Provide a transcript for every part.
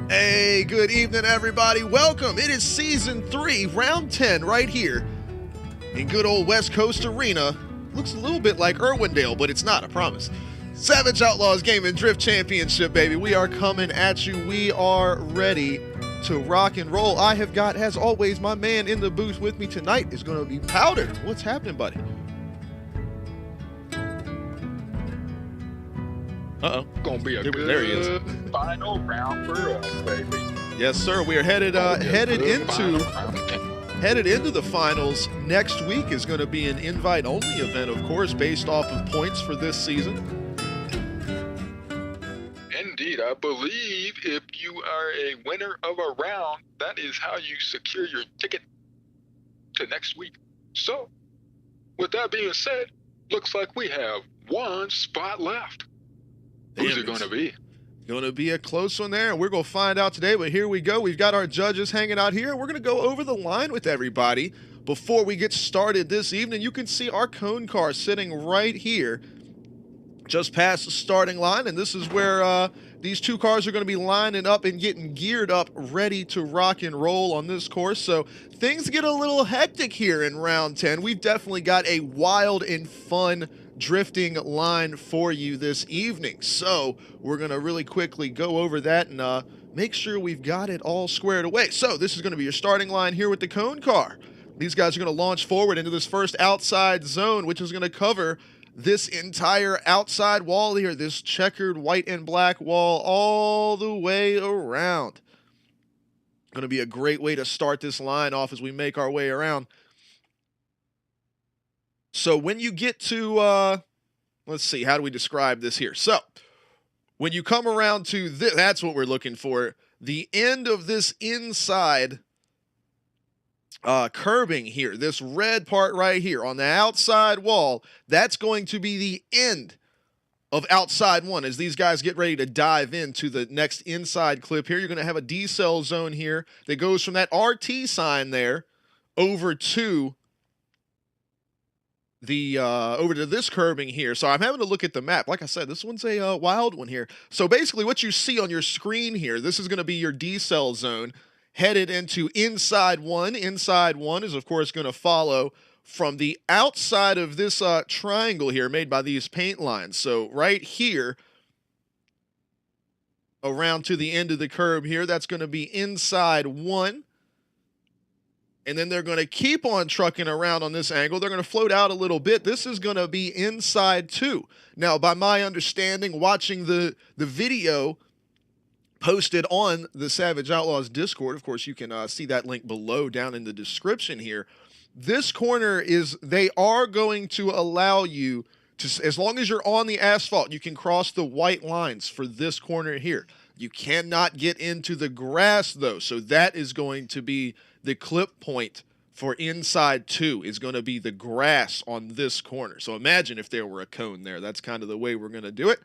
Hey, good evening, everybody. Welcome. It is Season 3, Round 10, right here in good old West Coast Arena. Looks a little bit like Irwindale, but it's not, I promise. Savage Outlawz Game and Drift Championship, baby. We are coming at you. We are ready to rock and roll. I have got, as always, my man in the booth with me tonight is going to be Powder. What's happening, buddy? Uh-oh. Gonna be a good there he is. final round for us, baby. Yes, sir. We are headed into the finals. Next week is going to be an invite-only event, of course, based off of points for this season. Indeed, I believe if you are a winner of a round, that is how you secure your ticket to next week. So, with that being said, looks like we have one spot left. Who's it going to be? Going to be a close one there, and we're going to find out today, but here we go. We've got our judges hanging out here, and we're going to go over the line with everybody. Before we get started this evening, you can see our cone car sitting right here, just past the starting line, and this is where these two cars are going to be lining up and getting geared up, ready to rock and roll on this course. So things get a little hectic here in round 10. We've definitely got a wild and fun drifting line for you this evening. So we're going to really quickly go over that and make sure we've got it all squared away. So this is going to be your starting line here with the cone car. These guys are going to launch forward into this first outside zone, which is going to cover this entire outside wall here, this checkered white and black wall all the way around. Going to be a great way to start this line off as we make our way around. So when you get to, let's see, how do we describe this here? So when you come around to this, that's what we're looking for. The end of this inside curbing here, this red part right here on the outside wall, that's going to be the end of outside one. As these guys get ready to dive into the next inside clip here, you're going to have a decel zone here that goes from that RT sign there over to the over to this curbing here. So I'm having to look at the map. Like I said, this one's a wild one here. So basically what you see on your screen here, this is going to be your decel zone headed into inside one. Inside one is of course going to follow from the outside of this triangle here made by these paint lines. So right here around to the end of the curb here, that's going to be inside one. And then they're going to keep on trucking around on this angle. They're going to float out a little bit. This is going to be inside two. Now, by my understanding, watching the video posted on the Savage Outlawz Discord, of course, you can see that link below down in the description here. This corner is, they are going to allow you to, as long as you're on the asphalt, you can cross the white lines for this corner here. You cannot get into the grass, though. So that is going to be the clip point for inside two, is going to be the grass on this corner. So imagine if there were a cone there. That's kind of the way we're going to do it.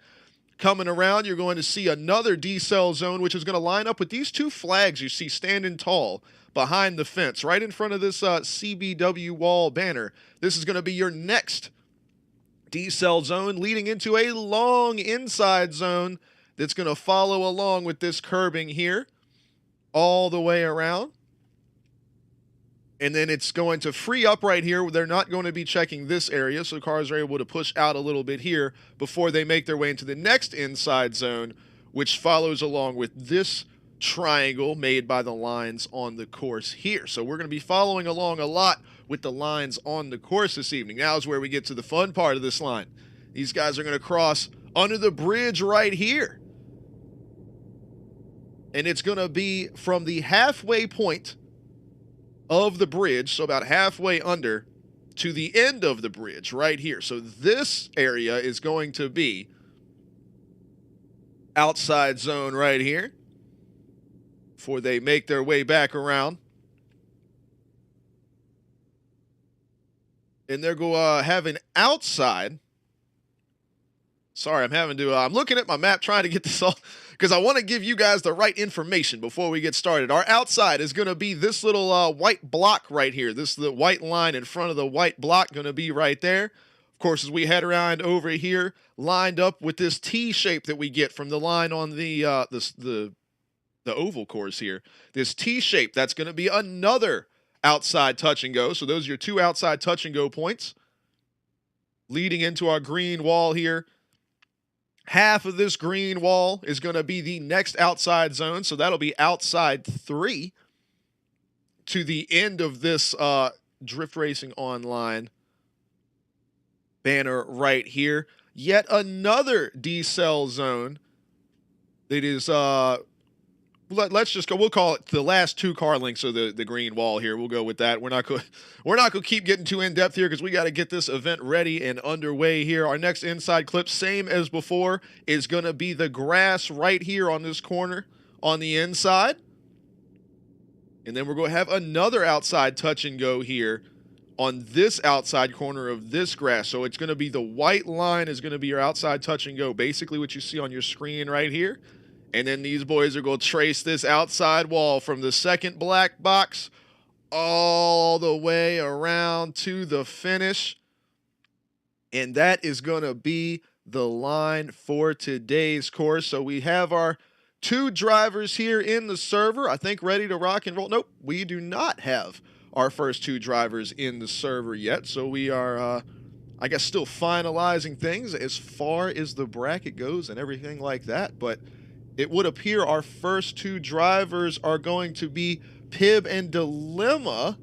Coming around, you're going to see another decel zone, which is going to line up with these two flags you see standing tall behind the fence, right in front of this CBW wall banner. This is going to be your next decel zone, leading into a long inside zone that's going to follow along with this curbing here all the way around. And then it's going to free up right here. They're not going to be checking this area, so cars are able to push out a little bit here before they make their way into the next inside zone, which follows along with this triangle made by the lines on the course here. So we're going to be following along a lot with the lines on the course this evening. Now is where we get to the fun part of this line. These guys are going to cross under the bridge right here. And it's going to be from the halfway point of the bridge, so about halfway under, to the end of the bridge right here. So this area is going to be outside zone right here before they make their way back around. And they're going to have an outside. Sorry, I'm looking at my map trying to get this all, because I want to give you guys the right information before we get started. Our outside is going to be this little white block right here. This the white line in front of the white block going to be right there. Of course, as we head around over here, lined up with this T shape that we get from the line on the oval course here. This T shape, that's going to be another outside touch and go. So those are your two outside touch and go points leading into our green wall here. Half of this green wall is going to be the next outside zone, so that'll be outside 3 to the end of this Drift Racing Online banner right here. Yet another decel zone that is, let's just go, we'll call it the last two car links of the green wall here. We'll go with that. We're not going to keep getting too in-depth here because we got to get this event ready and underway here. Our next inside clip, same as before, is going to be the grass right here on this corner on the inside. And then we're going to have another outside touch and go here on this outside corner of this grass. So it's going to be the white line is going to be your outside touch and go, basically what you see on your screen right here. And then these boys are going to trace this outside wall from the second black box all the way around to the finish. And that is going to be the line for today's course. So we have our two drivers here in the server, I think, ready to rock and roll. Nope, we do not have our first two drivers in the server yet. So we are, I guess, still finalizing things as far as the bracket goes and everything like that. But it would appear our first two drivers are going to be Pib and Dilemma.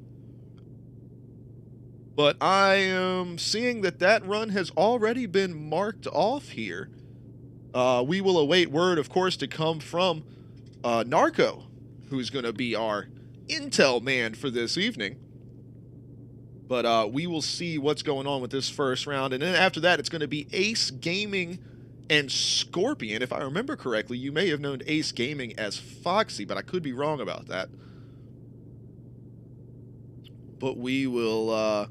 But I am seeing that run has already been marked off here. We will await word, of course, to come from Narco, who's going to be our intel man for this evening. But we will see what's going on with this first round. And then after that, it's going to be Ace Gaming and Scorpion. If I remember correctly, you may have known Ace Gaming as Foxy, but I could be wrong about that. But we will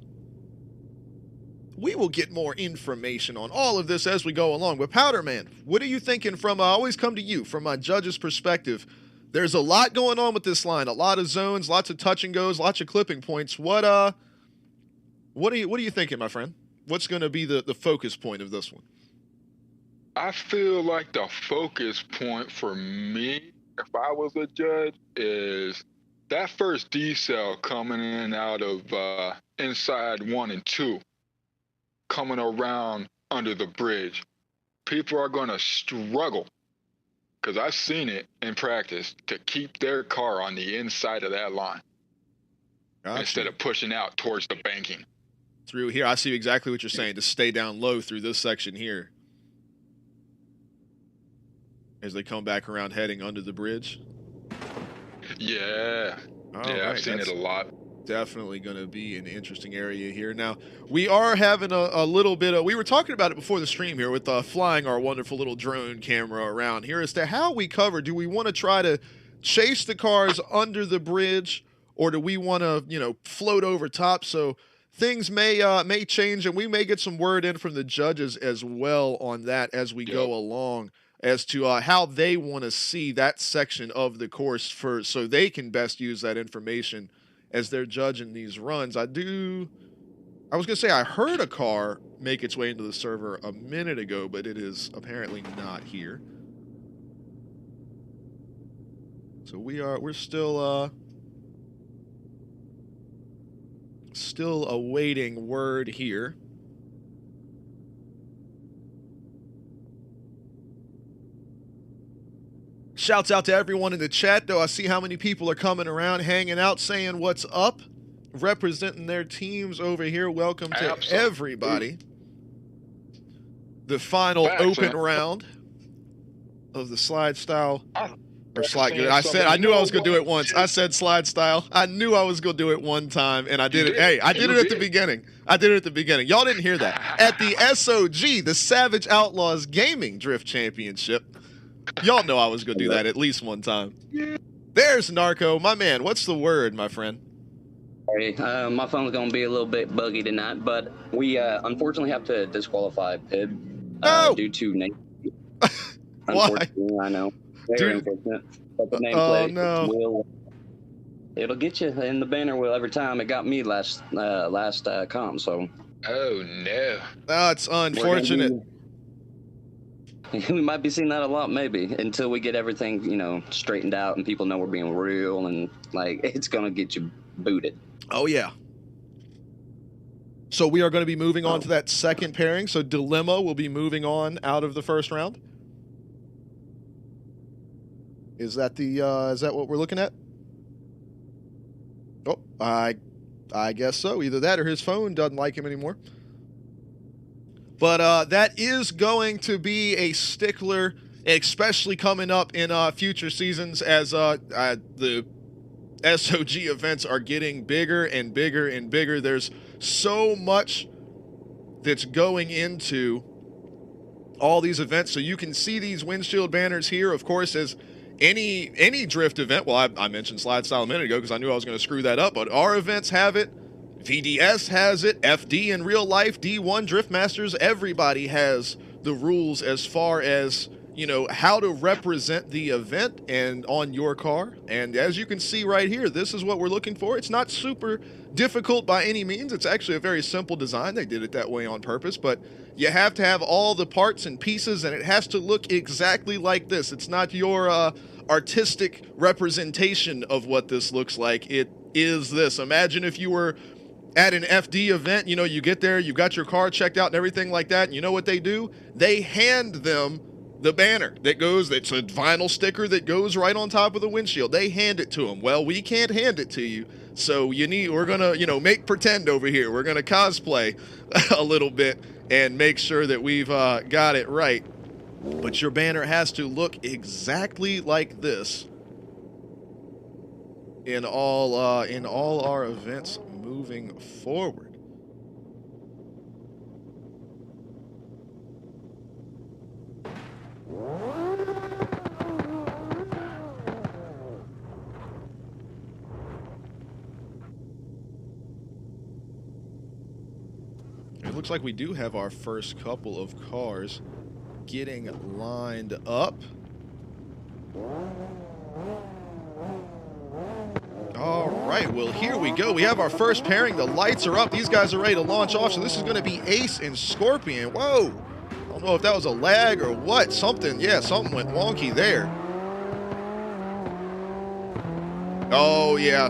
we will get more information on all of this as we go along. But Powder Man, what are you thinking from, I always come to you, from my judge's perspective. There's a lot going on with this line, a lot of zones, lots of touch and goes, lots of clipping points. What are you thinking, my friend? What's going to be the focus point of this one? I feel like the focus point for me, if I was a judge, is that first decel coming in out of inside 1 and 2, coming around under the bridge. People are going to struggle, because I've seen it in practice, to keep their car on the inside of that line. Gotcha. Instead of pushing out towards the banking. Through here, I see exactly what you're saying, to stay down low through this section here. As they come back around heading under the bridge. Yeah. I've seen it a lot. Definitely going to be an interesting area here. Now, we are having a little bit of, we were talking about it before the stream here with flying our wonderful little drone camera around here as to how we cover. Do we want to try to chase the cars under the bridge, or do we want to, float over top? So things may change, and we may get some word in from the judges as well on that as we go along, as to how they want to see that section of the course so they can best use that information as they're judging these runs. I was going to say I heard a car make its way into the server a minute ago, but it is apparently not here. So we're still awaiting word here. Shouts out to everyone in the chat, though. I see how many people are coming around, hanging out, saying what's up, representing their teams over here. Welcome to everybody. The final open round of the slide style. Or slide. I knew I was going to do it once. I said slide style. I knew I was going to do it one time, and I did it. Hey, I did it at the beginning. Y'all didn't hear that. At the S.O.G, the Savage Outlawz Gaming Drift Championship. Y'all know I was going to do that at least one time. There's Narco. My man, what's the word, my friend? Hey, my phone's going to be a little bit buggy tonight, but we unfortunately have to disqualify Pib due to name. Unfortunately, I know. Very unfortunate. But the nameplate it'll get you in the banner wheel every time. It got me last comp, so. Oh, no. That's unfortunate. We might be seeing that a lot, maybe, until we get everything, straightened out and people know we're being real, and it's gonna get you booted. Oh yeah. So we are going to be moving on to that second pairing. So Dilemma will be moving on out of the first round. Is that what we're looking at? Oh, I guess so. Either that or his phone doesn't like him anymore. But that is going to be a stickler, especially coming up in future seasons as the S.O.G events are getting bigger and bigger and bigger. There's so much that's going into all these events. So you can see these windshield banners here, of course, as any drift event. Well, I mentioned slide style a minute ago because I knew I was going to screw that up, but our events have it. VDS has it, FD in real life, D1 Drift Masters, everybody has the rules as far as, how to represent the event and on your car. And as you can see right here, this is what we're looking for. It's not super difficult by any means. It's actually a very simple design. They did it that way on purpose, but you have to have all the parts and pieces, and it has to look exactly like this. It's not your artistic representation of what this looks like. It is this. Imagine if you were at an FD event, you get there, you've got your car checked out and everything like that, and you know what they do? They hand them the banner it's a vinyl sticker that goes right on top of the windshield. They hand it to them. Well, we can't hand it to you, so we're gonna, make pretend over here. We're gonna cosplay a little bit and make sure that we've got it right. But your banner has to look exactly like this in all our events moving forward. it looks like we do have our first couple of cars getting lined up. All right, well, here we go. We have our first pairing. The lights are up. These guys are ready to launch off, so this is going to be Ace and Scorpion. Whoa. I don't know if that was a lag or what. Something went wonky there. Oh, yeah.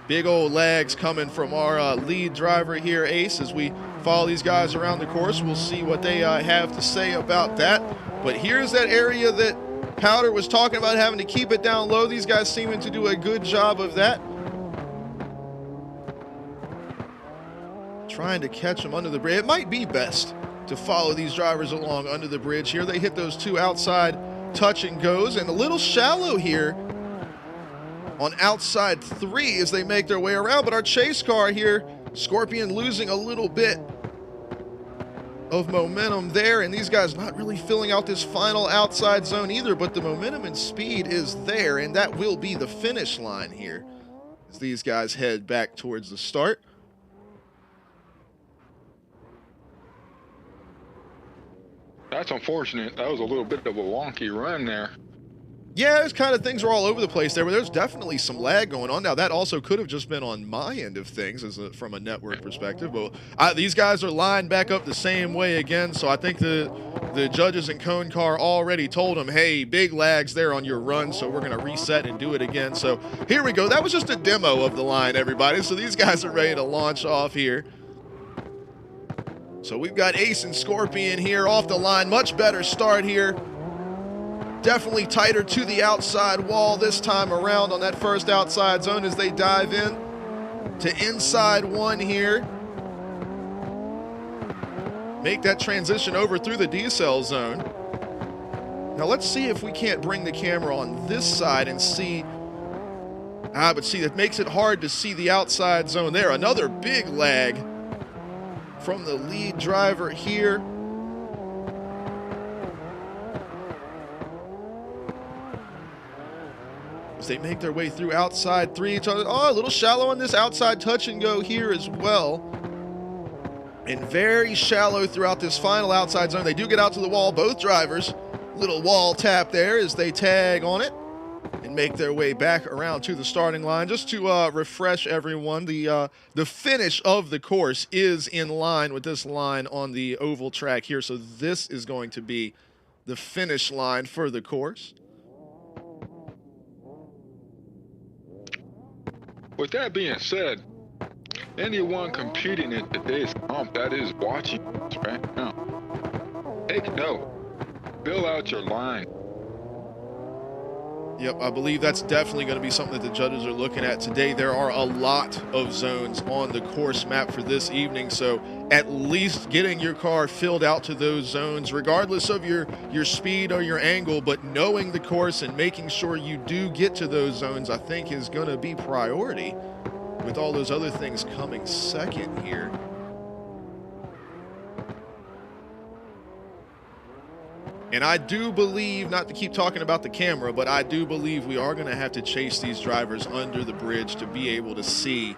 Big old lags coming from our lead driver here, Ace. As we follow these guys around the course, we'll see what they have to say about that. But here's that area that Powder was talking about, having to keep it down low. These guys seeming to do a good job of that. Trying to catch them under the bridge. It might be best to follow these drivers along under the bridge here. They hit those two outside touch and goes, and a little shallow here on outside 3 as they make their way around. But our chase car here, Scorpion, losing a little bit of momentum there, and these guys not really filling out this final outside zone either, but the momentum and speed is there, and that will be the finish line here as these guys head back towards the start. That's unfortunate. That was a little bit of a wonky run there. Yeah, there's kind of things are all over the place there, but there's definitely some lag going on. Now, that also could have just been on my end of things from a network perspective, but these guys are lined back up the same way again, so I think the judges in Cone Car already told them, hey, big lags there on your run, so we're going to reset and do it again. So here we go. That was just a demo of the line, everybody, so these guys are ready to launch off here. So we've got Ace and Scorpion here off the line. Much better start here. Definitely tighter to the outside wall this time around on that first outside zone as they dive in to inside 1 here. Make that transition over through the decel zone. Now let's see if we can't bring the camera on this side and see. But see, that makes it hard to see the outside zone there. Another big lag from the lead driver here. As they make their way through outside 3. Oh, a little shallow on this outside touch and go here as well. And very shallow throughout this final outside zone. They do get out to the wall, both drivers. Little wall tap there as they tag on it and make their way back around to the starting line. Just to refresh everyone, the finish of the course is in line with this line on the oval track here. So this is going to be the finish line for the course. With that being said, anyone competing in today's comp that is watching this right now, take note. Fill out your line. Yep, I believe that's definitely going to be something that the judges are looking at today. There are a lot of zones on the course map for this evening, so at least getting your car filled out to those zones, regardless of your speed or your angle, but knowing the course and making sure you do get to those zones, I think is going to be priority, with all those other things coming second here. And I do believe, not to keep talking about the camera, but I do believe we are going to have to chase these drivers under the bridge to be able to see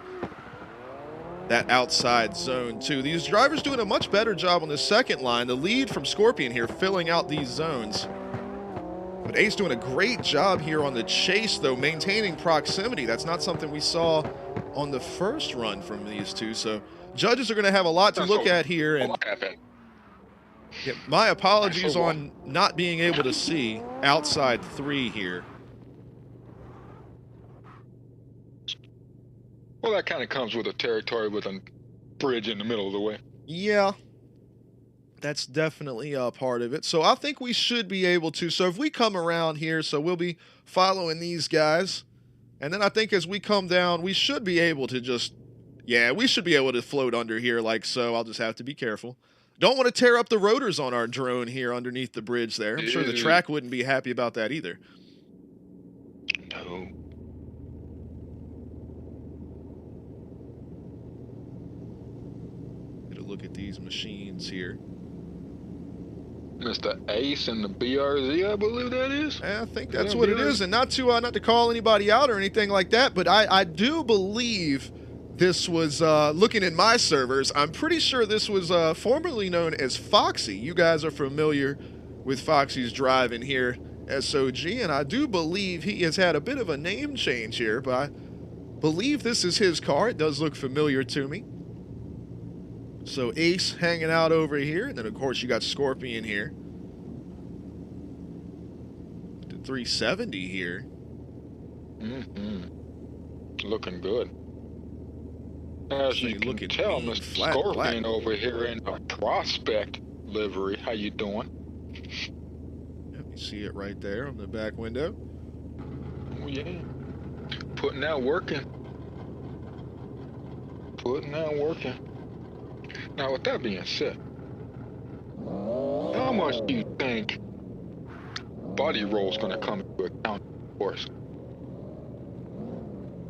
that outside zone too. These drivers doing a much better job on the second line. The lead from Scorpion here filling out these zones. But Ace doing a great job here on the chase though, maintaining proximity. That's not something we saw on the first run from these two. So judges are going to have a lot to look at here. And yeah, my apologies on not being able to see outside 3 here. Well, that kind of comes with a territory with a bridge in the middle of the way. Yeah, that's definitely a part of it. So I think we should be able to. So if we come around here, so we'll be following these guys. And then I think as we come down, we should be able to just, yeah, we should be able to float under here like so. I'll just have to be careful. Don't want to tear up the rotors on our drone here underneath the bridge there. I'm sure the track wouldn't be happy about that either. No. Get a look at these machines here. Mr. Ace and the BRZ, I believe that is. I think that's what it is. And not to call anybody out or anything like that, but I do believe this was, looking in my servers, I'm pretty sure this was formerly known as Foxy. You guys are familiar with Foxy's drive in here, S.O.G, and I do believe he has had a bit of a name change here, but I believe this is his car. It does look familiar to me. So Ace hanging out over here, and then of course you got Scorpion here. The 370 here. Looking good. As you can tell, Mr. Scorpion over here in a Prospect livery. How you doing? Let me see it right there on the back window. Oh yeah. Putting that work in. Now, with that being said, how much do you think body roll's going to come into account, of course?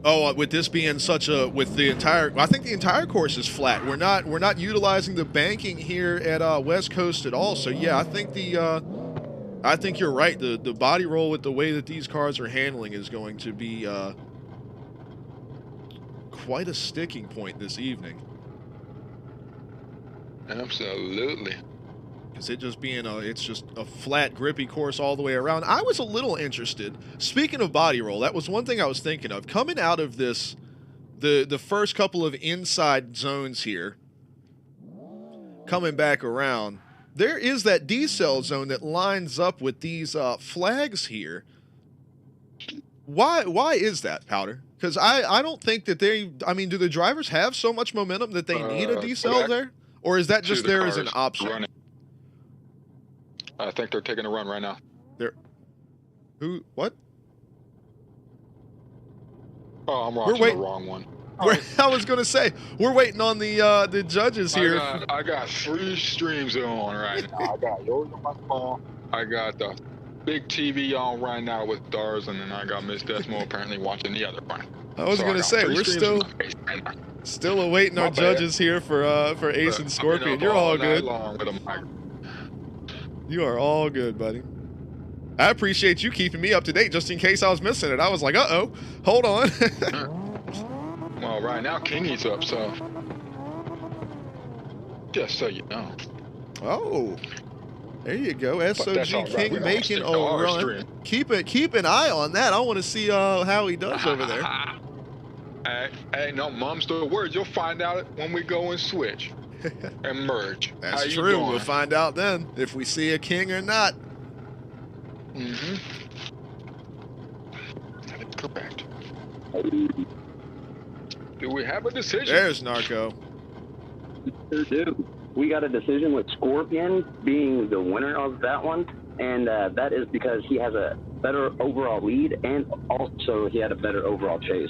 Oh, with this being such a, with the entire, I think the entire course is flat. We're not utilizing the banking here at West Coast at all. So yeah, I think I think you're right. The body roll with the way that these cars are handling is going to be quite a sticking point this evening. Absolutely. Because it just being it's just a flat, grippy course all the way around. I was a little interested. Speaking of body roll, that was one thing I was thinking of. Coming out of this, the first couple of inside zones here, coming back around, there is that decel zone that lines up with these flags here. Why is that, Powder? Because I don't think that I mean, do the drivers have so much momentum that they need a decel there? Or is that just there as an option? Running. I think they're taking a run right now. Who? What? Oh, I'm watching the wrong one. I was going to say, we're waiting on the judges here. I got 3 streams on right now. I got yours on my phone. I got the big TV on right now with Stars, and then I got Miss Desmo apparently watching the other one. I was going to say, we're still awaiting our judges here for Ace and Scorpion. You're all good. You are all good, buddy. I appreciate you keeping me up to date just in case I was missing it. I was like, uh-oh, hold on. Well, right now, Kingy's up, so just so you know. Oh, there you go. S.O.G. Right. King making a run. Keep an eye on that. I want to see how he does over there. Hey, no, mum's the word. You'll find out when we go and switch and merge. That's true. We'll find out then if we see a king or not. Mm-hmm. That is correct. Do we have a decision? There's Narco. We sure do. We got a decision with Scorpion being the winner of that one, and that is because he has a better overall lead, and also he had a better overall chase.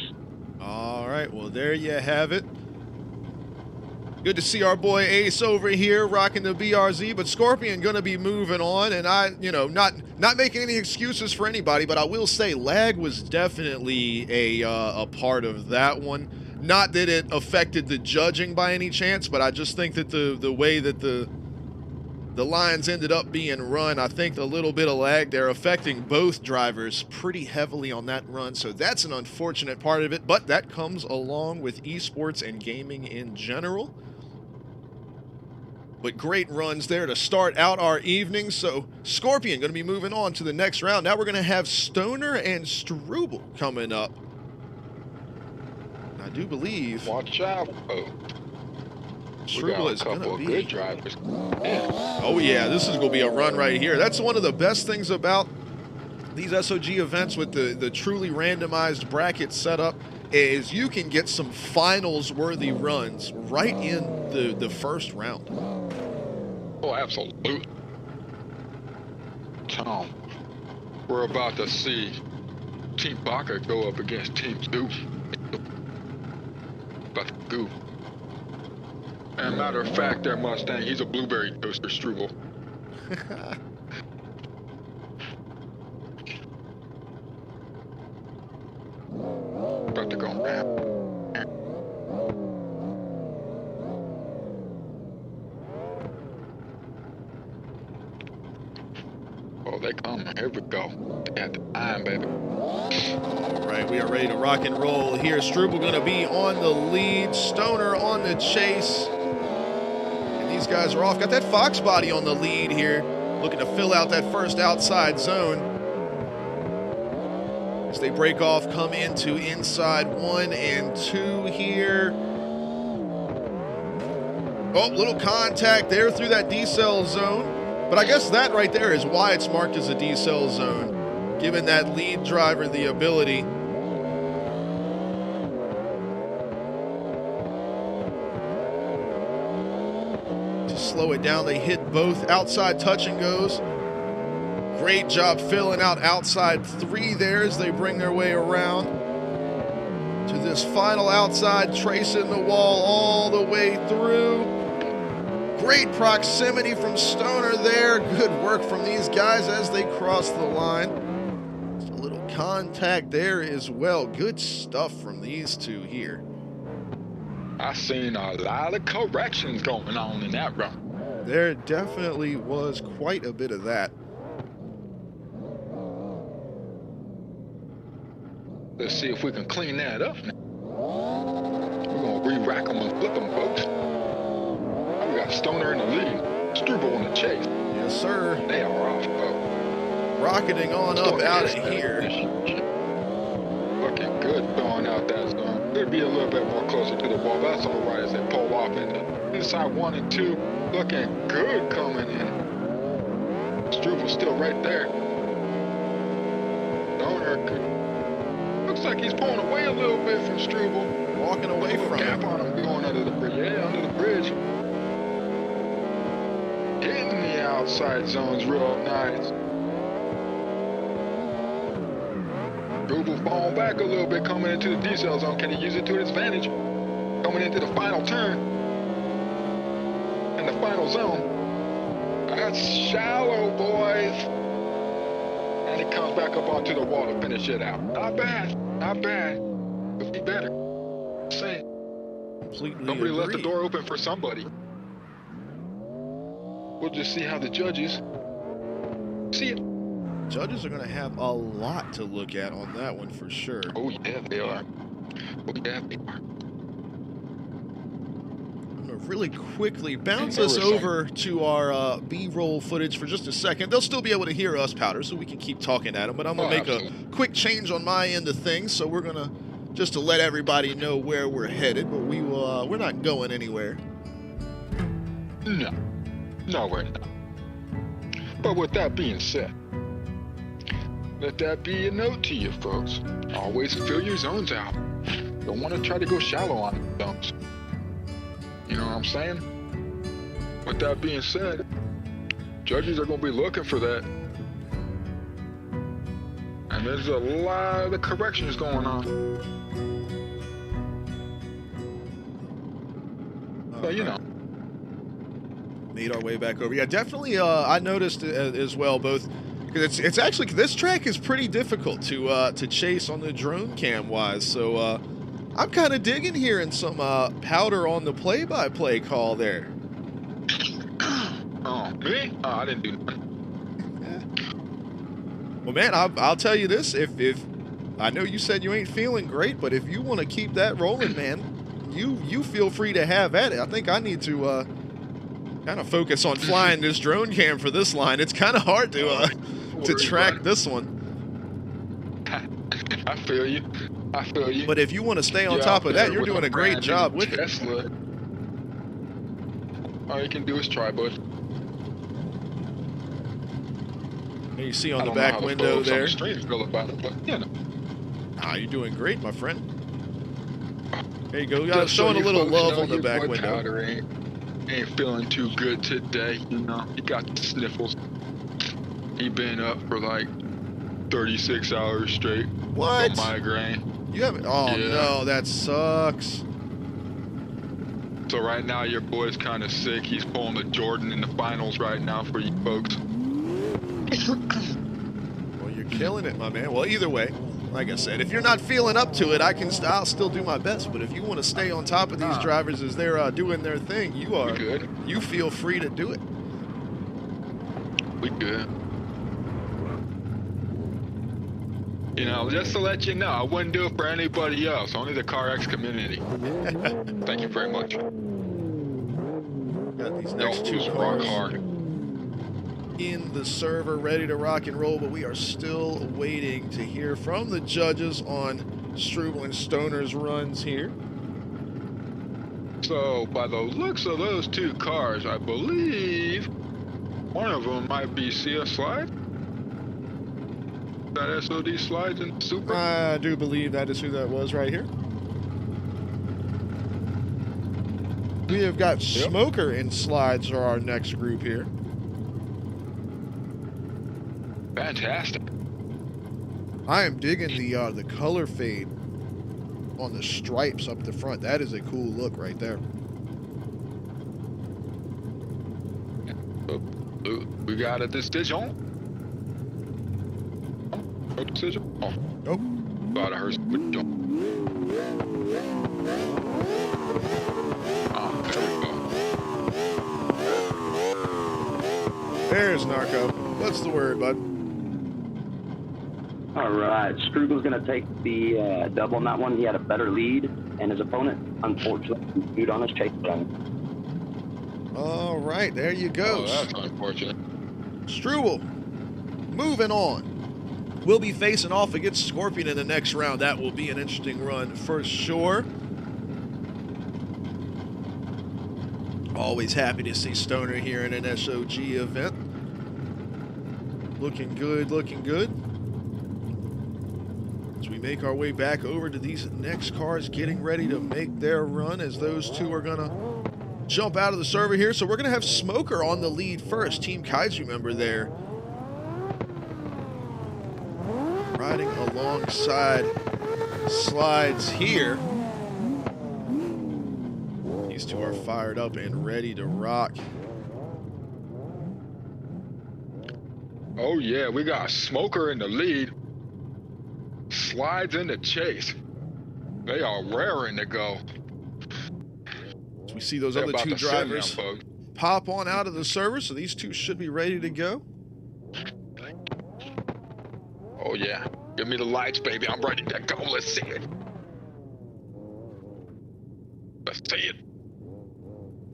All right, well, there you have it. Good to see our boy Ace over here rocking the BRZ, but Scorpion going to be moving on, and not making any excuses for anybody, but I will say lag was definitely a part of that one. Not that it affected the judging by any chance, but I just think that the way that the lines ended up being run, I think a little bit of lag there affecting both drivers pretty heavily on that run. So that's an unfortunate part of it, but that comes along with esports and gaming in general. But great runs there to start out our evening. So Scorpion going to be moving on to the next round. Now we're going to have Stoner and Struble coming up. I do believe. Watch out, Struble is going to be good drivers. Yeah. Oh yeah, this is going to be a run right here. That's one of the best things about these S.O.G. events with the truly randomized bracket setup is you can get some finals-worthy runs right in the first round. Oh, absolutely. Tom, we're about to see Team Baka go up against Team Duke. About to go. And matter of fact, that Mustang, he's a blueberry toaster, Struble. About to go map. Oh, they come. Here we go. They got the time, baby. All right, we are ready to rock and roll here. Struble going to be on the lead. Stoner on the chase. And these guys are off. Got that Fox body on the lead here. Looking to fill out that first outside zone. As they break off, come into inside 1 and 2 here. Oh, little contact there through that decel zone. But I guess that right there is why it's marked as a decel zone, giving that lead driver the ability to slow it down. They hit both outside touch and goes. Great job filling out outside 3 there as they bring their way around to this final outside, tracing the wall all the way through. Great proximity from Stoner there. Good work from these guys as they cross the line. Just a little contact there as well. Good stuff from these two here. I seen a lot of corrections going on in that run. There definitely was quite a bit of that. Let's see if we can clean that up now. We're gonna re-rack them and flip them, folks. We got Stoner in the lead, Struble in the chase. Yes, sir. They are off, folks. Rocketing on up out of here. Looking good throwing out that zone. Could be a little bit more closer to the wall. That's all right as they pull off into inside 1 and 2. Looking good coming in. Struble still right there. Stoner could. Looks like he's pulling away a little bit from Struble. Walking away from him. Gap on him going under the bridge. Yeah, under the bridge. Hitting the outside zones real nice. Struble falling back a little bit coming into the decel zone. Can he use it to his advantage? Coming into the final turn. In the final zone. That's shallow, boys. And he comes back up onto the wall to finish it out. Not bad. Not bad. Could be better. Same. Completely Somebody agree. left the door open for somebody. We'll just see how the judges see it. Judges are going to have a lot to look at on that one for sure. Oh, yeah, they are. Oh, yeah, they are. I'm going to really quickly bounce us over to our B-roll footage for just a second. They'll still be able to hear us, Powder, so we can keep talking at them. But I'm going to make a quick change on my end of things. So we're going to, just to let everybody know where we're headed. But we will, we're not going anywhere. No. No, we're not. But with that being said, let that be a note to you, folks. Always fill your zones out. Don't want to try to go shallow on the zones. You know what I'm saying? With that being said, judges are going to be looking for that. And there's a lot of corrections going on. So, you know. Made our way back over. Yeah, definitely. I noticed as well, both because it's actually, this track is pretty difficult to chase on the drone cam wise. So I'm kind of digging hearing some Powder on the play-by-play call there. Oh, me? Oh, I didn't do nothing. Well, man, I'll tell you this: if I know you said you ain't feeling great, but if you want to keep that rolling, man, you feel free to have at it. I think I need to kind of focus on flying this drone cam for this line. It's kind of hard to track this one. I feel you. I feel you. But if you want to stay on top of that, you're doing a great job with Tesla. it. All you can do is try, bud. And you see on the back window there. Feel about it, but you know. Ah, you're doing great, my friend. There you go. We got showing a little love on the back window. Ain't feeling too good today, you know. He got the sniffles. He been up for like 36 hours straight. What? A migraine. You haven't? Oh yeah. No, that sucks. So right now your boy's kind of sick. He's pulling the Jordan in the finals right now for you folks. Well, you're killing it, my man. Well, either way, like I said, if you're not feeling up to it, I'll still do my best. But if you want to stay on top of these drivers as they're doing their thing, you are good. You feel free to do it. We good. You know, just to let you know, I wouldn't do it for anybody else. Only the CarX community. Thank you very much. Got these next two rock cars hard. in the server, ready to rock and roll, but we are still waiting to hear from the judges on Struble and Stoner's runs here. So, by the looks of those two cars, I believe one of them might be CS Slide. That S.O.G slides in Super. I do believe that is who that was right here. We have got Smoker and Slides are our next group here. Fantastic. I am digging the color fade on the stripes up the front. That is a cool look right there. We got a decision. No decision. Oh. Nope. Got a hearse. Oh, there we go. There's Narco. What's the word, bud? All right, Struble's going to take the double on that one. He had a better lead, and his opponent, unfortunately, moved on his chase run. All right, there you go. Oh, that's unfortunate. Struble, moving on. We'll be facing off against Scorpion in the next round. That will be an interesting run for sure. Always happy to see Stoner here in an S.O.G event. Looking good, looking good. As we make our way back over to these next cars getting ready to make their run, as those two are going to jump out of the server here. So we're going to have Smoker on the lead first. Team Kaiju member there. Riding alongside Slides here. These two are fired up and ready to rock. Oh yeah, we got Smoker in the lead. Slides in the chase. They are raring to go. As we see those They're other about two to send drivers them, folks. pop on out of the server, so these two should be ready to go. Oh yeah, give me the lights, baby. I'm ready to go. Let's see it. Let's see it.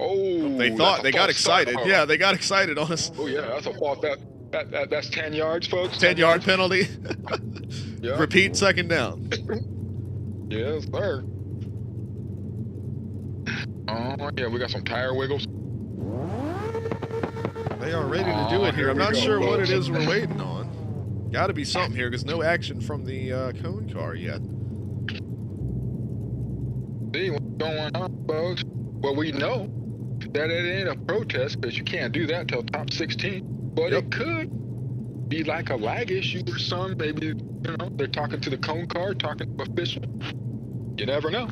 Oh, They thought they got excited. Yeah, they got excited on us. Oh yeah, that's a fault. That's 10 yards, folks. 10-yard penalty. Yeah. Repeat, second down. Yes, sir. Oh yeah, we got some tire wiggles. They are ready to do it here. I'm not sure what it is we're folks. waiting on. Got to be something here, because no action from the cone car yet. See what's going on, folks? Well, we know that it ain't a protest, because you can't do that till top 16. But Yep. it could be like a lag issue or some. Maybe, you know, they're talking to the cone car, talking to official. You never know.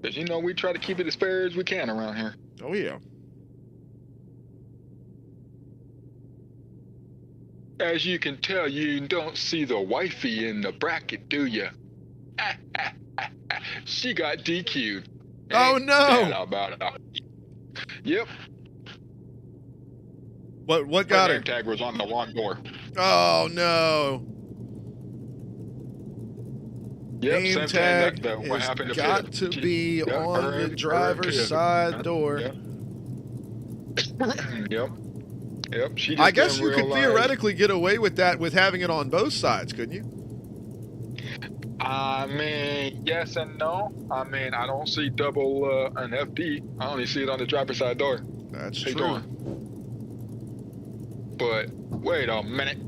Because, you know, we try to keep it as fair as we can around here. Oh, yeah. As you can tell, you don't see the wifey in the bracket, do you? She got DQ'd. Oh, Ain't no. that about it? Yep. What got Her her? name tag was on the wrong door. Oh, no. Yep, Name same tag thing. What has happened to got to Peep. be Yep, on her the and- driver's her and side Peep. door. Yep. Yep. She just I guess didn't you could realize- theoretically get away with that with having it on both sides, couldn't you? I mean, yes and no. I mean, I don't see double an FD. I only see it on the driver's side door. That's How you true. doing? But wait a minute.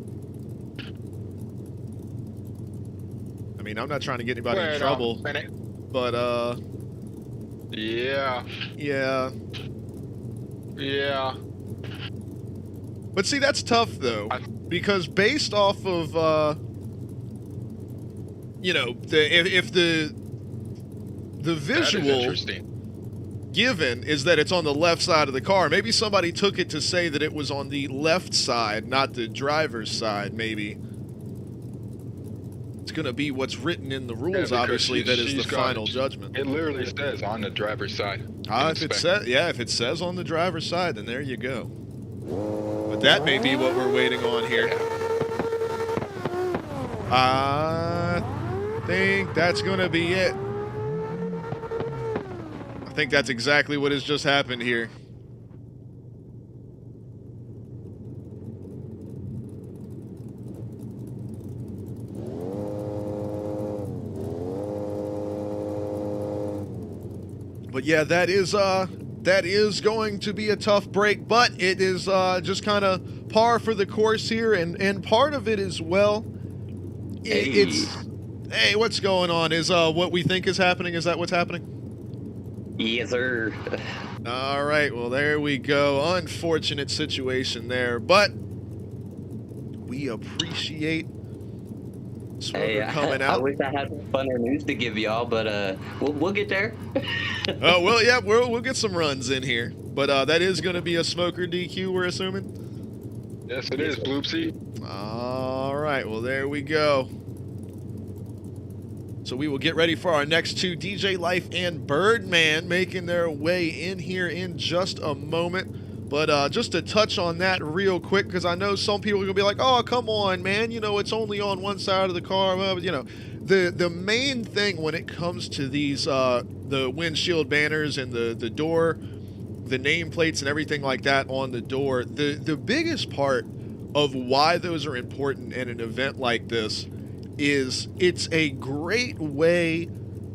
I mean, I'm not trying to get anybody in Wait trouble, a minute. but Yeah. yeah. Yeah. But see, that's tough though, because based off of you know, if the That is visual interesting. given is that it's on the left side of the car, maybe somebody took it to say that it was on the left side, not the driver's side. Maybe it's going to be what's written in the rules. because Obviously, that is the she's got final it. judgment. It literally says on the driver's side. If it says, yeah, if it says on the driver's side, then there you go. But That may be what we're waiting on here. I think that's going to be it. I think that's exactly what has just happened here. But yeah, that is going to be a tough break, but it is just kind of par for the course here, and part of it as well. Hey, what's going on? Is what we think is happening? Is that what's happening? Yes, sir. All right, well, there we go. Unfortunate situation there, but we appreciate Smoker coming out. I wish I had funner news to give y'all, but we'll get there. Oh, well, yeah, we'll get some runs in here, but that is going to be a Smoker DQ, we're assuming? Yes, it is, Bloopsy. All right, well, there we go. So we will get ready for our next two, DJ Life and Birdman, making their way in here in just a moment. But just to touch on that real quick, because I know some people are going to be like, oh, come on, man, you know, it's only on one side of the car. Well, you know, the main thing when it comes to these, the windshield banners and the door, the nameplates and everything like that on the door, the biggest part of why those are important in an event like this is it's a great way,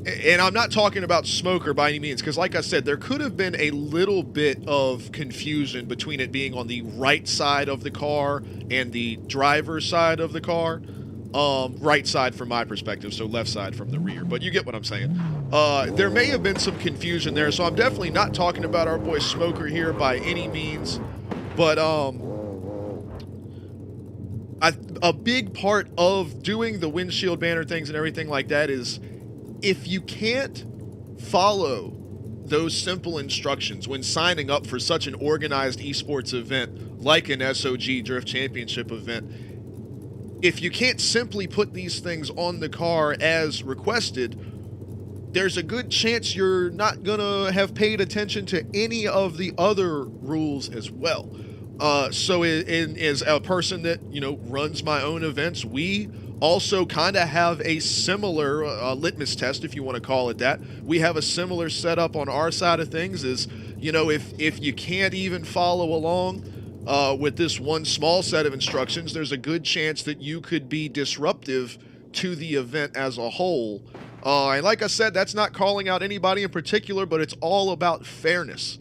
and I'm not talking about Smoker by any means, because like I said, there could have been a little bit of confusion between it being on the right side of the car and the driver's side of the car. Right side from my perspective, so left side from the rear, but you get what I'm saying. There may have been some confusion there, so I'm definitely not talking about our boy Smoker here by any means, but a big part of doing the windshield banner things and everything like that is if you can't follow those simple instructions when signing up for such an organized esports event like an S.O.G Drift Championship event, if you can't simply put these things on the car as requested, there's a good chance you're not gonna have paid attention to any of the other rules as well. So as a person that, you know, runs my own events, we also kind of have a similar litmus test, if you want to call it that. We have a similar setup on our side of things is, you know, if you can't even follow along with this one small set of instructions, there's a good chance that you could be disruptive to the event as a whole. And like I said, that's not calling out anybody in particular, but it's all about fairness.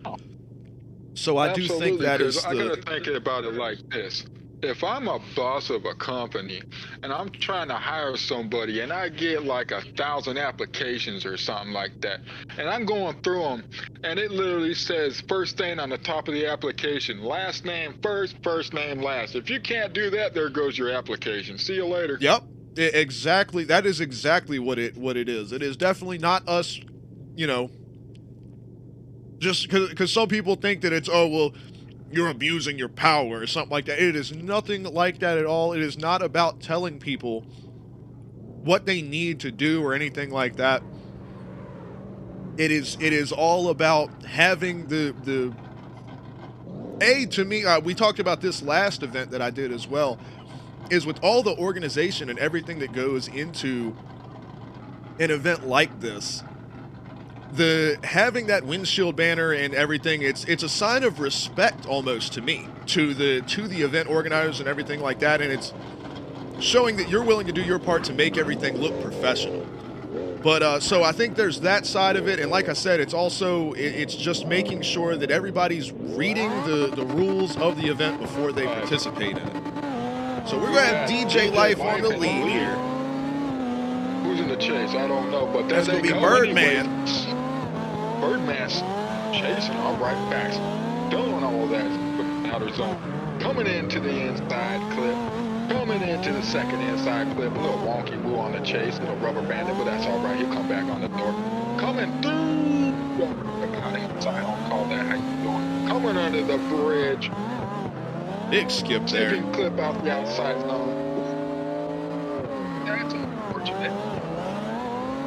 So I do think that is I gotta think about it like this. If I'm a boss of a company and I'm trying to hire somebody and I get like 1,000 applications or something like that, and I'm going through them and it literally says first thing on the top of the application, last name first, first name last. If you can't do that, there goes your application. See you later. Yep, exactly. That is exactly what it is. It is definitely not us, you know, just because some people think that it's, oh, well, you're abusing your power or something like that. It is nothing like that at all. It is not about telling people what they need to do or anything like that. It is all about having to me, we talked about this last event that I did as well, is with all the organization and everything that goes into an event like this, having that windshield banner and everything, it's a sign of respect almost to me, to the event organizers and everything like that, and it's showing that you're willing to do your part to make everything look professional. But so I think there's that side of it, and like I said, it's also it's just making sure that everybody's reading the rules of the event before they participate in it. So we're gonna have DJ Life on the lead here. Who's in the chase? I don't know, but that's gonna be Birdman. Birdman's chasing all right backs, doing all that outer zone, coming into the inside clip, coming into the second inside clip, a little wonky woo on the chase, a little rubber banded, but that's all right. He'll come back on the door, coming through. I don't call that. How you doing? Coming under the bridge. Big skip there. Taking clip out the outside zone. That's unfortunate.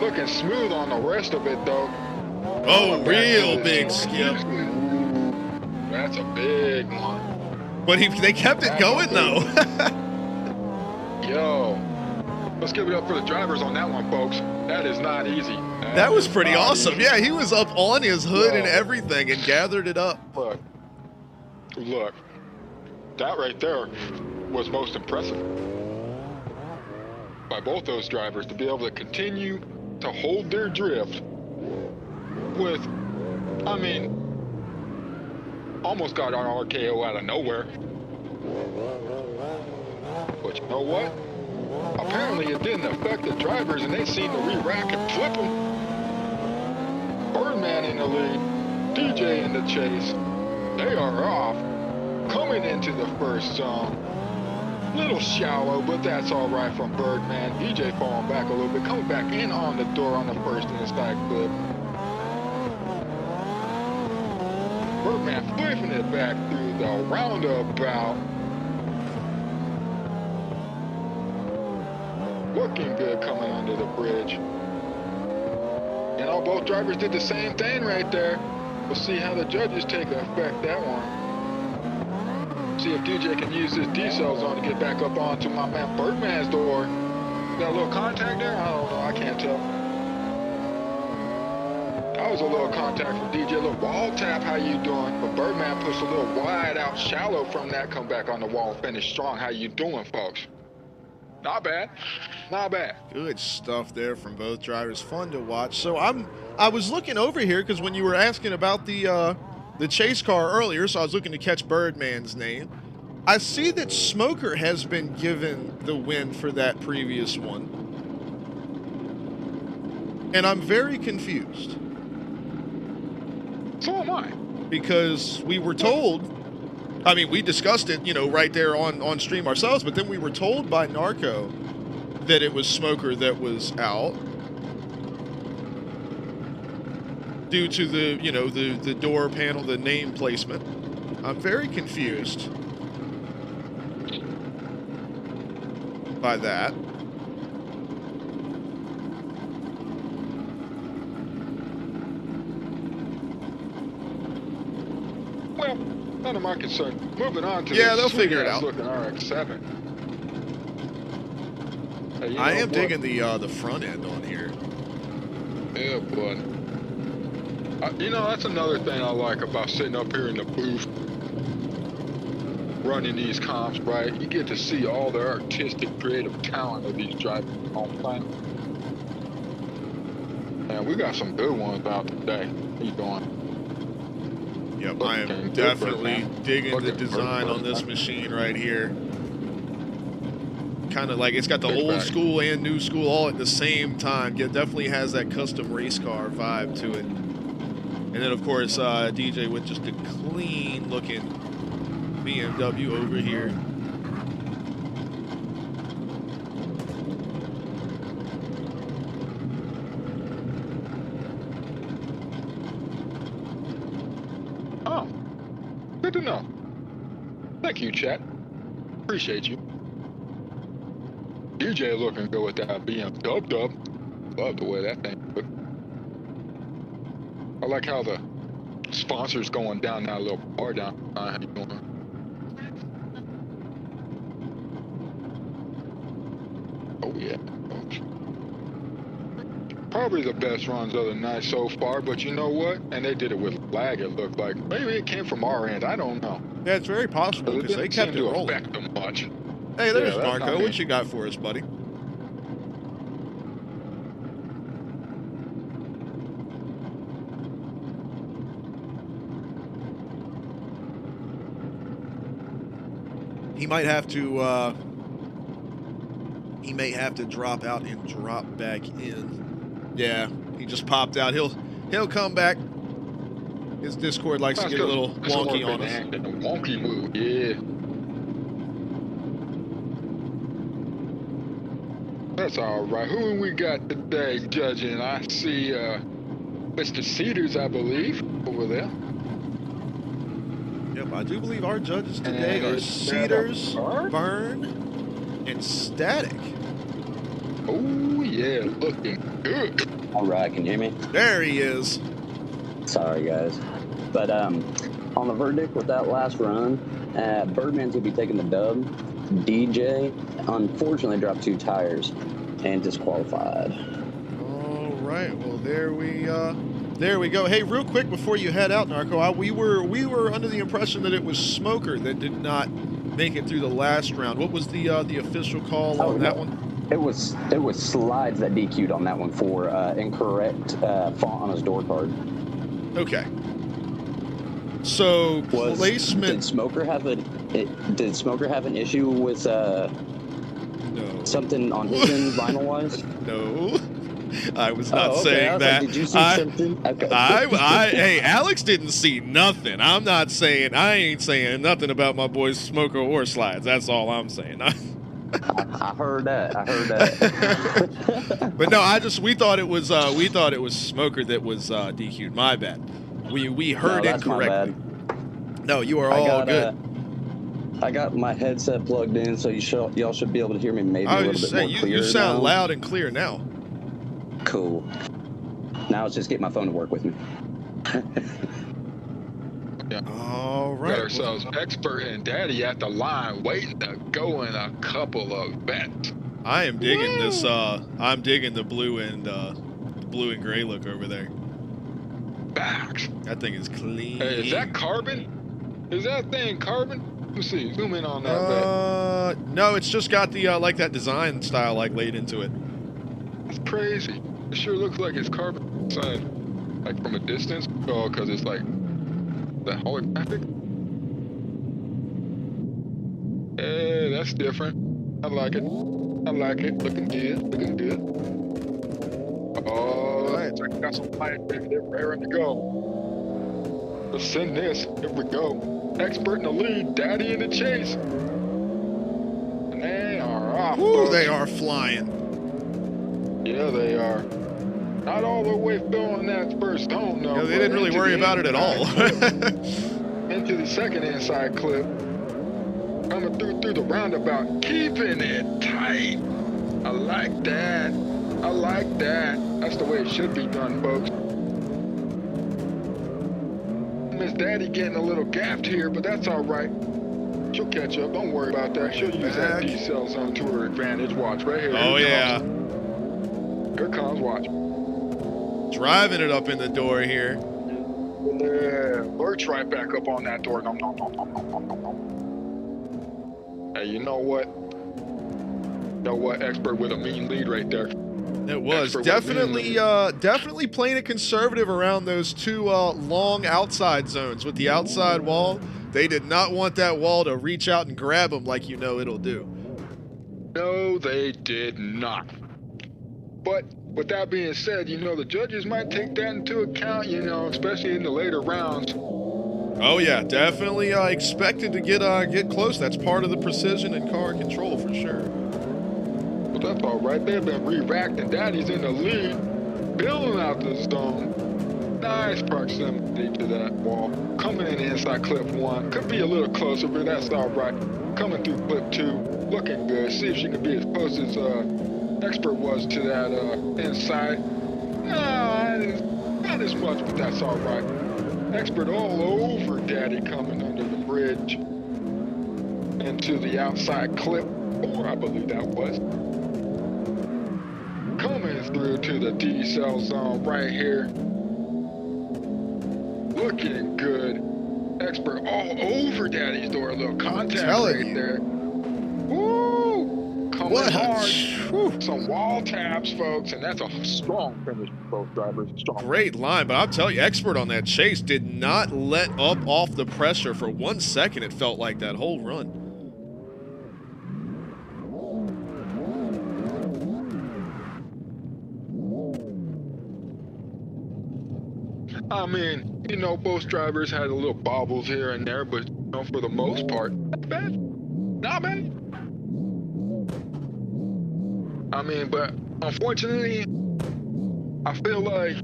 Looking smooth on the rest of it though. Oh, real big skip. That's a big one. But they kept it going, though. Yo, let's give it up for the drivers on that one, folks. That is not easy. That was pretty awesome. Easy. Yeah, he was up on his hood and everything and gathered it up. Look, that right there was most impressive by both those drivers, to be able to continue to hold their drift with, I mean, almost got our RKO out of nowhere. But you know what? Apparently it didn't affect the drivers, and they seem to re-rack and flip them. Birdman in the lead, DJ in the chase. They are off, coming into the first zone. Little shallow, but that's all right from Birdman. DJ falling back a little bit, coming back in on the door on the first inside clip. Birdman flipping it back through the roundabout. Looking good coming under the bridge. You know, both drivers did the same thing right there. We'll see how the judges take effect that one. See if DJ can use his D-cell zone to get back up onto my man Birdman's door. Got a little contact there? I don't know, I can't tell. That was a little contact from DJ, a little wall tap, how you doing? But Birdman pushed a little wide out shallow from that, come back on the wall and finish strong. How you doing, folks? Not bad, not bad. Good stuff there from both drivers, fun to watch. So I was looking over here because when you were asking about the chase car earlier, so I was looking to catch Birdman's name. I see that Smoker has been given the win for that previous one. And I'm very confused. So am I. Because we were told, I mean, we discussed it, you know, right there on stream ourselves, but then we were told by Narco that it was Smoker that was out. Due to the, you know, the door panel, the name placement. I'm very confused by that. Well, none of my concern. Moving on to they'll figure it out. Looking RX-7. Hey, I am digging the front end on here. Yeah, bud. You know, that's another thing I like about sitting up here in the booth running these comps, right? You get to see all the artistic, creative talent of these drivers on planet. And we got some good ones out today. How you doing? Yep, I am definitely digging the design on this machine right here. Kind of like it's got the old school and new school all at the same time. It definitely has that custom race car vibe to it. And then, of course, DJ with just a clean-looking BMW over here. Oh, good to know. Thank you, chat. Appreciate you. DJ looking good with that BMW dub. Love the way that thing looks. I like how the sponsor's going down that little bar down. How you doing? Oh yeah. Probably the best runs of the night so far, but you know what? And they did it with lag, it looked like. Maybe it came from our end, I don't know. Yeah, it's very possible because they kept it rolling. Affect them much. Hey, there's Marco. What you got for us, buddy? He might have to drop out and drop back in. Yeah, he just popped out. He'll come back. His Discord likes to get a little wonky on us. A wonky move, yeah. That's all right. Who we got today judging? I see Mr. Cedars, I believe, over there. Yep, I do believe our judges today are Cedars, Burn, and Static. Oh, yeah, looking good. All right, can you hear me? There he is. Sorry, guys. But on the verdict with that last run, Birdman's going to be taking the dub. DJ, unfortunately, dropped 2 tires and disqualified. All right. Well, there we go. Hey, real quick before you head out, Narco, we were under the impression that it was Smoker that did not make it through the last round. What was the official call on that one? It was Slides that DQ'd on that one for incorrect font on his door card. Okay. So placement. Did Smoker have an issue with No. something on his end vinyl wise? No. I was not okay. saying that. Like, did you see something? Okay. Hey, Alex didn't see nothing. I ain't saying nothing about my boys Smoker or Slides. That's all I'm saying. I heard that. But no, we thought it was Smoker that was DQ'd. My bad. We heard incorrectly. No, you are all good. I got my headset plugged in, so y'all should be able to hear me maybe a little bit more clear. You sound loud and clear now. Cool. Now let's just get my phone to work with me. Yeah. All right. Got ourselves Expert and Daddy at the line, waiting to go in a couple of bets. I am digging this. I'm digging the blue and gray look over there. Backs. That thing is clean. Hey, is that carbon? Is that thing carbon? Let's see. Zoom in on that bet. No, it's just got the like that design style like laid into it. It's crazy. It sure looks like it's carbon design, like from a distance. Oh, because it's like the holographic. Hey, that's different. I like it. Looking good. Oh, I got some light, baby. They're raring to go. Let's send this. Here we go. Expert in the lead. Daddy in the chase. And they are off. Ooh, they are flying. Yeah, they are. Not all the way filling that first zone, though. No, they didn't really worry about it at all. Into the second inside clip. Coming through the roundabout. Keeping it tight. I like that. That's the way it should be done, folks. Miss Daddy getting a little gapped here, but that's all right. She'll catch up. Don't worry about that. She'll use that D-cell zone to her advantage. Watch right here. Oh, yeah. Here comes, watch. Driving it up in the door here. Yeah, lurch right back up on that door. No. Hey, you know what? Expert with a mean lead right there. It was definitely playing it conservative around those two long outside zones with the outside wall. They did not want that wall to reach out and grab them like you know it'll do. No, they did not. But with that being said, you know, the judges might take that into account, you know, especially in the later rounds. Oh yeah, definitely expected to get close. That's part of the precision and car control for sure. But that's all right. They've been re-racked and Daddy's in the lead, building out the zone. Nice proximity to that wall. Coming in inside clip 1. Could be a little closer, but that's all right. Coming through clip 2. Looking good. See if she can be as close as Expert was to that inside. Not as much, but that's all right. Expert all over Daddy coming under the bridge. Into the outside clip 4, I believe that was. Coming through to the D-cell zone right here. Looking good. Expert all over Daddy's door. A little contact right there. Woo! Coming hard. Some wall taps, folks, and that's a strong finish for both drivers. Great line, but I'll tell you, Expert on that chase did not let up off the pressure for 1 second. It felt like that whole run. I mean, you know, both drivers had a little bobbles here and there, but, you know, for the most part, not bad. I mean, but unfortunately, I feel like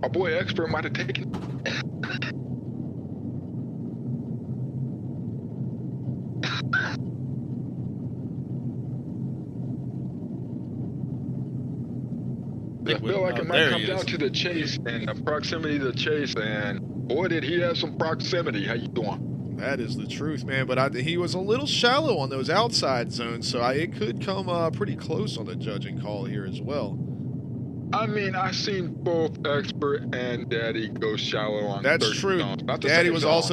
our boy Expert might have taken. I feel like it might come down to the chase and the proximity to the chase, and boy, did he have some proximity. How you doing? That is the truth, man. But he was a little shallow on those outside zones, so it could come pretty close on the judging call here as well. I mean, I've seen both Expert and Daddy go shallow on That's certain true. zones. Not the Daddy same was zones,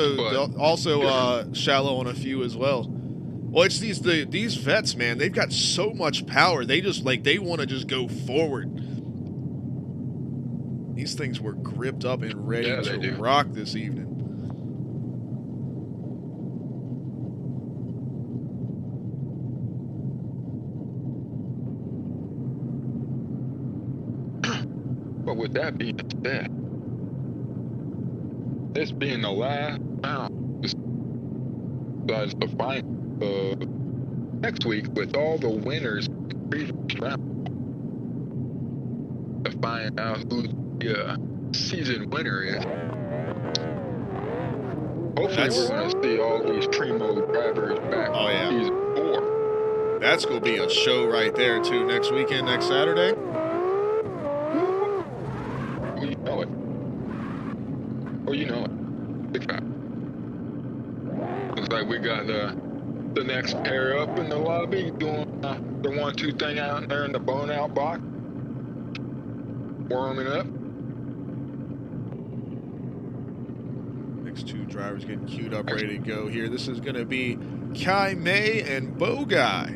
also shallow on a few as well. Well, it's these vets, man. They've got so much power. They just they want to just go forward. These things were gripped up and ready to rock this evening. But with that being said, this being the last round, decides to find next week with all the winners in the previous round to find out who the season winner is. Hopefully, we're going to see all these Primo drivers back in season 4. That's going to be a show right there too. Next weekend, next Saturday. You know it. Oh, you know it. Big fact. Looks like we got the next pair up in the lobby doing the 1-2 thing out there in the bone out box. Warming up. Next 2 drivers getting queued up, ready to go here. This is going to be Kai May and Bo Guy.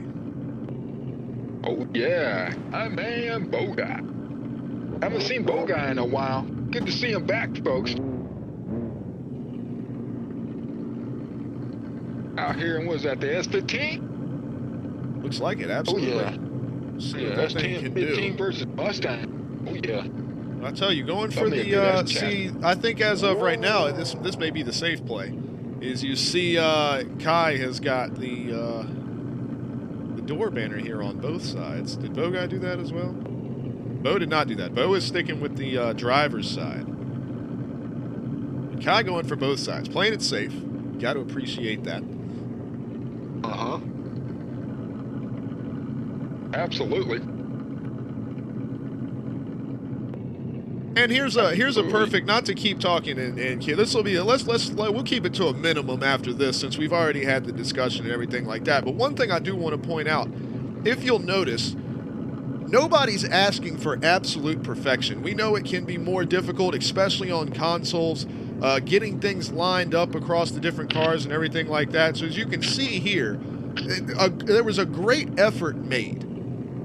Oh, yeah. Kai May and Bo Guy. Haven't seen Bo Guy in a while. Good to see him back, folks. Out here, and was that the S15? Looks like it, absolutely. Oh, yeah. See what that thing can do. S10 versus Mustang. Oh, yeah. I tell you, going for the I think as of right now, this may be the safe play. Is you see Kai has got the door banner here on both sides. Did Bo Guy do that as well? Bo did not do that. Bo is sticking with the driver's side. Kai going for both sides, playing it safe. Got to appreciate that. Absolutely. And here's a perfect, not to keep talking and this will be we'll keep it to a minimum after this since we've already had the discussion and everything like that. But one thing I do want to point out, if you'll notice, nobody's asking for absolute perfection. We know it can be more difficult, especially on consoles, getting things lined up across the different cars and everything like that. So as you can see here, there was a great effort made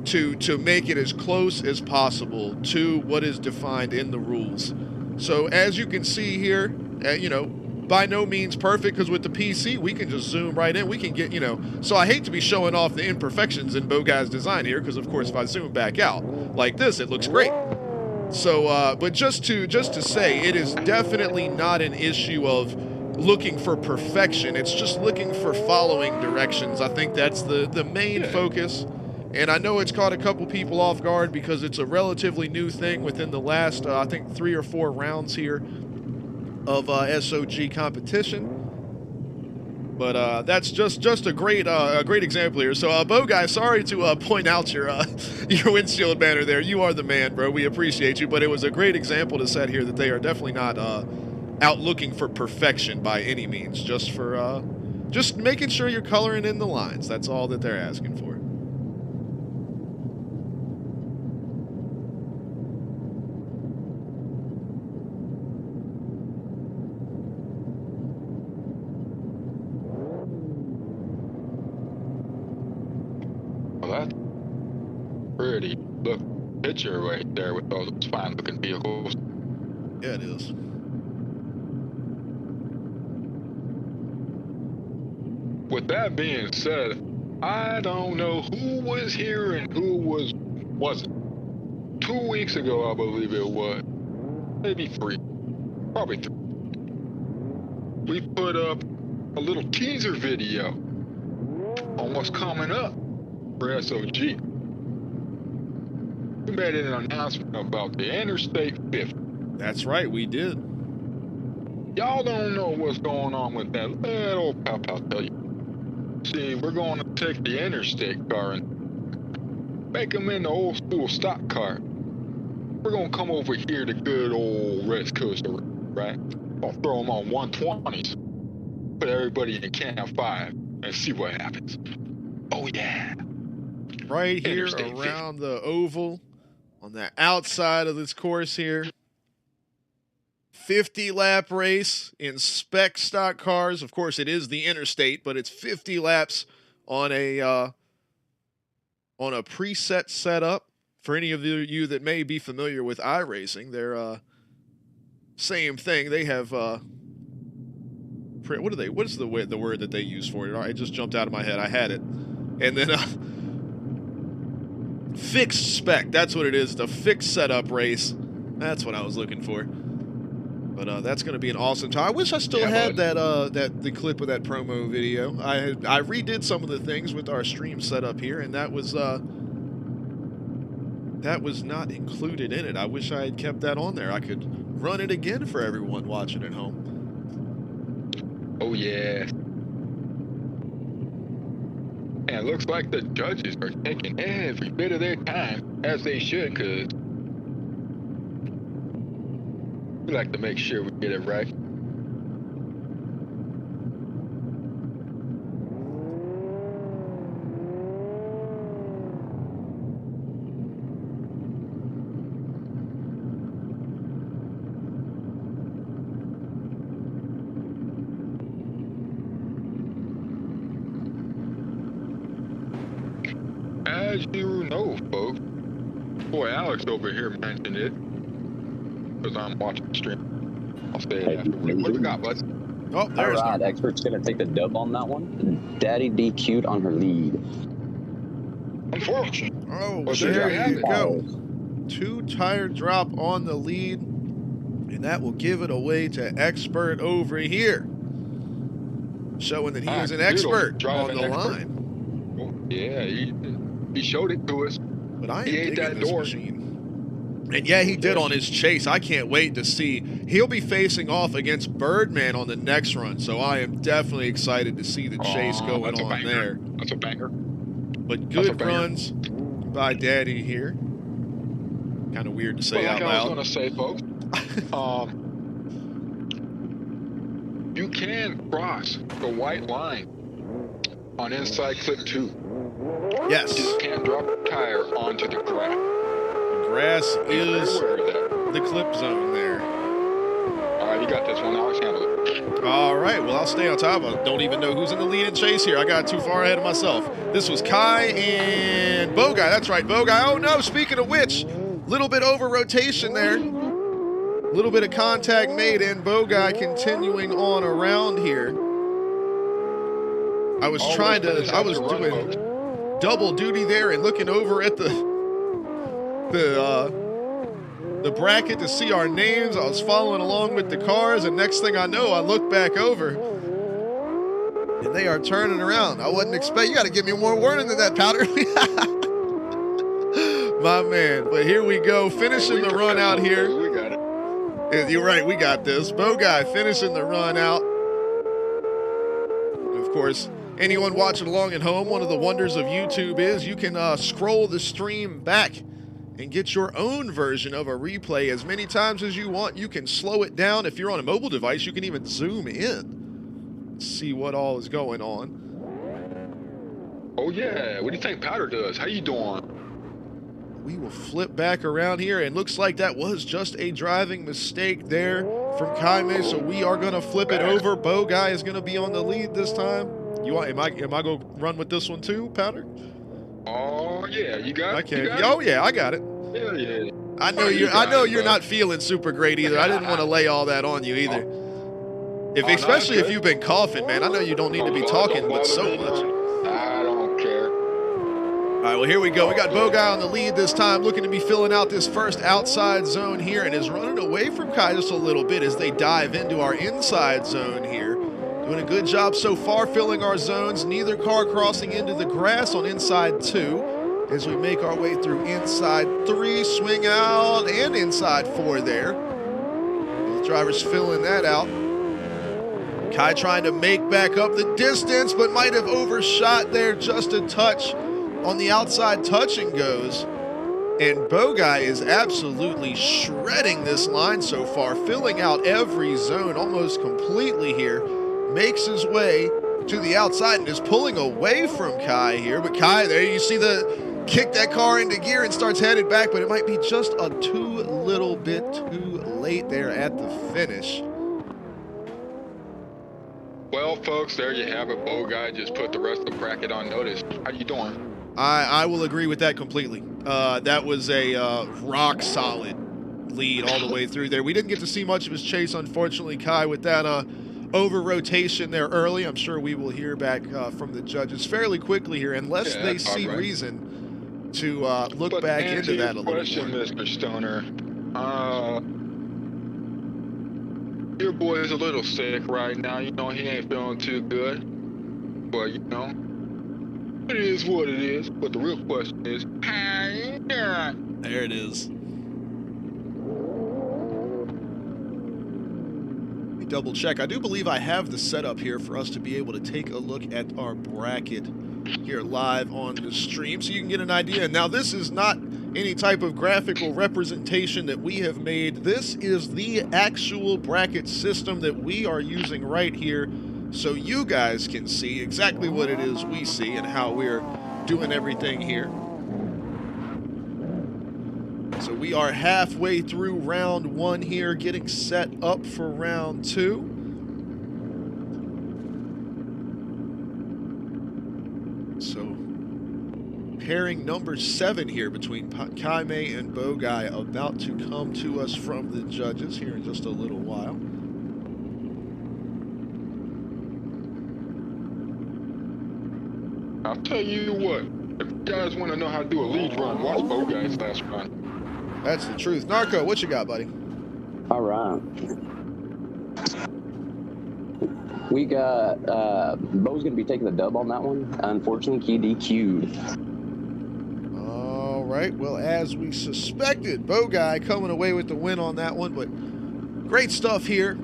to make it as close as possible to what is defined in the rules. So as you can see here, by no means perfect, because with the PC, we can just zoom right in. We can get, so I hate to be showing off the imperfections in Bo Guy's design here, because of course if I zoom back out like this, it looks great. So, but just to say, it is definitely not an issue of looking for perfection. It's just looking for following directions. I think that's the main focus. And I know it's caught a couple people off guard because it's a relatively new thing within the last, I think, 3 or 4 rounds here of S.O.G competition. But that's just a great example here. So, Bo Guy, sorry to point out your windshield banner there. You are the man, bro. We appreciate you. But it was a great example to set here that they are definitely not out looking for perfection by any means. Just for just making sure you're coloring in the lines. That's all that they're asking for. Pretty look picture right there with all those fine looking vehicles. Yeah, it is. With that being said, I don't know who was here and who wasn't. 2 weeks ago, I believe it was. Maybe 3. Probably 3. We put up a little teaser video on what's coming up for S.O.G. We made an announcement about the Interstate 50. That's right, we did. Y'all don't know what's going on with that. Let old Pal tell you. See, we're going to take the Interstate car and make them into old school stock car. We're going to come over here to good old West Coast, right? I'll throw them on 120s. put everybody in Camp 5 and see what happens. Oh, yeah. Right here Interstate around the oval on the outside of this course here. 50-lap race in spec stock cars. Of course, it is the interstate, but it's 50 laps on a preset setup. For any of you that may be familiar with iRacing, they're same thing. They have what are they? What is the word that they use for it? It just jumped out of my head. I had it, and then fixed spec. That's what it is. The fixed setup race. That's what I was looking for. But that's going to be an awesome time. I wish I still had the clip of that promo video. I redid some of the things with our stream setup here, and that was not included in it. I wish I had kept that on there. I could run it again for everyone watching at home. Oh, yeah. And it looks like the judges are taking every bit of their time, as they should, because we like to make sure we get it right. As you know, folks, boy, Alex over here mentioned it, because I'm watching the stream. I'll say it afterwards. What we got, bud? Oh, there's All right, Expert's going to take the dub on that one. Daddy DQ'd on her lead. Unfortunate. Oh, Well, there you go. Oh, 2 tire drop on the lead, and that will give it away to Expert over here, showing that he is an expert on the line. Oh, yeah, he showed it to us. But I am He ate digging that this door. machine. And yeah, he did on his chase. I can't wait to see. He'll be facing off against Birdman on the next run, so I am definitely excited to see the chase going that's a on banger. there. That's a banger. But That's a good banger. runs by Daddy here. Kind of weird to say But out like I was loud. going to say, folks, you can cross the white line on inside clip 2. Yes. You just can't drop a tire onto the grass. Grass is Aware of that. the clip zone there. All right, you got this one. Alex, handle it. All right, well, I'll stay on top. I don't even know who's in the lead and chase here. I got too far ahead of myself. This was Kai and Boguy. That's right, Boguy. Oh, no, speaking of which, little bit over rotation there. Little bit of contact made, and Boguy continuing on around here. I was doing double duty there and looking over at the bracket to see our names. I was following along with the cars, and next thing I know, I look back over, and they are turning around. I wasn't expecting. You got to give me more warning than that, Powder. My man. But here we go, finishing the run out here. We got it. Yeah, you're right, we got this. Boguy finishing the run out. Of course, anyone watching along at home, one of the wonders of YouTube is you can scroll the stream back and get your own version of a replay as many times as you want. You can slow it down. If you're on a mobile device, you can even zoom in, see what all is going on. Oh, yeah. What do you think Powder does? How you doing? We will flip back around here, and looks like that was just a driving mistake there from Kaime, so we are going to flip it over. Boguy is going to be on the lead this time. Am I going to run with this one too, Powder? Oh, yeah. You got it? Okay. You got Oh, yeah, I got it. it? Yeah, yeah. I know Oh, you. you I got know it, you're bud. not feeling super great either. I didn't want to lay all that on you either. Especially if you've been coughing, man. I know you don't need to be talking, but so much. I don't care. All right, well, here we go. We got Boguy on the lead this time, looking to be filling out this first outside zone here, and is running away from Kai just a little bit as they dive into our inside zone here. Doing a good job so far filling our zones. Neither car crossing into the grass on inside 2 as we make our way through inside 3, swing out, and inside 4 there. Both drivers filling that out. Kai trying to make back up the distance, but might have overshot there just a touch on the outside touch and goes. And Boguy is absolutely shredding this line so far, filling out every zone almost completely here. makes his way to the outside and is pulling away from Kai here. But Kai, there you see the kick that car into gear and starts headed back, but it might be just a little bit too late there at the finish. Well, folks, there you have it. Bo Guy just put the rest of the bracket on notice. How you doing? I will agree with that completely. That was a rock solid lead all the way through there. We didn't get to see much of his chase, unfortunately, Kai, with that over rotation there early. I'm sure we will hear back from the judges fairly quickly here, unless they see reason to look back into that a little question, more. Mr. Stoner. Your boy is a little sick right now. You know, he ain't feeling too good. But, you know, it is what it is. But the real question is, how you doing? There it is. Let me double check. I do believe I have the setup here for us to be able to take a look at our bracket here live on the stream so you can get an idea. And now this is not any type of graphical representation that we have made. This is the actual bracket system that we are using right here, so you guys can see exactly what it is we see and how we're doing everything here. So we are halfway through round one here, getting set up for round two. So pairing number 7 here between Kaime and Bogai about to come to us from the judges here in just a little while. I'll tell you what, if you guys want to know how to do a lead run, watch Bogai's last run. That's the truth. Narco, what you got, buddy? All right. We got, Bo's going to be taking the dub on that one. Unfortunately, he DQ'd. All right. Well, as we suspected, Bogai coming away with the win on that one. But great stuff here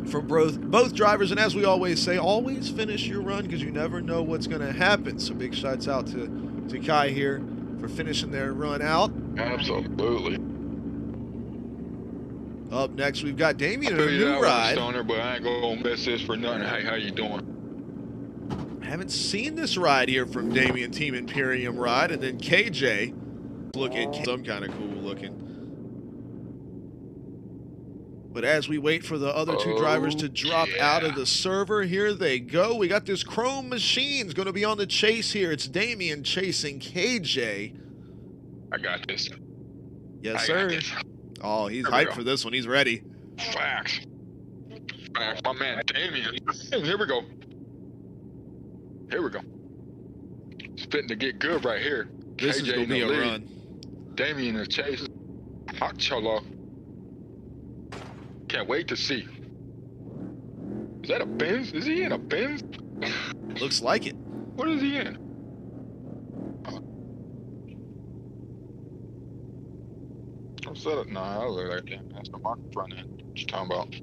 from both drivers. And as we always say, always finish your run because you never know what's going to happen. So big shouts out to Kai here for finishing their run out. Absolutely. Up next, we've got Damien in a I new ride. Stoner, but I ain't gonna miss this for nothing. Hey, how you doing? Haven't seen this ride here from Damien Team Imperium ride, and then KJ looking some kind of cool looking. But as we wait for the other two drivers to drop out of the server, here they go. We got this Chrome Machine's going to be on the chase here. It's Damien chasing KJ. I got this. Yes, sir. Oh, he's hyped for this one. He's ready. Facts. Facts. My man, Damien. Here we go. Here we go. It's fitting to get good right here. This KJ is going to be a lead. run. Damien is chasing. Hot cholo. Can't wait to see. Is that a Benz? Is he in a Benz? Looks like it. What is he in? What's that? Nah, I look like that. That's the market front end. What you talking about?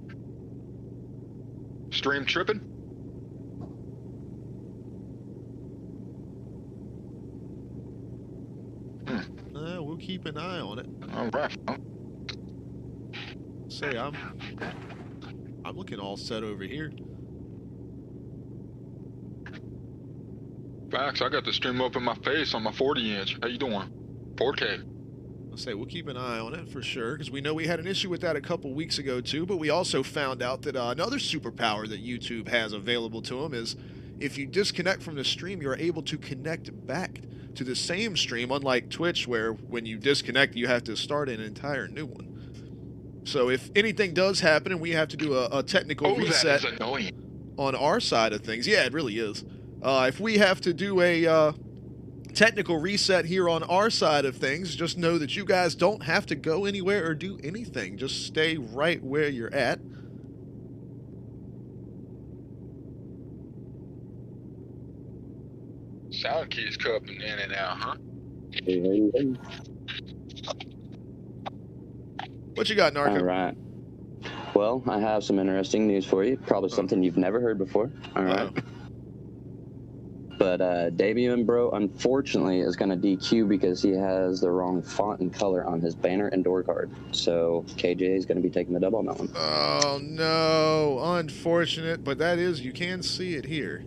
Stream tripping? We'll keep an eye on it. All right. Say, I'm looking all set over here. Facts. I got the stream up in my face on my 40-inch. How you doing? 4K. I'll say we'll keep an eye on it for sure, because we know we had an issue with that a couple weeks ago too, but we also found out that another superpower that YouTube has available to them is if you disconnect from the stream, you're able to connect back to the same stream, unlike Twitch, where when you disconnect, you have to start an entire new one. So if anything does happen and we have to do a technical reset that is annoying. on our side of things, yeah, it really is. If we have to do a technical reset here on our side of things, just know that you guys don't have to go anywhere or do anything. Just stay right where you're at. Sound keys cupping in and out, huh? What you got, Narco? All right. Well, I have some interesting news for you. Probably something you've never heard before. All right. But Damien, bro, unfortunately, is going to DQ because he has the wrong font and color on his banner and door card. So KJ is going to be taking the dub on that one. Oh, no. Unfortunate, but that is, you can see it here.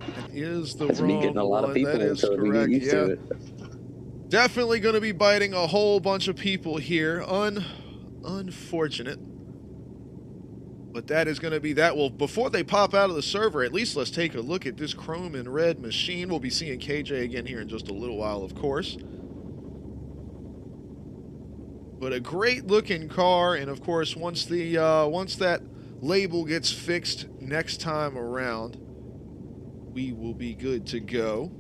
That is the It's wrong me getting a lot one. of people That is until we correct. get used to it. Definitely going to be biting a whole bunch of people here. Unfortunate. But that is going to be that. Well, before they pop out of the server, at least let's take a look at this chrome and red machine. We'll be seeing KJ again here in just a little while, of course. But a great looking car, and of course, once that label gets fixed next time around, we will be good to go.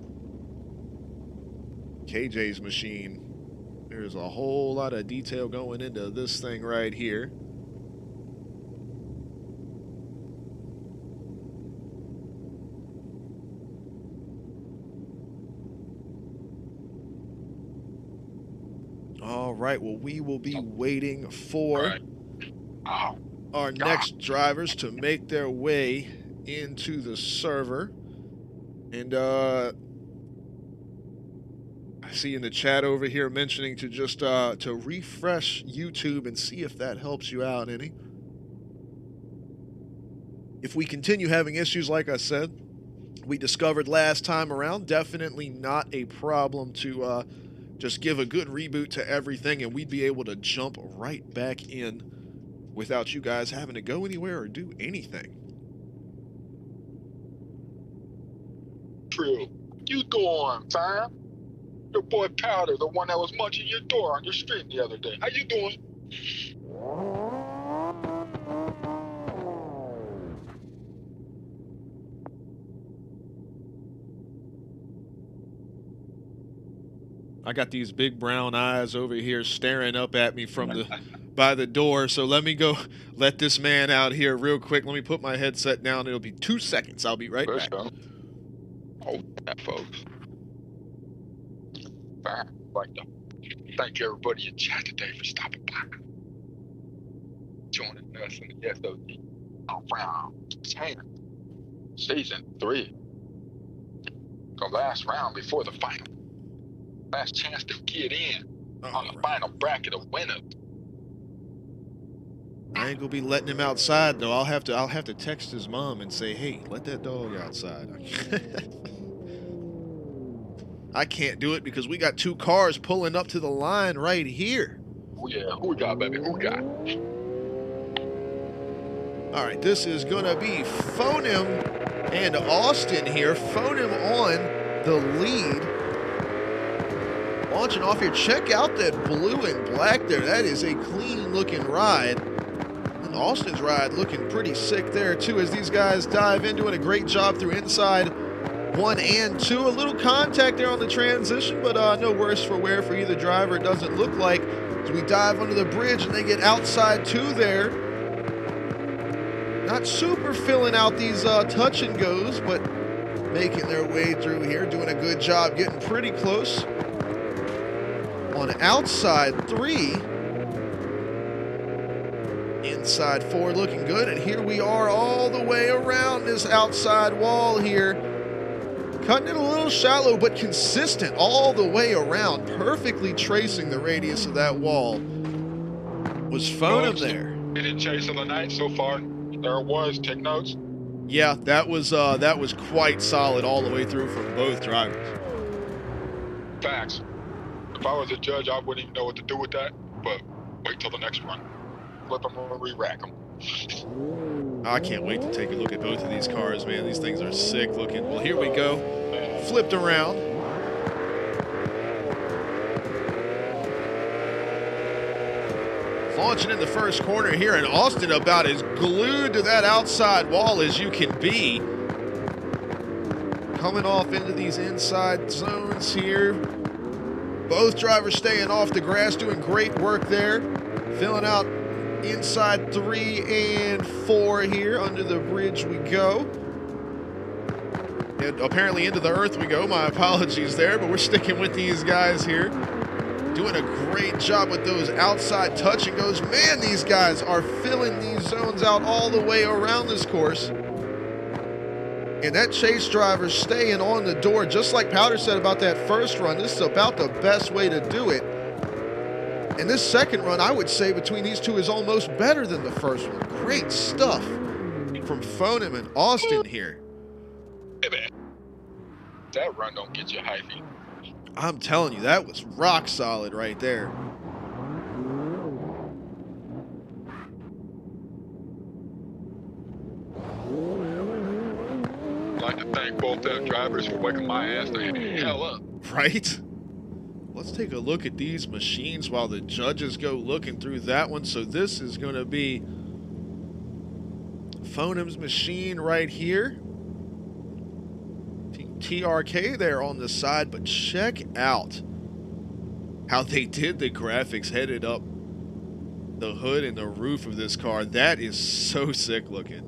KJ's machine. There's a whole lot of detail going into this thing right here. All right, well, we will be waiting for our next drivers to make their way into the server. And I see in the chat over here mentioning to just to refresh YouTube and see if that helps you out any. If we continue having issues, like I said, we discovered last time around, definitely not a problem to just give a good reboot to everything and we'd be able to jump right back in without you guys having to go anywhere or do anything. True. You go on, fam. Your boy Powder, the one that was munching your door on your stream the other day. How you doing? I got these big brown eyes over here staring up at me from by the door. So let me go let this man out here real quick. Let me put my headset down. It'll be 2 seconds. I'll be right back. Oh, that folks. I'd like to thank everybody in chat today for stopping by. Joining us in the S.O.G. round 10, season 3. The last round before the final. Last chance to get in on the final bracket of winners. I ain't gonna be letting him outside though. I'll have to text his mom and say, hey, let that dog outside. I can't do it because we got 2 cars pulling up to the line right here. Oh yeah, who we got, baby? Who we got? All right, this is gonna be Fonom and Austin here. Fonom on the lead. Launching off here. Check out that blue and black there. That is a clean looking ride. And Austin's ride looking pretty sick there too as these guys dive in, doing a great job through inside 1 and 2. A little contact there on the transition, but no worse for wear for either driver, it doesn't look like. As we dive under the bridge and they get outside 2 there. Not super filling out these touch and goes, but making their way through here, doing a good job, getting pretty close. On outside 3, inside 4 looking good, and here we are all the way around this outside wall here. Cutting it a little shallow, but consistent all the way around, perfectly tracing the radius of that wall. Was Fonom there. Didn't chase of the night so far. There it was, take notes. Yeah, that was quite solid all the way through from both drivers. Facts. If I was a judge, I wouldn't even know what to do with that, but wait till the next run. Flip them or re-rack them. I can't wait to take a look at both of these cars, man. These things are sick looking. Well, here we go. Flipped around. Launching in the first corner here, and Austin about as glued to that outside wall as you can be. Coming off into these inside zones here. Both drivers staying off the grass, doing great work there. Filling out inside 3 and 4 here. Under the bridge we go. And apparently into the earth we go. My apologies there, but we're sticking with these guys here. Doing a great job with those outside touch and goes. Man, these guys are filling these zones out all the way around this course. And that chase driver's staying on the door, just like Powder said about that first run. This is about the best way to do it. And this second run, I would say, between these two is almost better than the first one. Great stuff from Fonom and Austin here. Hey, man. That run don't get you hyphy. I'm telling you, that was rock solid right there. I'd like to thank both them drivers for waking my ass the hell up. Right? Let's take a look at these machines while the judges go looking through that one. So this is going to be Fonom's machine right here. TRK there on the side, but check out how they did the graphics headed up the hood and the roof of this car. That is so sick looking.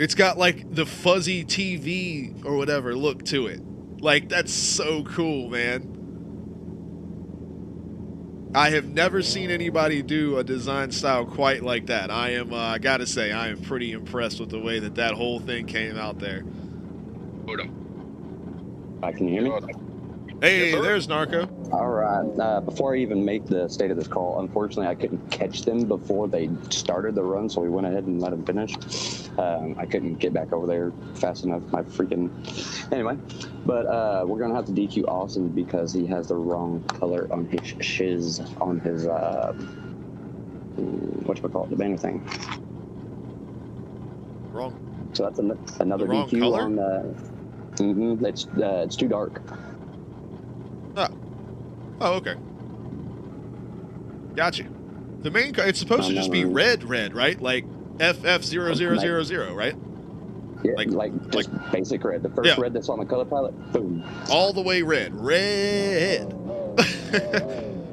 It's got like the fuzzy TV or whatever look to it. Like, that's so cool, man. I have never seen anybody do a design style quite like that. I am, I gotta say, I am pretty impressed with the way that that whole thing came out there. Hold up. Can you hear me? Hey, Yes, there's Narco. All right. Before I even make the state of this call, unfortunately, I couldn't catch them before they started the run, so we went ahead and let them finish. I couldn't get back over there fast enough. My freaking... Anyway, but we're going to have to DQ Austin because he has the wrong color on his shiz, on his, whatchamacallit, the banner thing. Wrong. So that's another The wrong DQ color? on... it's too dark. Oh, okay. Gotcha. The main car, it's supposed to just be red, right? Like FF0000, right? Yeah, like just basic red. The first red that's on the color palette, boom. All the way red. Red.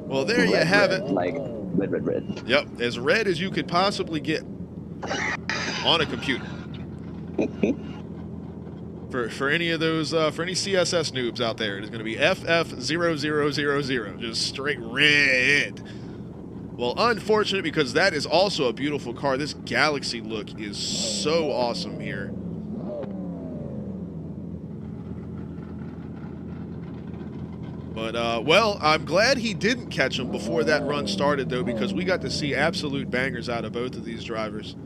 Well, there you have it. Like red. Yep, as red as you could possibly get on a computer. For any of those, for any CSS noobs out there, it is going to be FF0000, just straight red. Well, unfortunate, because that is also a beautiful car. This Galaxy look is so awesome here. But, well, I'm glad he didn't catch him before that run started, though, because we got to see absolute bangers out of both of these drivers.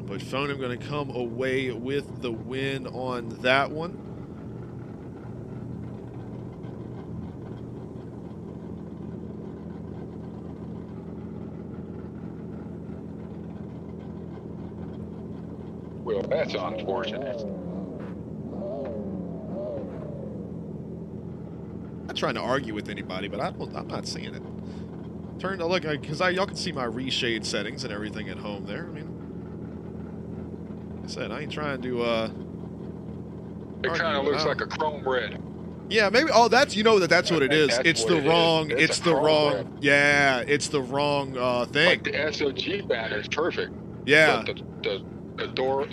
But Fonom going to come away with the win on that one. Well, that's unfortunate. I'm not trying to argue with anybody, but I'm not seeing it. Turn to look, because y'all can see my reshade settings and everything at home there. I mean, I said I ain't trying to. It kind of looks like a chrome red. Yeah, maybe. Oh, that's, you know, that's what it is. That's It's what the it wrong. is. It's the wrong. Red. Yeah, it's the wrong thing. Like the S.O.G banner is perfect. Yeah. The door.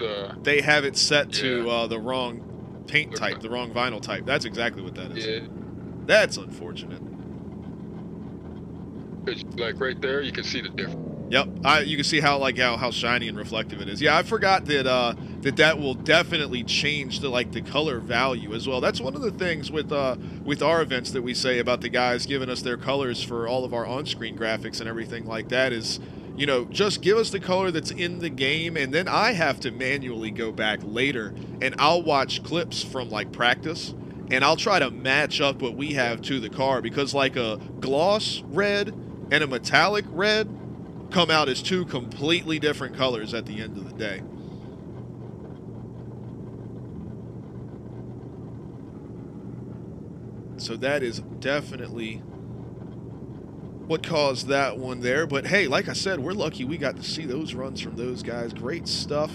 They have it set to the wrong paint type, the wrong vinyl type. That's exactly what that is. Yeah. That's unfortunate. Like right there, you can see the difference. Yep, you can see how shiny and reflective it is. Yeah, I forgot that that will definitely change the color value as well. That's one of the things with our events that we say about the guys giving us their colors for all of our on-screen graphics and everything like that is, you know, just give us the color that's in the game, and then I have to manually go back later and I'll watch clips from like practice and I'll try to match up what we have to the car, because like a gloss red and a metallic red come out as two completely different colors at the end of the day. So that is definitely what caused that one there. But hey, like I said, we're lucky we got to see those runs from those guys. Great stuff.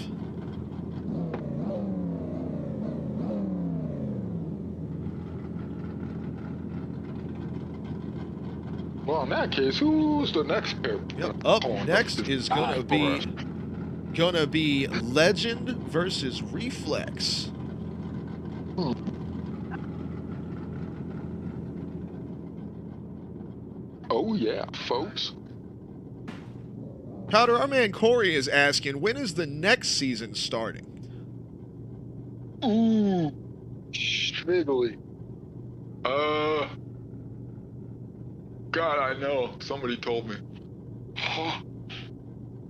Well, in that case, who's the next pair? Yep. Up next is gonna be Legend versus Reflex. Oh yeah, folks. Powder, our man Corey is asking, when is the next season starting? Ooh, Struble. God, I know. Somebody told me.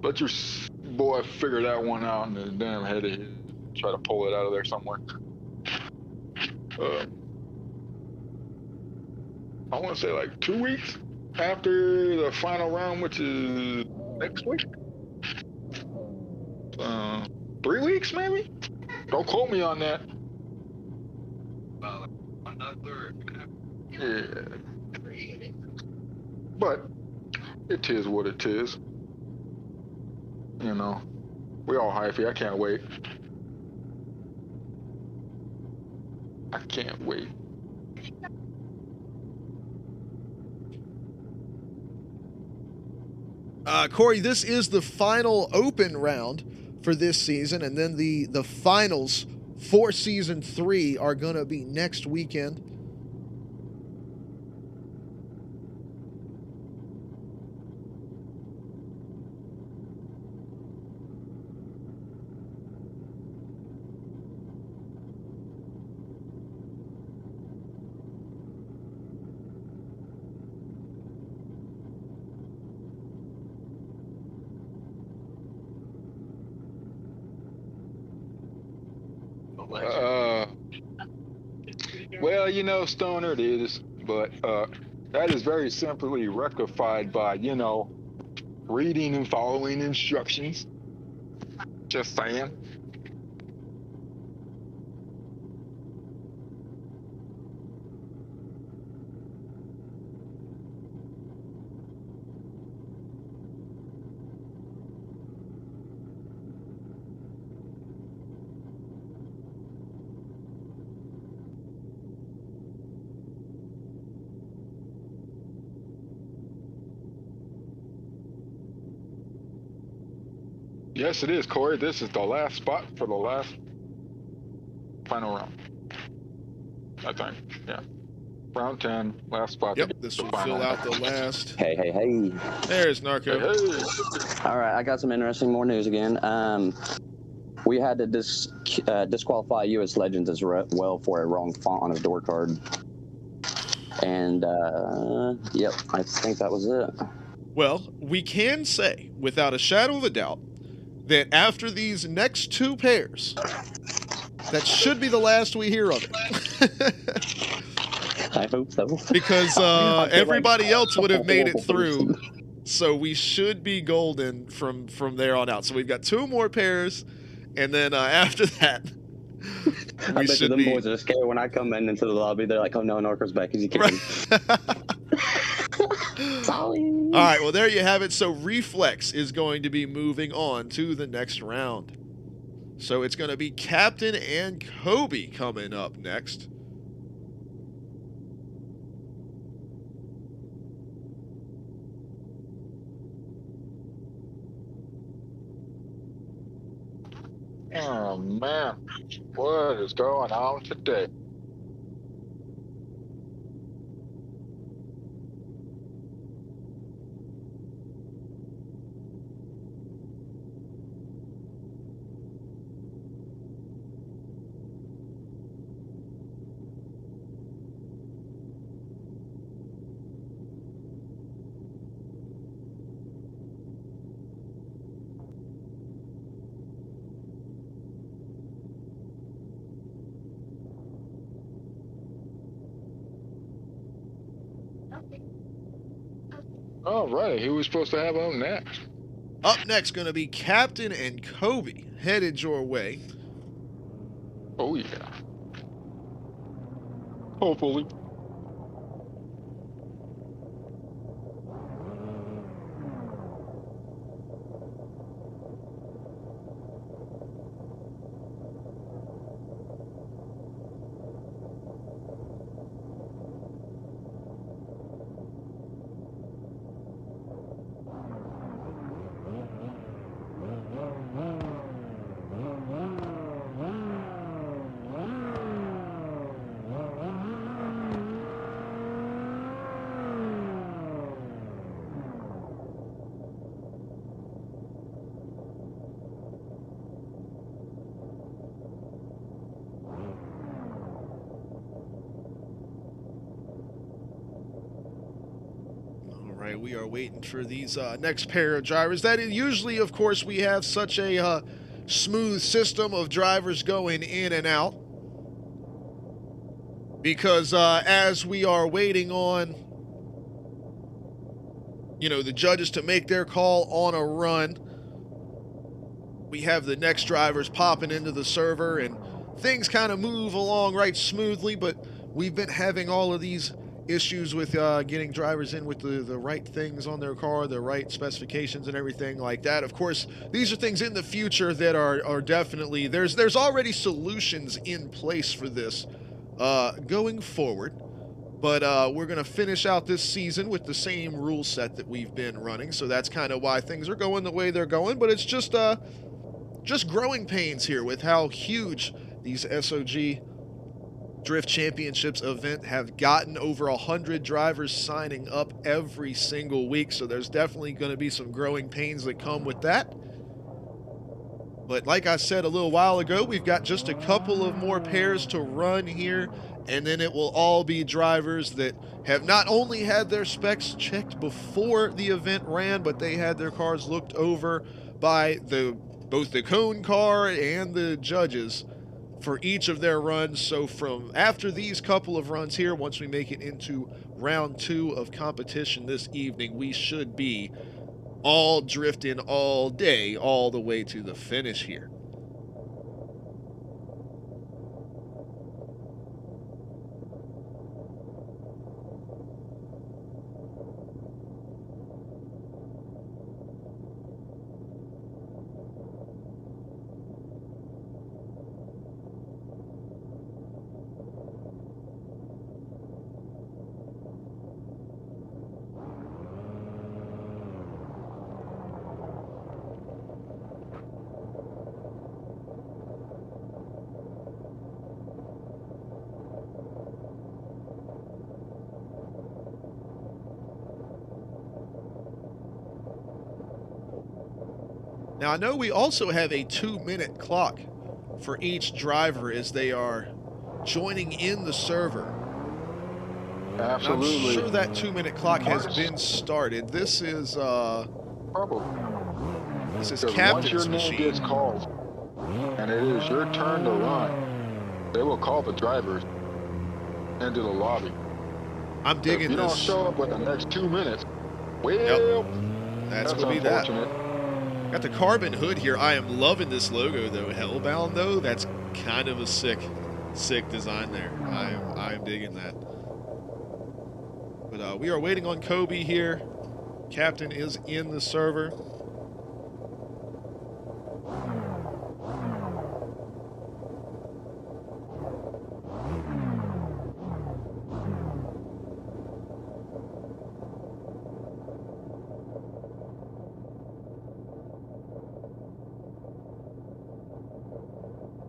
Let your boy figure that one out in the damn head of his. Try to pull it out of there somewhere. I want to say like 2 weeks after the final round, which is next week. 3 weeks maybe? Don't quote me on that. Yeah. But it is what it is. You know, we all hyphy. I can't wait. I can't wait. Corey, this is the final open round for this season, and then the finals for season 3 are going to be next weekend. Well, you know, Stoner, it is, but that is very simply rectified by, you know, reading and following instructions. Just saying. Yes, it is, Corey. This is the last spot for the last final round. I think, yeah. Round 10, last spot. Yep, this will fill out the last. Hey. There's Narco. Hey. All right, I got some more news again. We had to disqualify U.S. Legends as well for a wrong font on his door card. And, yep, I think that was it. Well, we can say, without a shadow of a doubt, that after these next 2 pairs, that should be the last we hear of it. I hope so. Because everybody else would have made it through, so we should be golden from there on out. So we've got 2 more pairs, and then after that, I bet you them boys are scared when I come into the lobby. They're like, "Oh no, Narco's back. He's kidding." All right, well, there you have it. So Reflex is going to be moving on to the next round. So it's going to be Captain and Kobe coming up next. Oh, man. What is going on today? All right, who was supposed to have on next? Up next, going to be Captain and Kobe, headed your way. Oh, yeah. Hopefully. right, we are waiting for these next pair of drivers. That is usually, of course, we have such a smooth system of drivers going in and out. Because as we are waiting on, you know, the judges to make their call on a run, we have the next drivers popping into the server, and things kind of move along right smoothly, but we've been having all of these issues with getting drivers in with the right things on their car, the right specifications and everything like that. Of course, these are things in the future that are definitely, there's already solutions in place for this going forward. But we're going to finish out this season with the same rule set that we've been running, so that's kind of why things are going the way they're going. But it's just growing pains here with how huge these S.O.G. Drift Championships event have gotten. Over 100 drivers signing up every single week, so there's definitely going to be some growing pains that come with that. But like I said a little while ago, we've got just a couple of more pairs to run here, and then it will all be drivers that have not only had their specs checked before the event ran, but they had their cars looked over by both the cone car and the judges for each of their runs. So from after these couple of runs here, once we make it into round 2 of competition this evening, we should be all drifting all day, all the way to the finish here. Now, I know we also have a 2-minute clock for each driver as they are joining in the server. Absolutely. And I'm sure that 2-minute clock has been started. This is Probably. This is Because Captain's once your machine. name gets called, and it is your turn to run, they will call the drivers into the lobby. I'm digging if you this. don't show up within the next 2 minutes, well, That's that's gonna be that. unfortunate. Got the carbon hood here. I am loving this logo though. Hellbound though, that's kind of a sick design there. I am digging that. But we are waiting on Kobe here. Captain is in the server.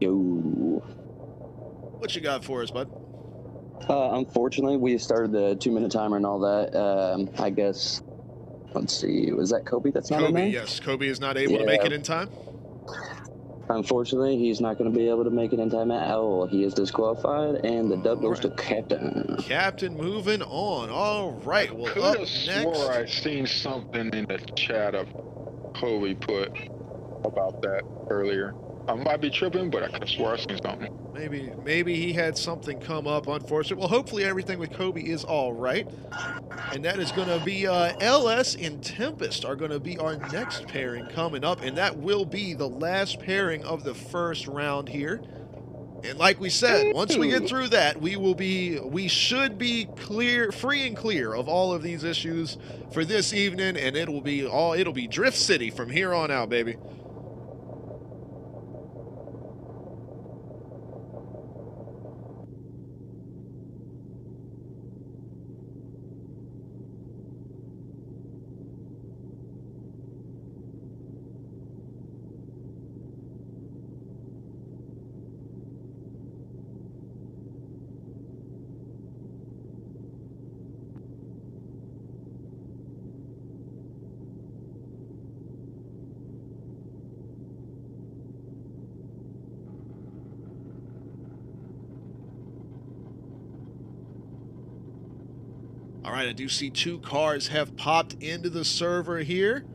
Yo. What you got for us, bud? Unfortunately, we started the 2-minute timer and all that. I guess, let's see, was that Kobe that's not in there? Kobe, yes. Kobe is not able to make it in time. Unfortunately, he's not going to be able to make it in time at all. He is disqualified, and the dub goes to Captain. Captain moving on. All right, well, Could up have next. swore I seen something in the chat of Kobe put about that earlier. I might be tripping, but I could have swore I seen something. Maybe he had something come up, unfortunately. Well, hopefully everything with Kobe is all right. And that is going to be LS and Tempest are going to be our next pairing coming up. And that will be the last pairing of the first round here. And like we said, once we get through that, we should be free and clear of all of these issues for this evening. And it'll be Drift City from here on out, baby. All right, I do see 2 cars have popped into the server here.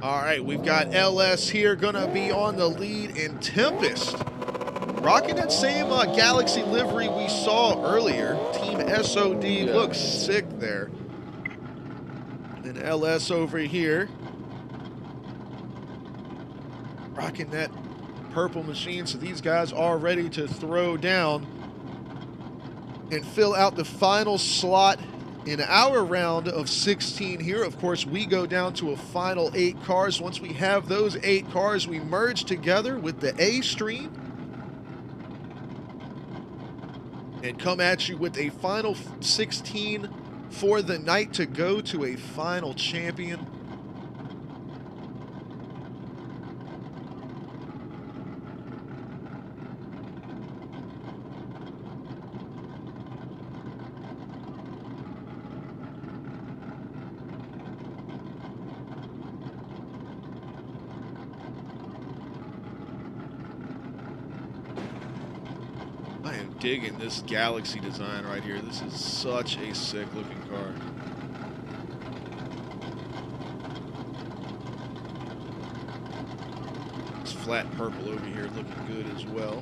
All right, we've got LS here gonna be on the lead, and Tempest rocking that same Galaxy livery we saw earlier. Team S.O.G. looks sick there. And LS over here rocking that purple machine, so these guys are ready to throw down and fill out the final slot in our round of 16 here. Of course, we go down to a final 8 cars. Once we have those 8 cars, we merge together with the A stream and come at you with a final 16 for the night to go to a final champion. I am digging this Galaxy design right here. This is such a sick looking car. This flat purple over here looking good as well.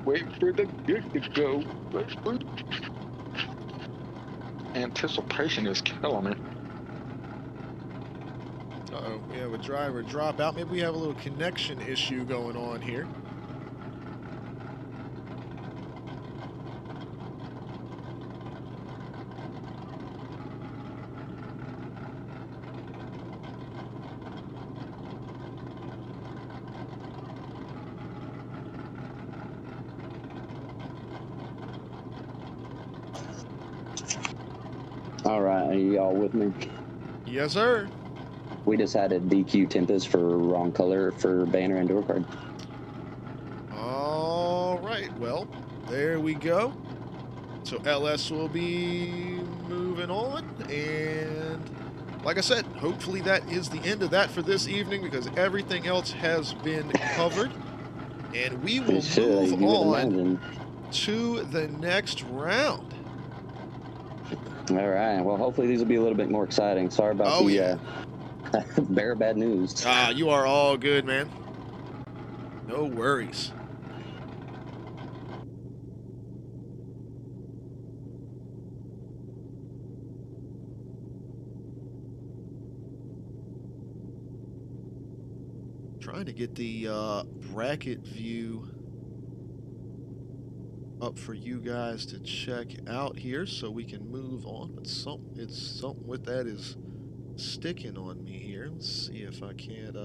Wait for the good to go. Anticipation is killing me. Uh-oh, we have a driver drop out. Maybe we have a little connection issue going on here. All right, are y'all with me? Yes, sir. We decided DQ Tempest for wrong color for banner and door card. All right, well, there we go. So LS will be moving on, and like I said, hopefully that is the end of that for this evening because everything else has been covered. And we will move on to the next round. All right. Well, hopefully these will be a little bit more exciting. Sorry about bear bad news. You are all good, man. No worries. Trying to get the bracket view up for you guys to check out here so we can move on. But something with that is sticking on me here. Let's see if I can't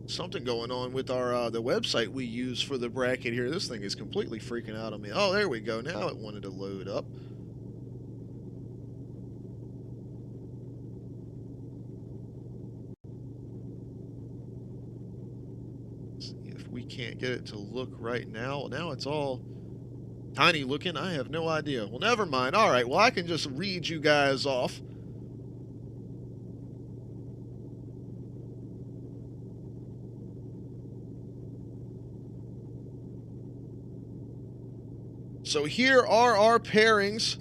something going on with our the website we use for the bracket here. This thing is completely freaking out on me. Oh, there we go. Now it wanted to load up. Let's see if we can't get it to look right now. Now it's all tiny looking. I have no idea. Well, never mind. All right. Well, I can just read you guys off. So here are our pairings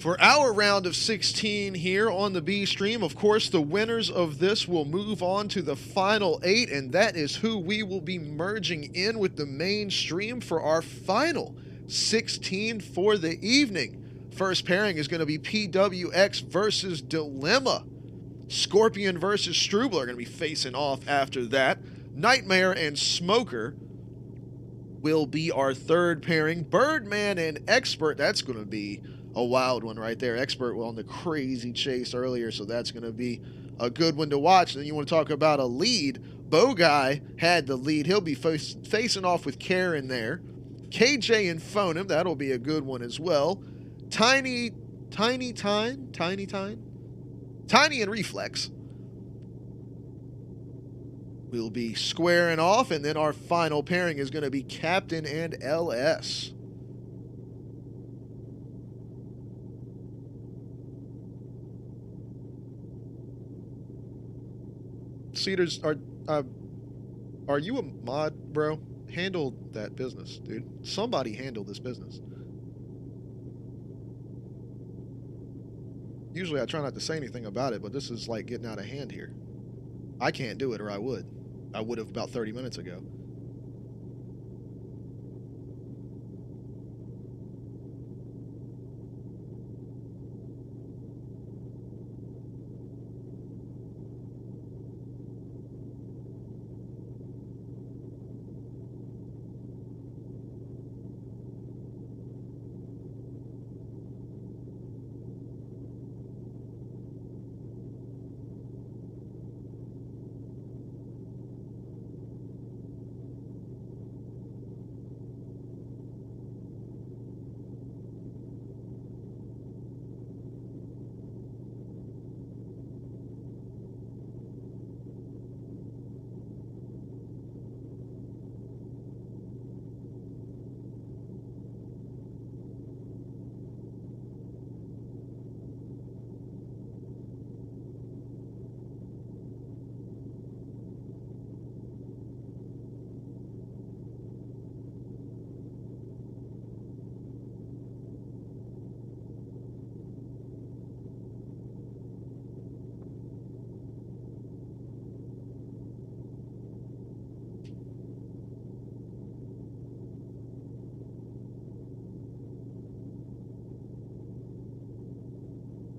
For our round of 16 here on the B stream, of course, the winners of this will move on to the final 8, and that is who we will be merging in with the main stream for our final 16 for the evening. First pairing is going to be PWX versus Dilemma. Scorpion versus Struble are going to be facing off after that. Nightmare and Smoker will be our third pairing. Birdman and Expert, that's going to be a wild one right there. Expert on the crazy chase earlier, so that's going to be a good one to watch. And then you want to talk about a lead. Bo Guy had the lead. He'll be facing off with Karen there. KJ and Fonom, that'll be a good one as well. Tiny and Reflex will be squaring off, and then our final pairing is going to be Captain and LS. Cedars, are you a mod, bro? Handle that business, dude. Somebody handle this business. Usually I try not to say anything about it, but this is like getting out of hand here. I can't do it, or I would. I would have about 30 minutes ago.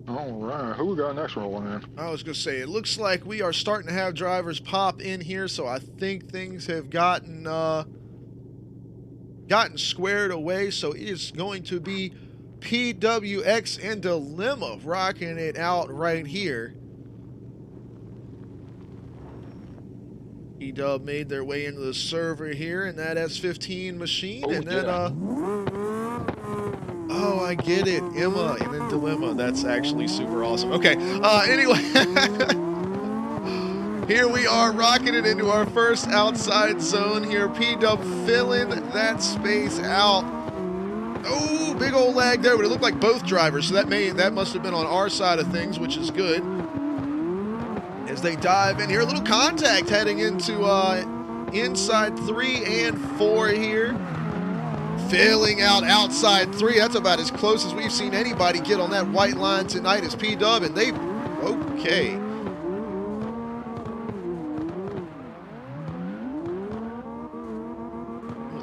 All right, who we got next rolling in? I was going to say, it looks like we are starting to have drivers pop in here, so I think things have gotten squared away. So it is going to be PWX and Dilemma rocking it out right here. E-Dub made their way into the server here in that S15 machine, and then oh, I get it. Emma and then Dilemma. That's actually super awesome. Okay. Anyway, here we are rocking it into our first outside zone here. P-Dub filling that space out. Oh, big old lag there, but it looked like both drivers, so that must have been on our side of things, which is good. As they dive in here, a little contact heading into inside 3 and 4 here. Filling out outside 3. That's about as close as we've seen anybody get on that white line tonight as P-Dub, and they, okay.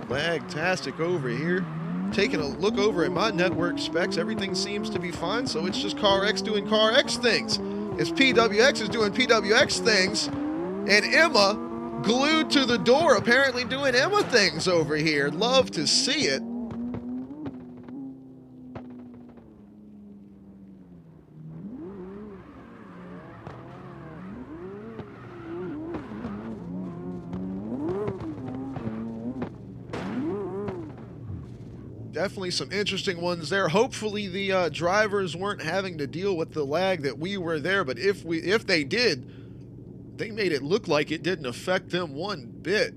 Lagtastic over here. Taking a look over at my network specs, everything seems to be fine, so it's just CarX doing CarX things. As PWX is doing PWX things, and Emma glued to the door, apparently doing Emma things over here. Love to see it. Definitely some interesting ones there. Hopefully the drivers weren't having to deal with the lag that we were there, but if they did, they made it look like it didn't affect them one bit.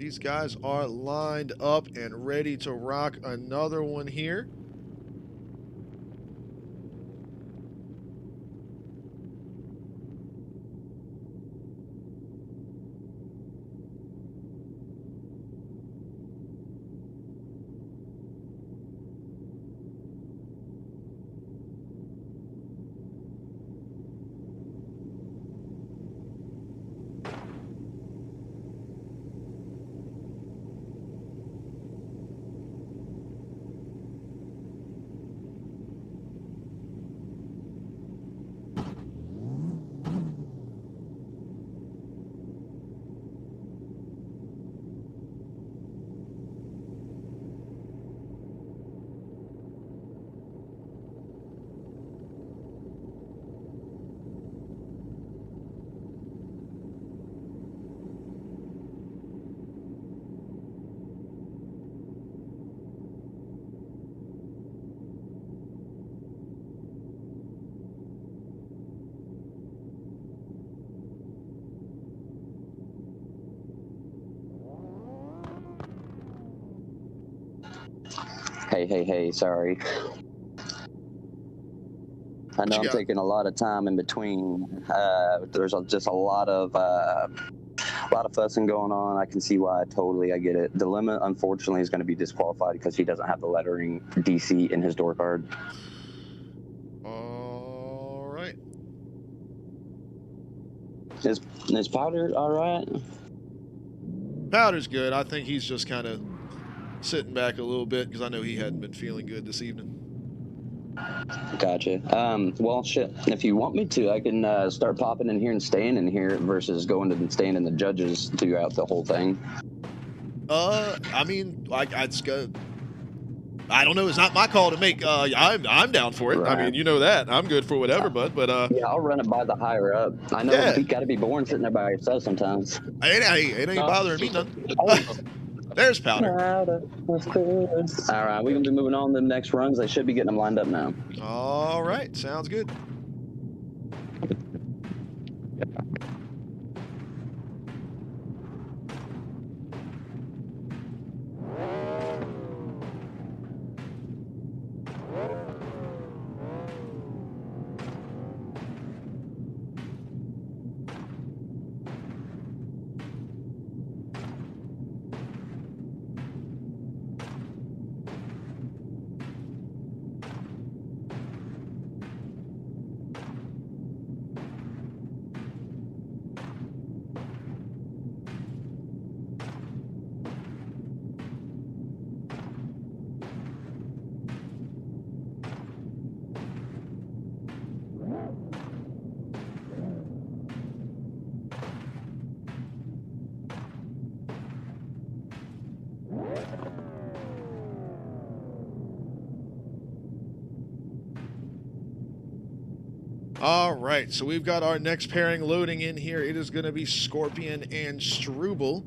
These guys are lined up and ready to rock another one here. Hey, sorry. I know I'm taking a lot of time in between. There's just a lot of fussing going on. I can see why. I get it. Dilemma, unfortunately, is going to be disqualified because he doesn't have the lettering DC in his door card. All right. Is Powder all right? Powder's good. I think he's just kind of sitting back a little bit because I know he hadn't been feeling good this evening. Gotcha. Well, shit. If you want me to, I can start popping in here and staying in here versus going to staying in the judges throughout the whole thing. I mean, I'd go. I don't know. It's not my call to make. I'm down for it. Right. I mean, you know that. I'm good for whatever, bud. But yeah, I'll run it by the higher up. I know you got to be boring sitting there by yourself sometimes. It ain't bothering me none. There's Powder. All right, we're gonna be moving on to the next runs. They should be getting them lined up now. All right, sounds good. All right, so we've got our next pairing loading in here. It is going to be Scorpion and Struble.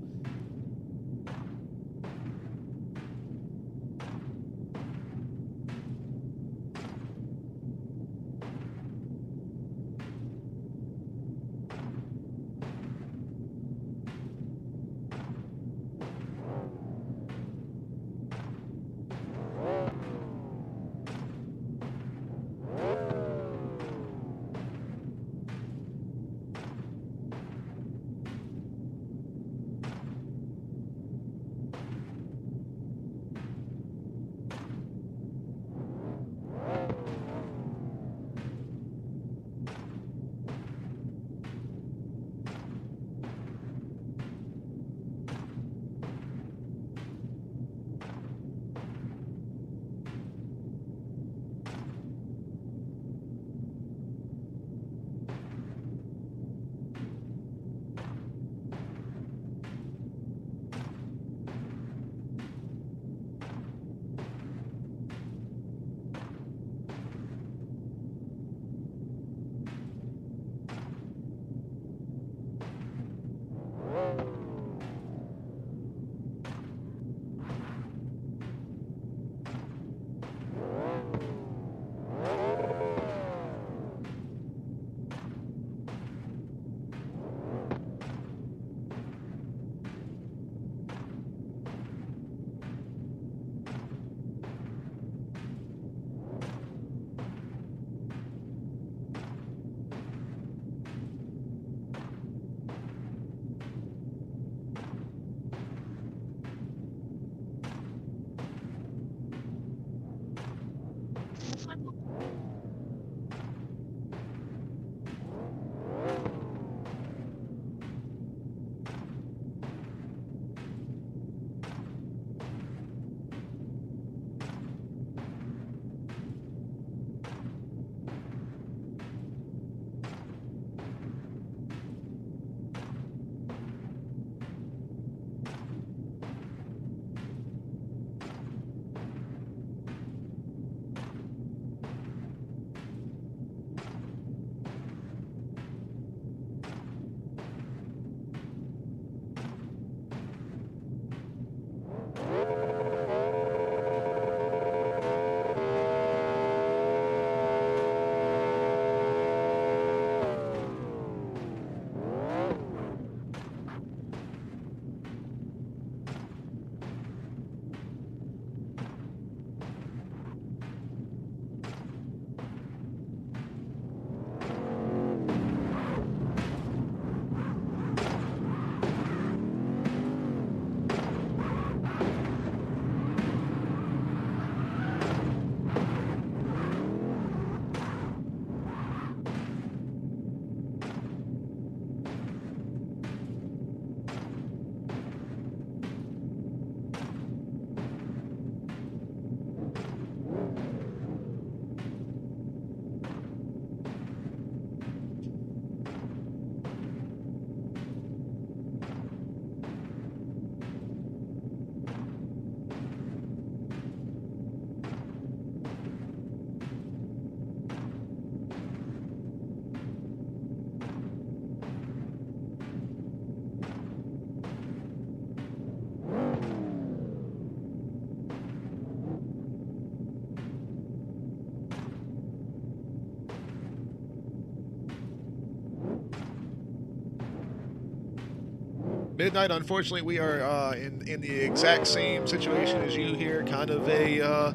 Midnight, unfortunately, we are in the exact same situation as you here, kind of a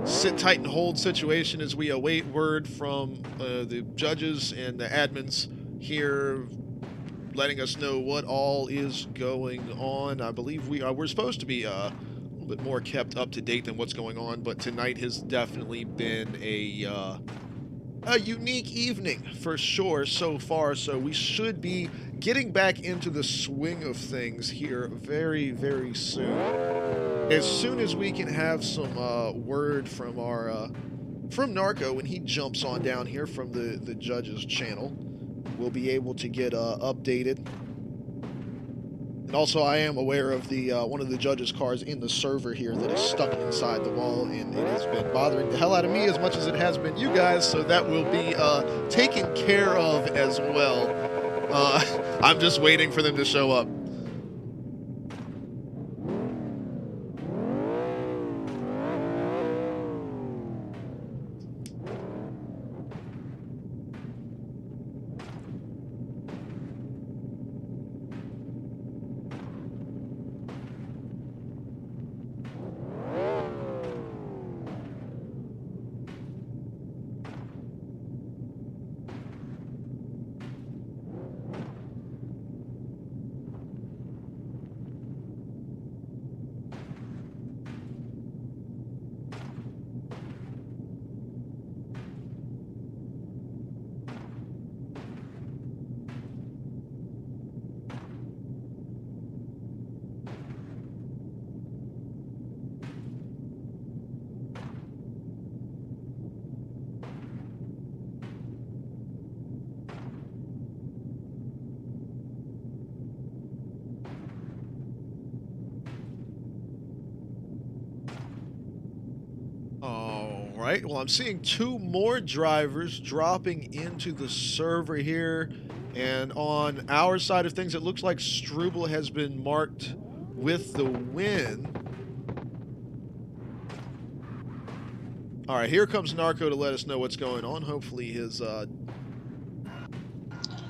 sit tight and hold situation as we await word from the judges and the admins here, letting us know what all is going on. I believe we're supposed to be a little bit more kept up to date than what's going on, but tonight has definitely been a unique evening for sure so far, so we should be getting back into the swing of things here very, very soon. As soon as we can have some word from our from Narco when he jumps on down here from the judge's channel, we'll be able to get updated. And also, I am aware of the one of the judges' cars in the server here that is stuck inside the wall, and it has been bothering the hell out of me as much as it has been you guys, so that will be taken care of as well. I'm just waiting for them to show up. Right, well, I'm seeing two more drivers dropping into the server here, and on our side of things, it looks like Struble has been marked with the win. All right, here comes Narco to let us know what's going on. Hopefully his...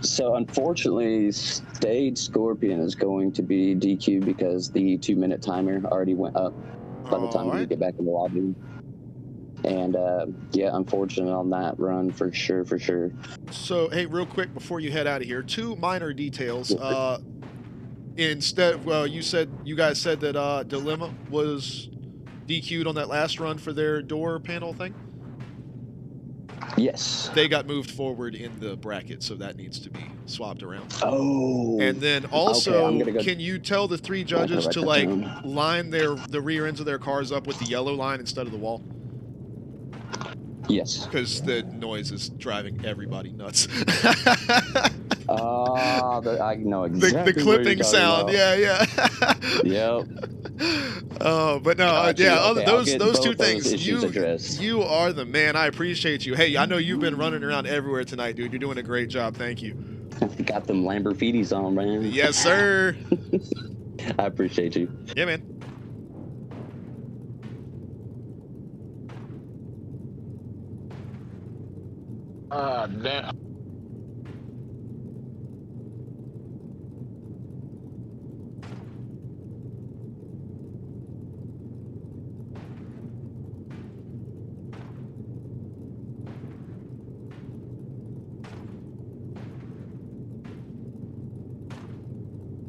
So, unfortunately, Stage Scorpion is going to be DQ'd because the 2-minute timer already went up by the time we get back in the lobby. And, yeah, unfortunate on that run for sure, for sure. So, hey, real quick before you head out of here, two minor details. You guys said that Dilemma was DQ'd on that last run for their door panel thing? Yes. They got moved forward in the bracket, so that needs to be swapped around. Oh. And then also, okay, can you tell the three judges to, like, line the rear ends of their cars up with the yellow line instead of the wall? Yes. Because the noise is driving everybody nuts. I know exactly the clipping sound. About. Yeah. Yep. But no, yeah. Okay, those two things. Addressed. You are the man. I appreciate you. Hey, I know you've been running around everywhere tonight, dude. You're doing a great job. Thank you. Got them Lamborghinis on, man. Yes, sir. I appreciate you. Yeah, man. Damn.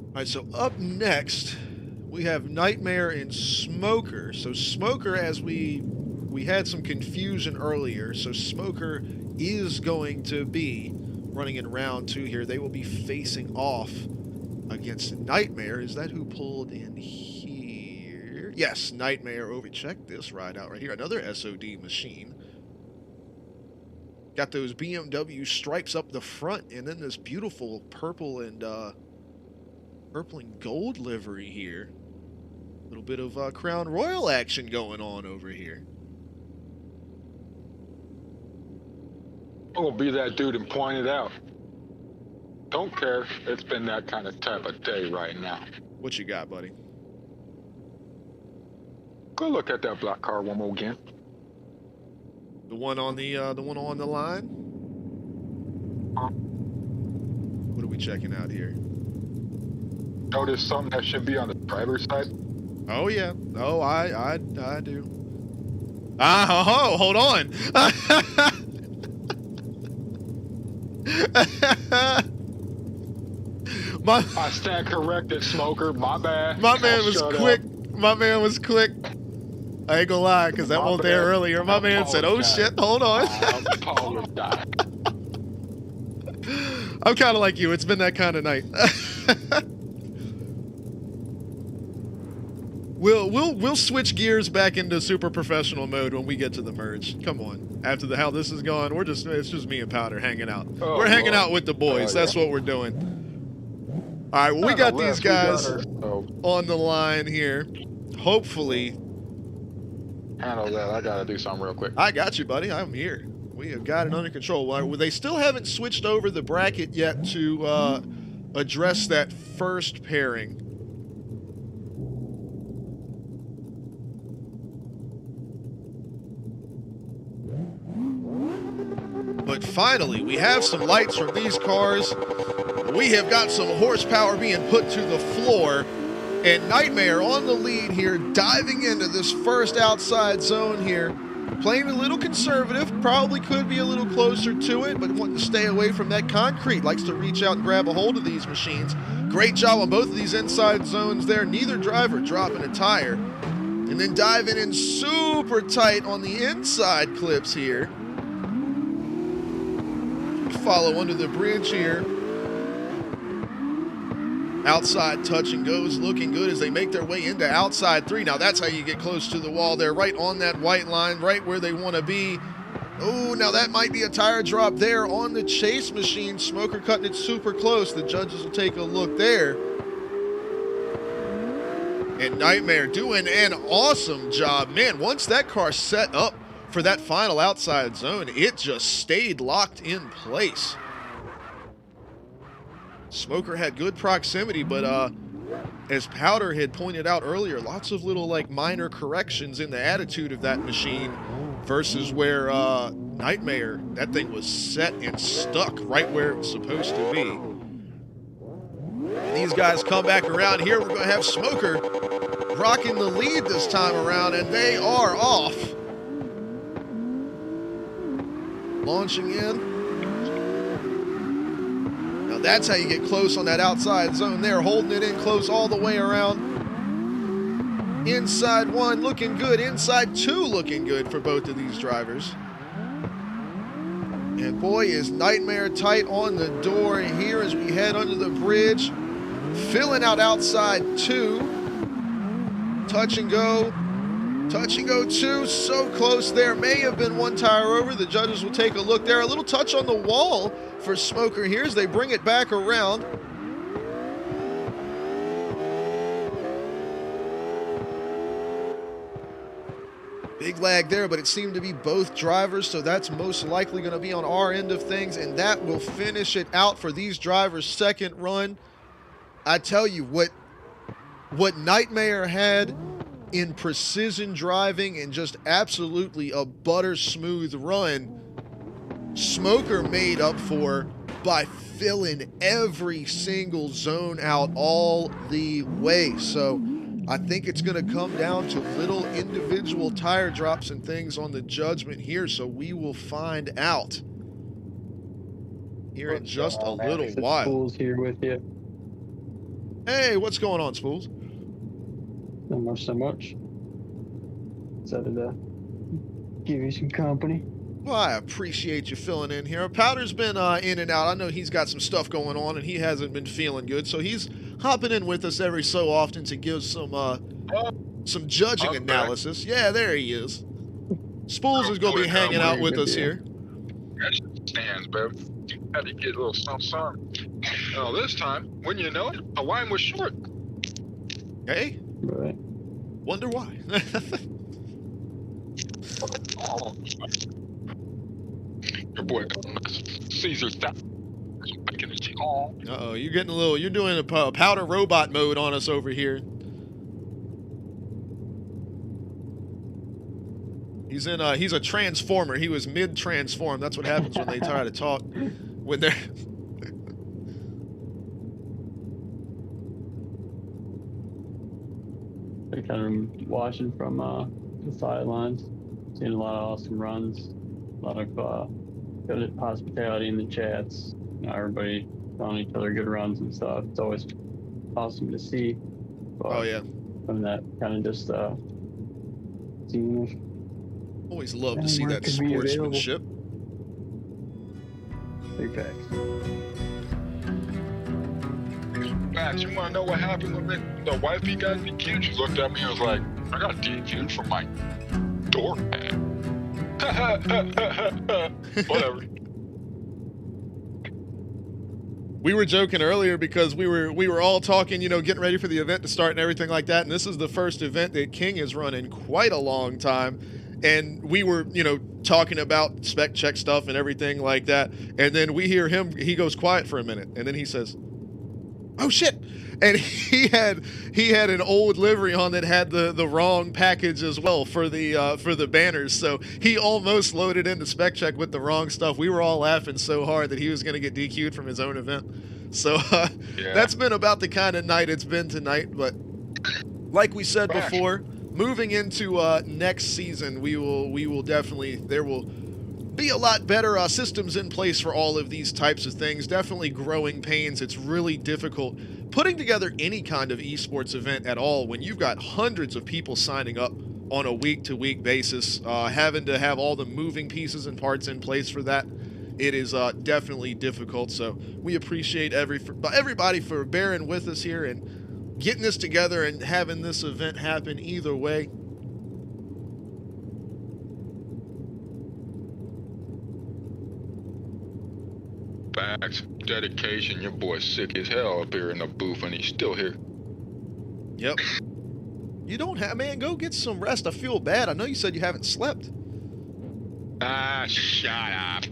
All right, so up next, we have Nightmare and Smoker. So Smoker, as we had some confusion earlier, so Smoker is going to be running in round 2 here. They will be facing off against Nightmare. Is that who pulled in here? Yes, Nightmare over. Check this ride out right here. Another S.O.G machine. Got those BMW stripes up the front, and then this beautiful purple and gold livery here. A little bit of Crown Royal action going on over here. I'm gonna be that dude and point it out. Don't care. It's been that kind of type of day right now. What you got, buddy? Go look at that black car one more again. The one on the line? What are we checking out here? notice something that should be on the driver's side? Oh yeah. Oh, I do. Oh, hold on. I stand corrected, Smoker. My bad. My man was Shut quick. up. My man was quick. I ain't gonna lie, because that My wasn't there bad. earlier. My man said, "Oh Apologize. shit, hold on." I apologize. I'm kind of like you. It's been that kind of night. We'll switch gears back into super professional mode when we get to the merge. Come on. After how this is going, it's just me and Powder hanging out. Oh, we're hanging Lord. out with the boys. Oh, That's yeah. what we're doing. All right. Well, we got these guys on the line here. Hopefully, Handle that. I gotta do something real quick. I got you, buddy. I'm here. We have got it under control. Well, they still haven't switched over the bracket yet to address that first pairing. But finally, we have some lights from these cars. We have got some horsepower being put to the floor. And Nightmare on the lead here, diving into this first outside zone here. Playing a little conservative, probably could be a little closer to it, but wanting to stay away from that concrete. Likes to reach out and grab a hold of these machines. Great job on both of these inside zones there. Neither driver dropping a tire. And then diving in super tight on the inside clips here. Follow under the bridge here. Outside touch and goes looking good as they make their way into outside 3. Now that's how you get close to the wall there, right on that white line, right where they want to be. Oh, now that might be a tire drop there on the chase machine. Smoker cutting it super close. The judges will take a look there. And Nightmare doing an awesome job. Man, once that car set up for that final outside zone, it just stayed locked in place. Smoker had good proximity, but as Powder had pointed out earlier, lots of little like minor corrections in the attitude of that machine versus where Nightmare, that thing was set and stuck right where it's supposed to be. These guys come back around here. We're going to have Smoker rocking the lead this time around, and they are off. Launching in. Now that's how you get close on that outside zone there, holding it in close all the way around. Inside 1 looking good, inside 2 looking good for both of these drivers. And boy, is Nightmare tight on the door here as we head under the bridge. Filling out outside 2. Touch and go 2, so close there. May have been 1 tire over. The judges will take a look there. A little touch on the wall for Smoker here as they bring it back around. Big lag there, but it seemed to be both drivers, so that's most likely going to be on our end of things, and that will finish it out for these drivers' second run. I tell you, what Nightmare had in precision driving and just absolutely a butter smooth run, Smoker made up for by filling every single zone out all the way. So I think it's going to come down to little individual tire drops and things on the judgment here, so we will find out here in just a little while. Spools here with you. Hey, what's going on, Spools? Not much, so much. Decided to give you some company. Well, I appreciate you filling in here. Powder's been in and out. I know he's got some stuff going on, and he hasn't been feeling good, so he's hopping in with us every so often to give some judging analysis. Yeah, there he is. Spools is going to be hanging out with us here. That stands, bro. You had to get a little something. Well, this time, when you know it, the line was short. Hey, Right. wonder why. Oh. Your boy Caesar's that. Uh-oh, you're doing a powder robot mode on us over here. He's a transformer. He was mid-transform. That's what happens when they try to talk when they're I kind of watching from the sidelines, seeing a lot of awesome runs, a lot of good hospitality in the chats. You know, everybody telling each other good runs and stuff. It's always awesome to see. But Oh yeah. from that kind of just seeing Always love to Yeah, see where that it could be available. sportsmanship. big facts. Max, you want to know what happened with me? The wifey got DQ'd. She looked at me and was like, I got DQ'd from my doormat. Whatever. We were joking earlier because we were all talking, you know, getting ready for the event to start and everything like that. And this is the first event that King has run in quite a long time. And we were, you know, talking about spec check stuff and everything like that. And then we hear him, he goes quiet for a minute. And then he says, oh shit. And he had an old livery on that had the wrong package as well for the banners. So he almost loaded into spec check with the wrong stuff. We were all laughing so hard that he was going to get DQ'd from his own event. So Yeah. that's been about the kind of night it's been tonight. But like we said before, moving into next season, we will definitely, there will be a lot better systems in place for all of these types of things. Definitely growing pains. It's really difficult putting together any kind of esports event at all when you've got hundreds of people signing up on a week-to-week basis, having to have all the moving pieces and parts in place for that. It is definitely difficult. So we appreciate everybody for bearing with us here and getting this together and having this event happen either way. Facts. Dedication. Your boy's sick as hell up here in the booth, and he's still here. Yep. You don't have, man, go get some rest. I feel bad. I know you said you haven't slept. Ah, shut up.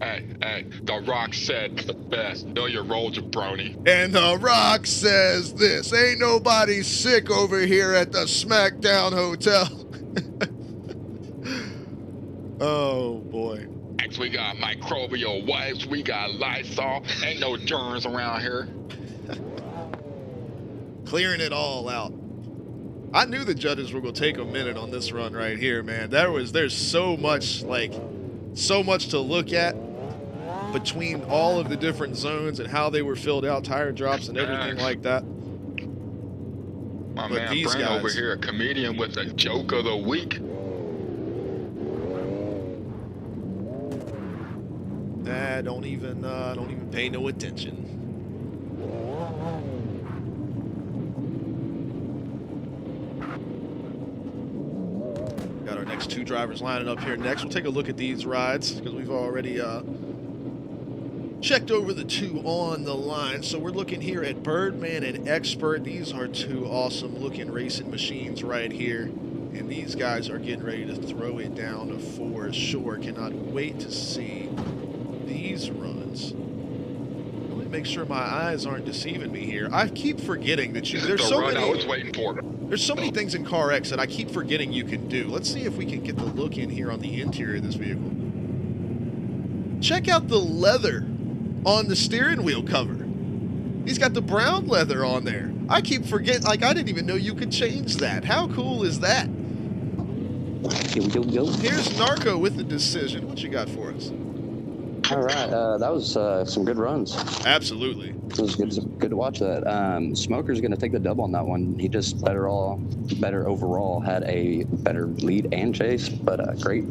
Hey, The Rock said the best. Know your role, jabroni. And The Rock says this, ain't nobody sick over here at the SmackDown Hotel. Oh, boy. Next, we got microbial wipes. We got Lysol. Ain't no germs around here. Clearing it all out. I knew the judges were going to take a minute on this run right here, man. There's so much, so much to look at between all of the different zones and how they were filled out, tire drops and everything like that. My But man these Brent guys- over here, a comedian with a joke of the week. Don't even pay no attention. Got our next two drivers lining up here next. We'll take a look at these rides because we've already checked over the two on the line. So we're looking here at Birdman and Expert. These are two awesome looking racing machines right here. And these guys are getting ready to throw it down for sure. Cannot wait to see these runs. Let me make sure my eyes aren't deceiving me here. I keep forgetting that there's The so run I many. was waiting for. There's so many things in CarX that I keep forgetting you can do. Let's see if we can get the look in here on the interior of this vehicle. Check out the leather on the steering wheel cover. He's got the brown leather on there. I keep forgetting, I didn't even know you could change that. How cool is that? Yo. Here's Narco with the decision. What you got for us? All right, that was some good runs. Absolutely. It was good to watch that. Smoker's going to take the dub on that one. He just better overall, had a better lead and chase, but great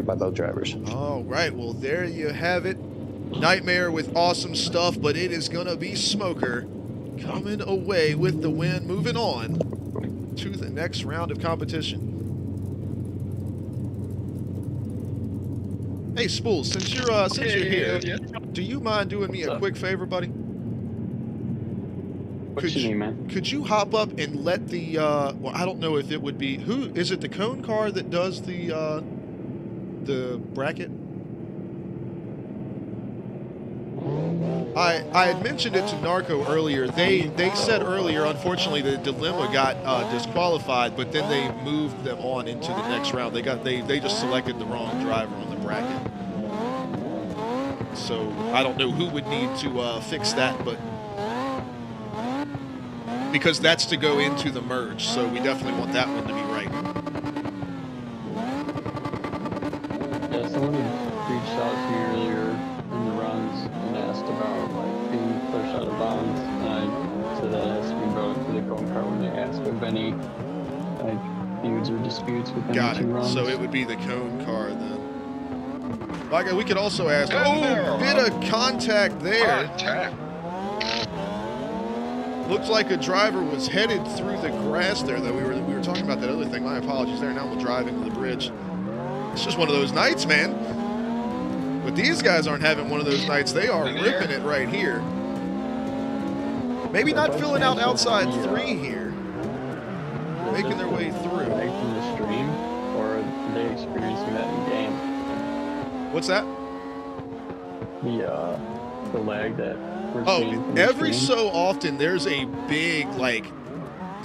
by both drivers. All right, well, there you have it. Nightmare with awesome stuff, but it is going to be Smoker coming away with the win, moving on to the next round of competition. Hey, Spool, since you're here, do you mind doing me a quick favor, buddy? What you mean, man? Could you hop up and let the, well, I don't know if it would be, who, is it the cone car that does the bracket? I had mentioned it to Narco earlier. They said earlier, unfortunately, the Dilemma got disqualified, but then they moved them on into the next round. They just selected the wrong driver on the bracket. So I don't know who would need to fix that, but because that's to go into the merge. So we definitely want that one to be right. Yeah, someone had reached out to me earlier in the runs and asked about like being pushed out of bounds, and I said that has to be brought up to the cone car when they ask of any like feuds or disputes within Got the two it. runs. So it would be the cone car then. Like we could also ask. Good Oh, there, bit of contact there. Contact. Looks like a driver was headed through the grass there, though. We were talking about that other thing. My apologies there. Now we'll drive into the bridge. It's just one of those nights, man. But these guys aren't having one of those nights. They are ripping it right here. Maybe not filling out outside 3 here. Making their way through. Lag from the stream, or are they experiencing that in game? What's that? The lag that we're seeing from the Every stream? so often there's a big, like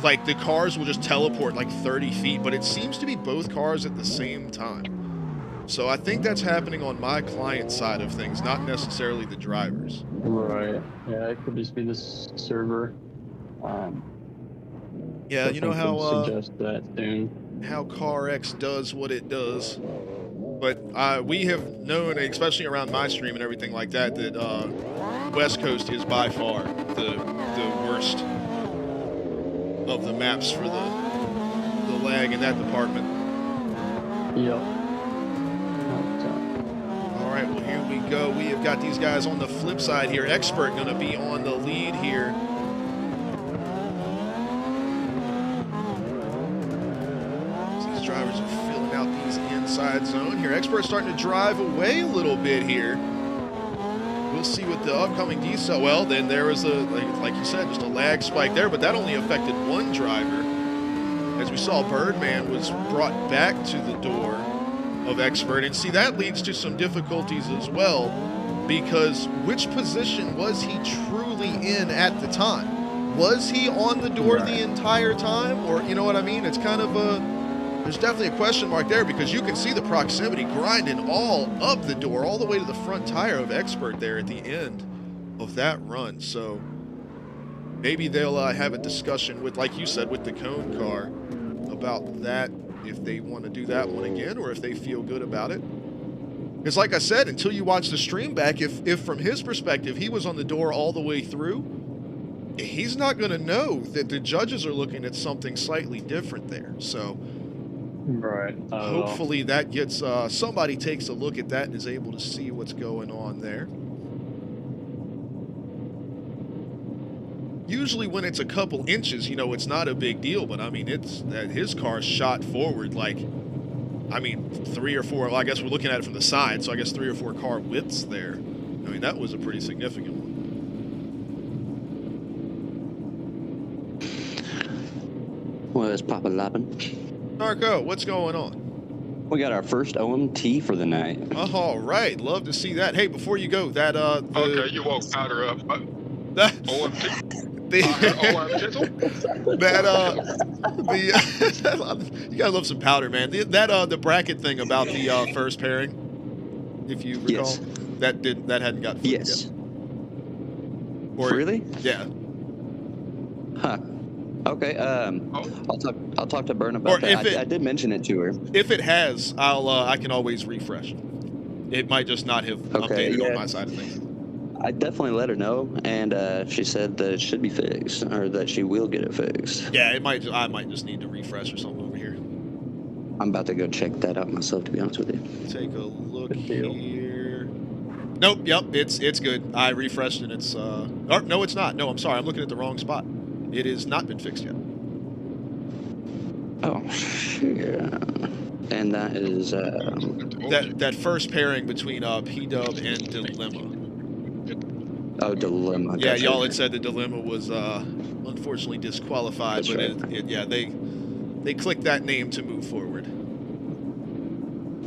the cars will just teleport like 30 feet, but it seems to be both cars at the same time. So I think that's happening on my client side of things, not necessarily the drivers. Right. Yeah, it could just be this server. Yeah, you know how suggest that soon. how CarX does what it does. But we have known, especially around my stream and everything like that, that West Coast is by far the worst of the maps for the lag in that department. Yep. All right, well, here we go. We have got these guys on the flip side here. Expert going to be on the lead here. These drivers are filling out these inside zone here. Expert starting to drive away a little bit here. We'll see what the upcoming decel. Well, then there was like you said, just a lag spike there, but that only affected one driver. As we saw, Birdman was brought back to the door of Expert, and see, that leads to some difficulties as well, because which position was he truly in at the time? Was he on the door the entire time, or you know what I mean? It's kind of there's definitely a question mark there, because you can see the proximity grinding all up the door, all the way to the front tire of Expert there at the end of that run. So maybe they'll have a discussion with, like you said, with the cone car about that, if they want to do that one again, or if they feel good about it. Because like I said, until you watch the stream back, if from his perspective he was on the door all the way through, he's not going to know that the judges are looking at something slightly different there. So right. hopefully that gets somebody takes a look at that and is able to see what's going on there. Usually when it's a couple inches, you know, it's not a big deal, but I mean, it's that his car shot forward like, I mean, 3 or 4, well, I guess we're looking at it from the side, so I guess 3 or 4 car widths there. I mean, that was a pretty significant one. Well, it's Papa Loppin'. Narco, what's going on? We got our first OMT for the night. All right, love to see that. Hey, before you go, that Okay, you woke powder up. OMT. you gotta love some powder, man. The bracket thing about the first pairing, if you recall, Yes. that hadn't got flipped Yes. yet. Or, Really? Yeah. Huh. Okay. I'll talk to Bern Or about that. if I did mention it to her. If it has, I can always refresh. It might just not have updated on my side of things. I definitely let her know, and she said that it should be fixed, or that she will get it fixed. Yeah, I might just need to refresh or something over here. I'm about to go check that out myself, to be honest with you. Take a look Good deal. here. Nope, yep, it's good. I refreshed and it's or no, it's not. No, I'm sorry, I'm looking at the wrong spot. It has not been fixed yet. Oh, shit. And that is that first pairing between P-Dub and Dilemma. Oh, Dilemma. Yeah, Gotcha. y'all had said the Dilemma was unfortunately disqualified, That's but right. they clicked that name to move forward.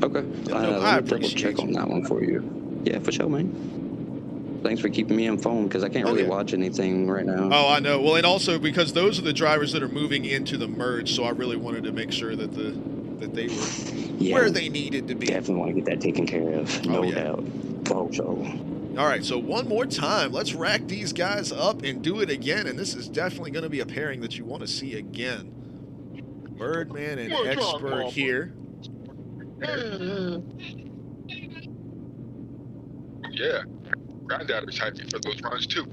Okay. I Let me double appreciate check you. on that one for you. Yeah, for sure, man. Thanks for keeping me informed, because I can't really watch anything right now. Oh, I know. Well, and also because those are the drivers that are moving into the merge, so I really wanted to make sure that they were where they needed to be. Definitely want to get that taken care of. No yeah. doubt. Oh, so. All right, so one more time. Let's rack these guys up and do it again. And this is definitely going to be a pairing that you want to see again. Birdman and Expert here. Yeah, Granddaddy's happy for those runs too.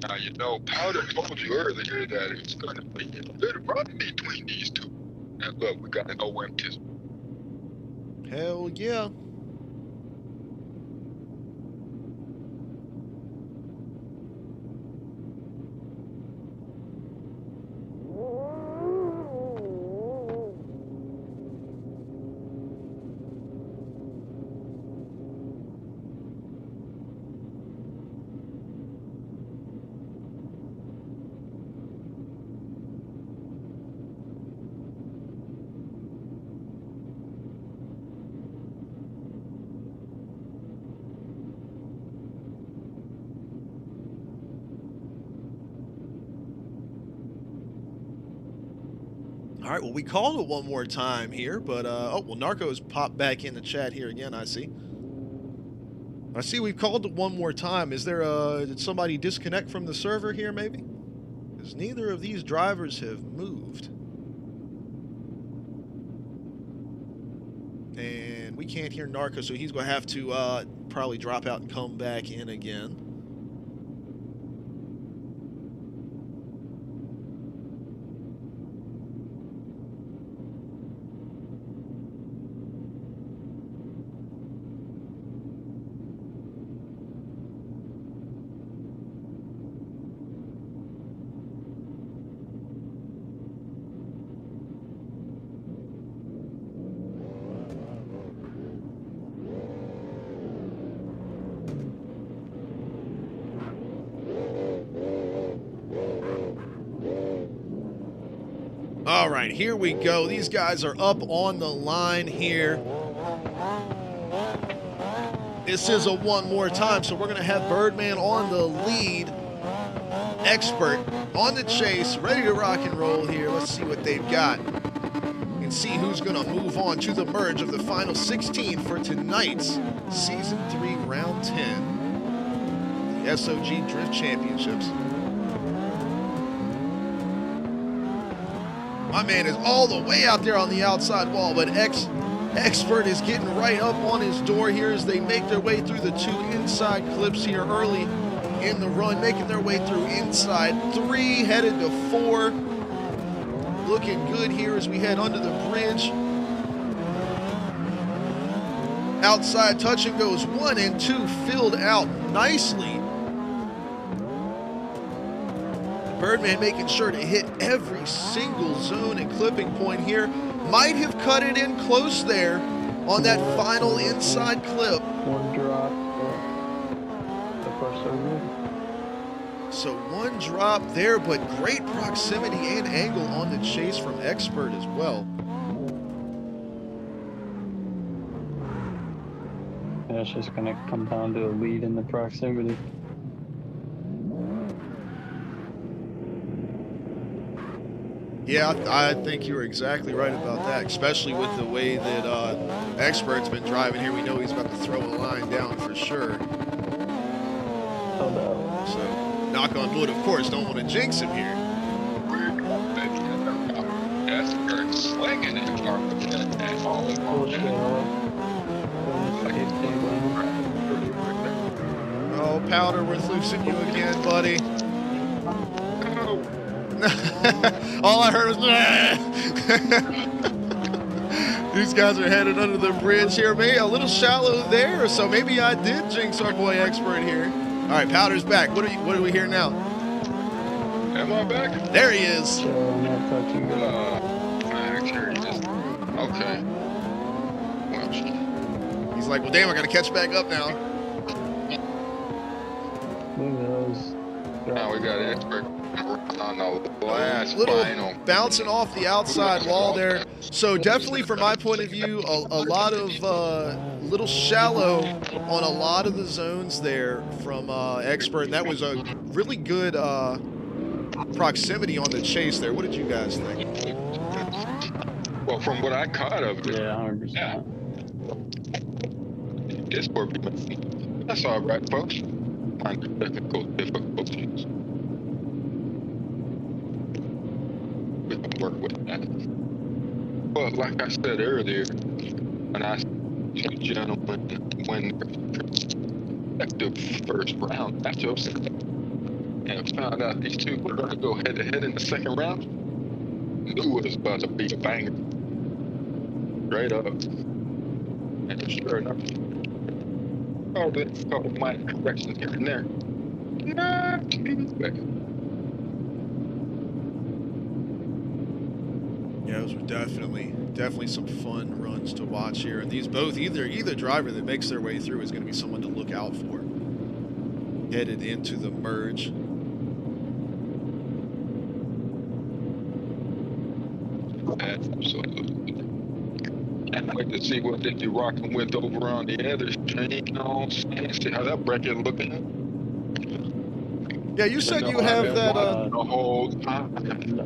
Now, you know, Powder told you earlier that it's going to be a good run between these two. And look, we got an OM kiss. Hell yeah. All right, well, we called it one more time here, but, oh, well, Narco's popped back in the chat here again, I see. I see we've called it one more time. Is there, did somebody disconnect from the server here, maybe? Because neither of these drivers have moved. And we can't hear Narco, so he's going to have to, probably drop out and come back in again. All right, here we go. These guys are up on the line here. This is a one more time, so we're going to have Birdman on the lead. Expert on the chase, ready to rock and roll here. Let's see what they've got and see who's going to move on to the merge of the final 16 for tonight's Season 3, Round 10, the S.O.G Drift Championships. My man is all the way out there on the outside wall, but Expert is getting right up on his door here as they make their way through the two inside clips here early in the run, making their way through inside 3, headed to 4. Looking good here as we head under the bridge. Outside touch and goes 1 and 2 filled out nicely. Birdman making sure to hit every single zone and clipping point here. Might have cut it in close there on that final inside clip. One drop. So far, so good. So one drop there, but great proximity and angle on the chase from Expert as well. Yeah, it's just going to come down to a lead in the proximity. Yeah, I think you're exactly right about that, especially with the way that Expert's been driving here. We know he's about to throw a line down for sure. Oh, no. So, knock on wood, of course, don't want to jinx him here. Expert slinging it. Oh, Powder, we're losing you again, buddy. All I heard was these guys are headed under the bridge here. Maybe a little shallow there, so maybe I did jinx our boy Expert here. All right, Powder's back. What do we hear now? Am I back? There he is. Okay. He's like, well, damn, I got to catch back up now. Look at those. Now we got Expert. on the last Little final. bouncing off the outside wall there. So definitely from my point of view, a lot of little shallow on a lot of the zones there from Expert. And that was a really good proximity on the chase there. What did you guys think? Well, from what I caught of it, Yeah, 100%. it's for people. That's all right, folks. Find technical difficulties. We can work with that. But like I said earlier, when I two gentlemen win the first round matchups and found out these two were going to go head to head in the second round, knew it was about to be a banger. Straight up. And sure enough, all the couple minor corrections here and there. Not too bad. Yeah, those were definitely some fun runs to watch here. And these both, either driver that makes their way through is going to be someone to look out for. Headed into the merge. Absolutely. Can't wait to see what they be rocking with over on the other chain. You know, see how that bracket looking. Yeah, you said you have that. The whole time.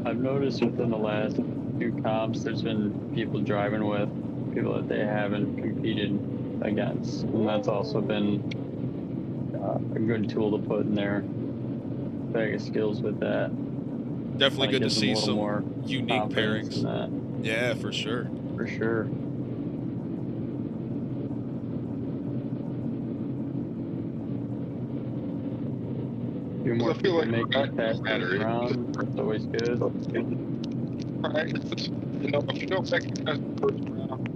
I've noticed within the last few comps, there's been people driving with people that they haven't competed against, and that's also been a good tool to put in their bag of skills with that. Definitely good to see some more unique pairings. Yeah, for sure. For sure. Few more I feel like make that it past the matter. round. It's always good. Right. You know, if you don't make it past the first round,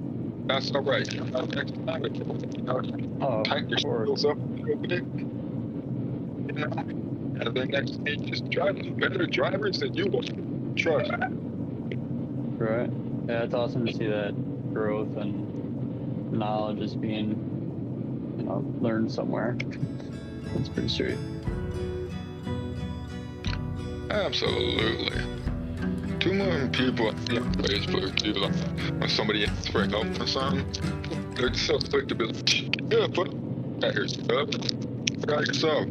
that's all right. You know, next time, you know, Oh, tighten your skills up a little bit. You know, and then next thing, just drive better drivers than you will. Trust me. Right. Yeah, it's awesome to see that growth and knowledge is being, learned somewhere. That's pretty sweet. Absolutely. Too many people on Facebook do like when somebody asks for help or something, they're just so quick to be like, yeah, put that yourself. Figure out yourself.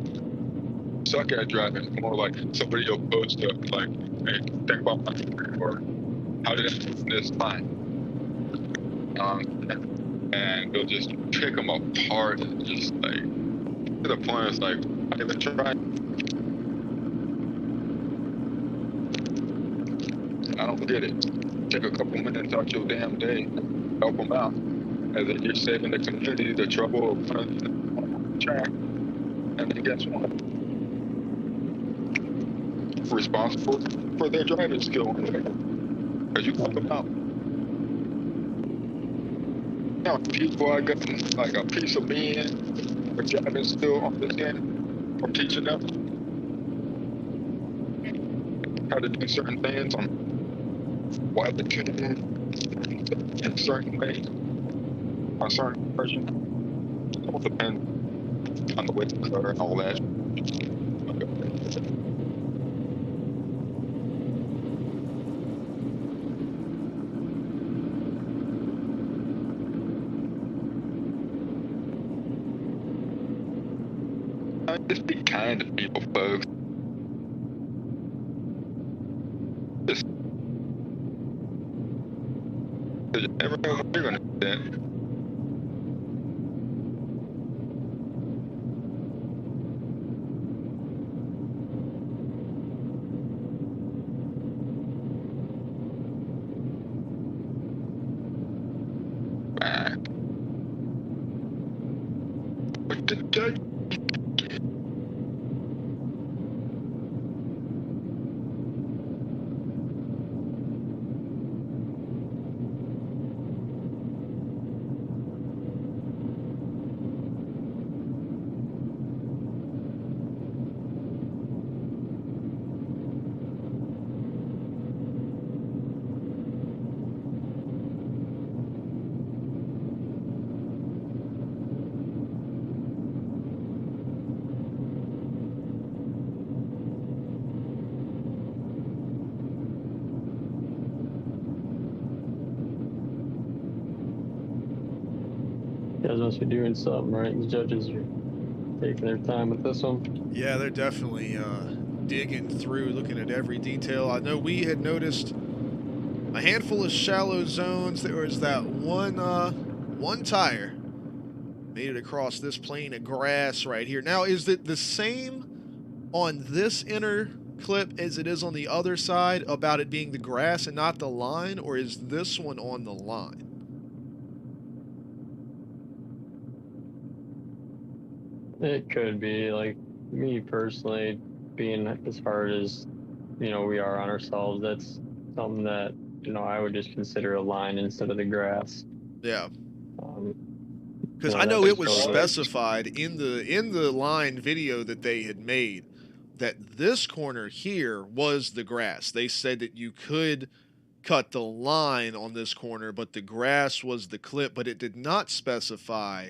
Suck at driving. More like somebody will post up like, hey, think about my or how did I do this fine? And they'll just pick them apart and just like to the point it's like I even tried. I don't get it. Take a couple minutes out your damn day, help them out, and then you're saving the community the trouble of running the track. And then guess what? Responsible for their driving skill, because you help them out. Now, people I got like a piece of me for driving skill on this end, or teaching them how to do certain things on why the tuning in certain ways on certain version. It all depends on the way the car and all that. Just be kind to people, folks. Just you never know what you're gonna get. Back. What the judge? You guys must be doing something right. The judges are taking their time with this one. Yeah, they're definitely digging through, looking at every detail. I know we had noticed a handful of shallow zones. There was that one tire made it across this plane of grass right here. Now, is it the same on this inner clip as it is on the other side about it being the grass and not the line, or is this one on the line? It could be. Like, me personally, being as hard as, we are on ourselves, that's something that, I would just consider a line instead of the grass. Yeah. Because You know, I know that it was just goes- specified in the line video that they had made that this corner here was the grass. They said that you could cut the line on this corner, but the grass was the clip, but it did not specify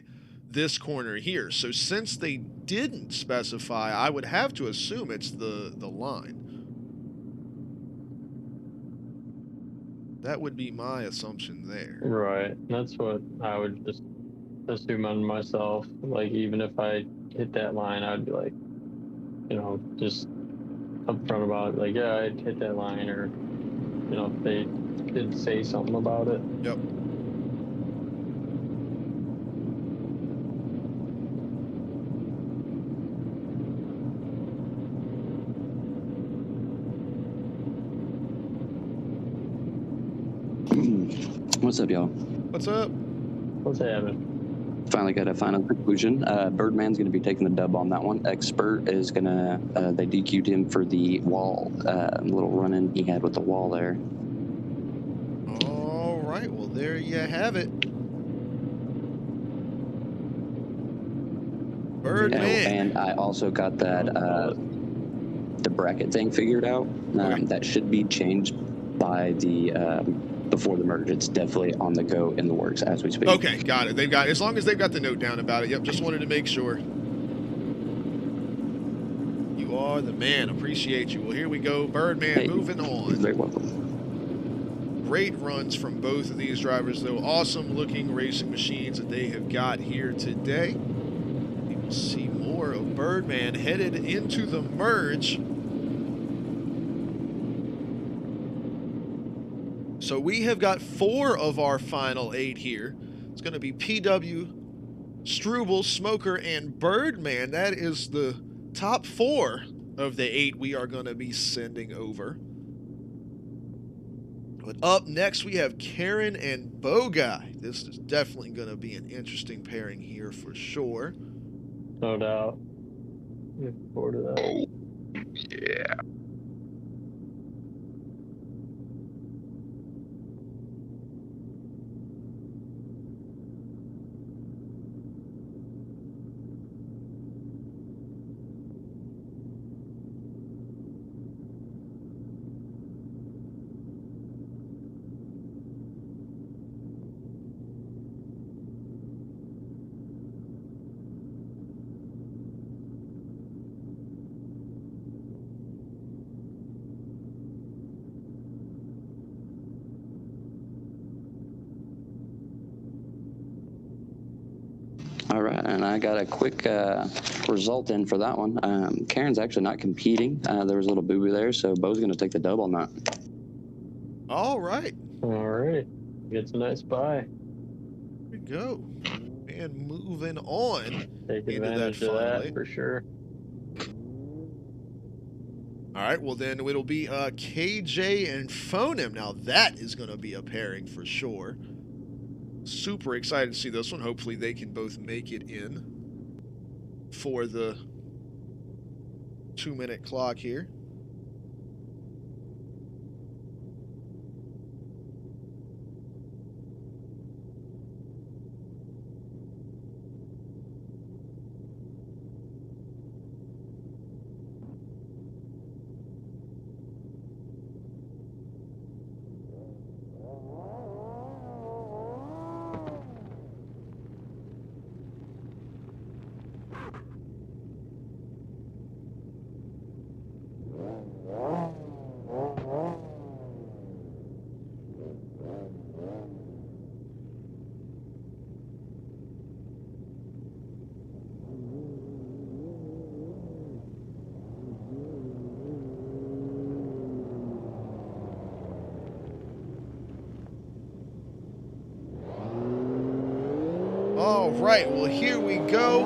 this corner here. So since they didn't specify, I would have to assume it's the line. That would be my assumption there. Right. That's what I would just assume on myself. Like, even if I hit that line, I'd be like, just upfront about it. Like, yeah, I hit that line, or, if they did say something about it. Yep. What's up, y'all? What's up? What's happening? Finally got a final conclusion. Birdman's going to be taking the dub on that one. Expert is going to, they DQ'd him for the wall, little run-in he had with the wall there. All right, well, there you have it. Birdman. And I also got that, the bracket thing figured out. Okay. That should be changed by the, before the merge. It's definitely on the go, in the works as we speak. Okay, got it. As long as they've got the note down about it. Yep, just wanted to make sure. You are the man. Appreciate you. Well, here we go. Birdman, Hey, moving on. Very welcome. Great runs from both of these drivers, though. Awesome looking racing machines that they have got here today. We will see more of Birdman headed into the merge. So we have got 4 of our final 8 here. It's going to be PW, Struble, Smoker, and Birdman. That is the top 4 of the 8 we are going to be sending over. But up next, we have Karen and Boguy. This is definitely going to be an interesting pairing here for sure. No doubt. Looking forward to that. Oh, yeah. All right, and I got a quick result in for that one. Karen's actually not competing. There was a little boo-boo there, so Bo's going to take the dub on that. All right. All right. Gets a nice buy. Here we go. And moving on Take into that advantage of final that 8. for sure. All right, well then it'll be KJ and Fonom. Now that is going to be a pairing for sure. Super excited to see this one. Hopefully they can both make it in for the 2-minute clock here. All right, well, here we go.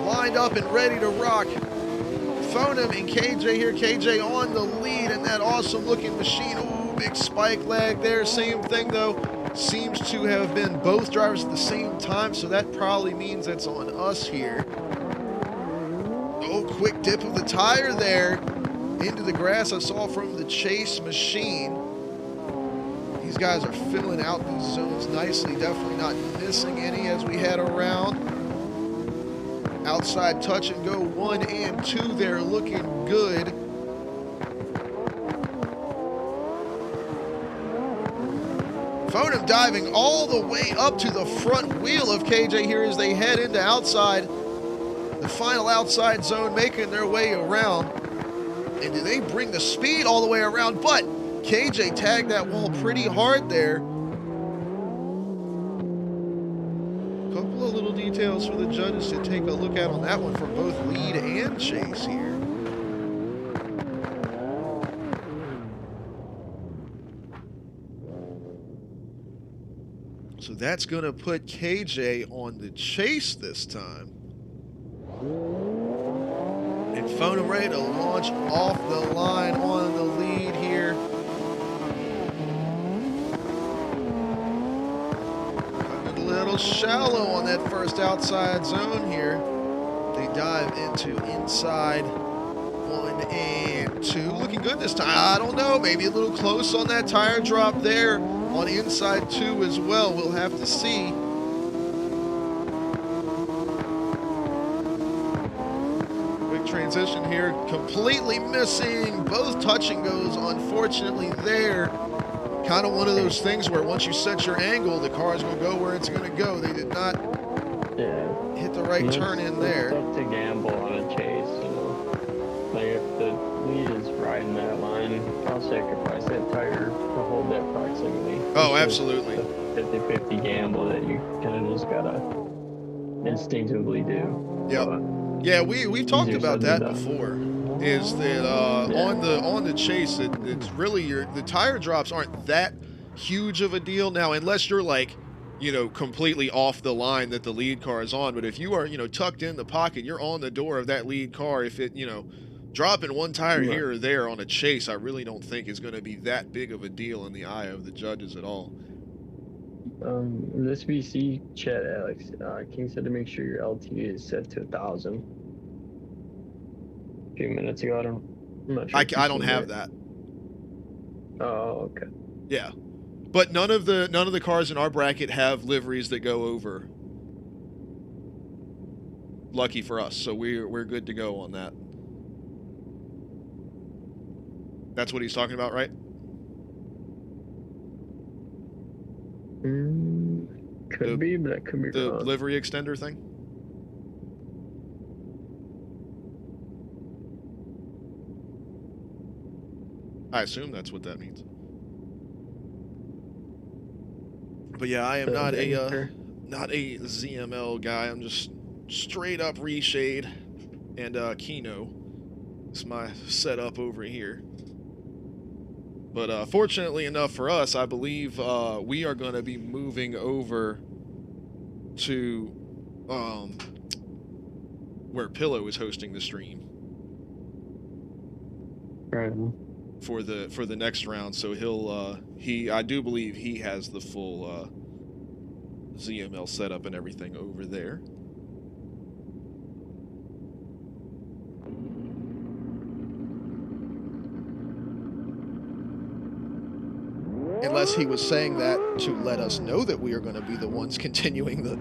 Lined up and ready to rock. Fonom and KJ here. KJ on the lead in that awesome looking machine. Ooh, big spike lag there. Same thing though. Seems to have been both drivers at the same time, so that probably means it's on us here. Oh, quick dip of the tire there into the grass I saw from the chase machine. These guys are filling out these zones nicely. Definitely not missing any as we head around. Outside touch and go 1 and 2 there, looking good. Fonom diving all the way up to the front wheel of KJ here as they head into outside. The final outside zone, making their way around. And do they bring the speed all the way around? But KJ tagged that wall pretty hard there. Couple of little details for the judges to take a look at on that one for both lead and chase here. So that's going to put KJ on the chase this time. And Fonom ready to launch off the line on the lead here. A little shallow on that first outside zone here. They dive into inside 1 and 2. Looking good this time. I don't know. Maybe a little close on that tire drop there on inside 2 as well. We'll have to see. Quick transition here. Completely missing. Both touch and goes, unfortunately, there. Kind of one of those things where once you set your angle, the car's going to go where it's going to go. They did not hit the right turn in there. It's tough to gamble on a chase, you know. Like if the lead is riding that line, I'll sacrifice that tire to hold that proximity. Oh, absolutely. It's a 50-50 gamble that you kind of just gotta instinctively do. Yep. Yeah, we've talked about that before. Is that on the chase, it's really the tire drops aren't that huge of a deal now, unless you're like, you know, completely off the line that the lead car is on. But if you are, you know, tucked in the pocket, you're on the door of that lead car. If it, you know, dropping one tire here or there on a chase, I really don't think is going to be that big of a deal in the eye of the judges at all. This VC chat, Alex, King said to make sure your LTV is set to 1,000. A few minutes ago, I'm not sure. I don't have that. Oh, okay. Yeah, but none of the cars in our bracket have liveries that go over. Lucky for us, so we're good to go on that. That's what he's talking about, right? Could be, but that could be the wrong. Livery extender thing. I assume that's what that means. But yeah, I am not a ZML guy. I'm just straight up reshade and Kino. It's my setup over here. But fortunately enough for us, I believe we are going to be moving over to where Pillow is hosting the stream. Right. For the next round, so he'll I do believe he has the full ZML setup and everything over there. Unless he was saying that to let us know that we are going to be the ones continuing the.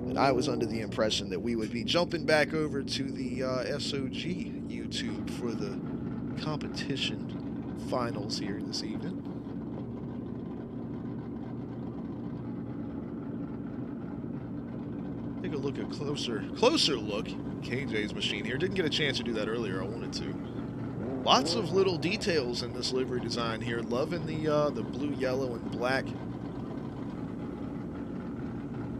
And I was under the impression that we would be jumping back over to the S.O.G YouTube for the competition finals here this evening. Take a look at closer look. KJ's machine here. Didn't get a chance to do that earlier. I wanted to. Lots of little details in this livery design here. Loving the blue, yellow, and black.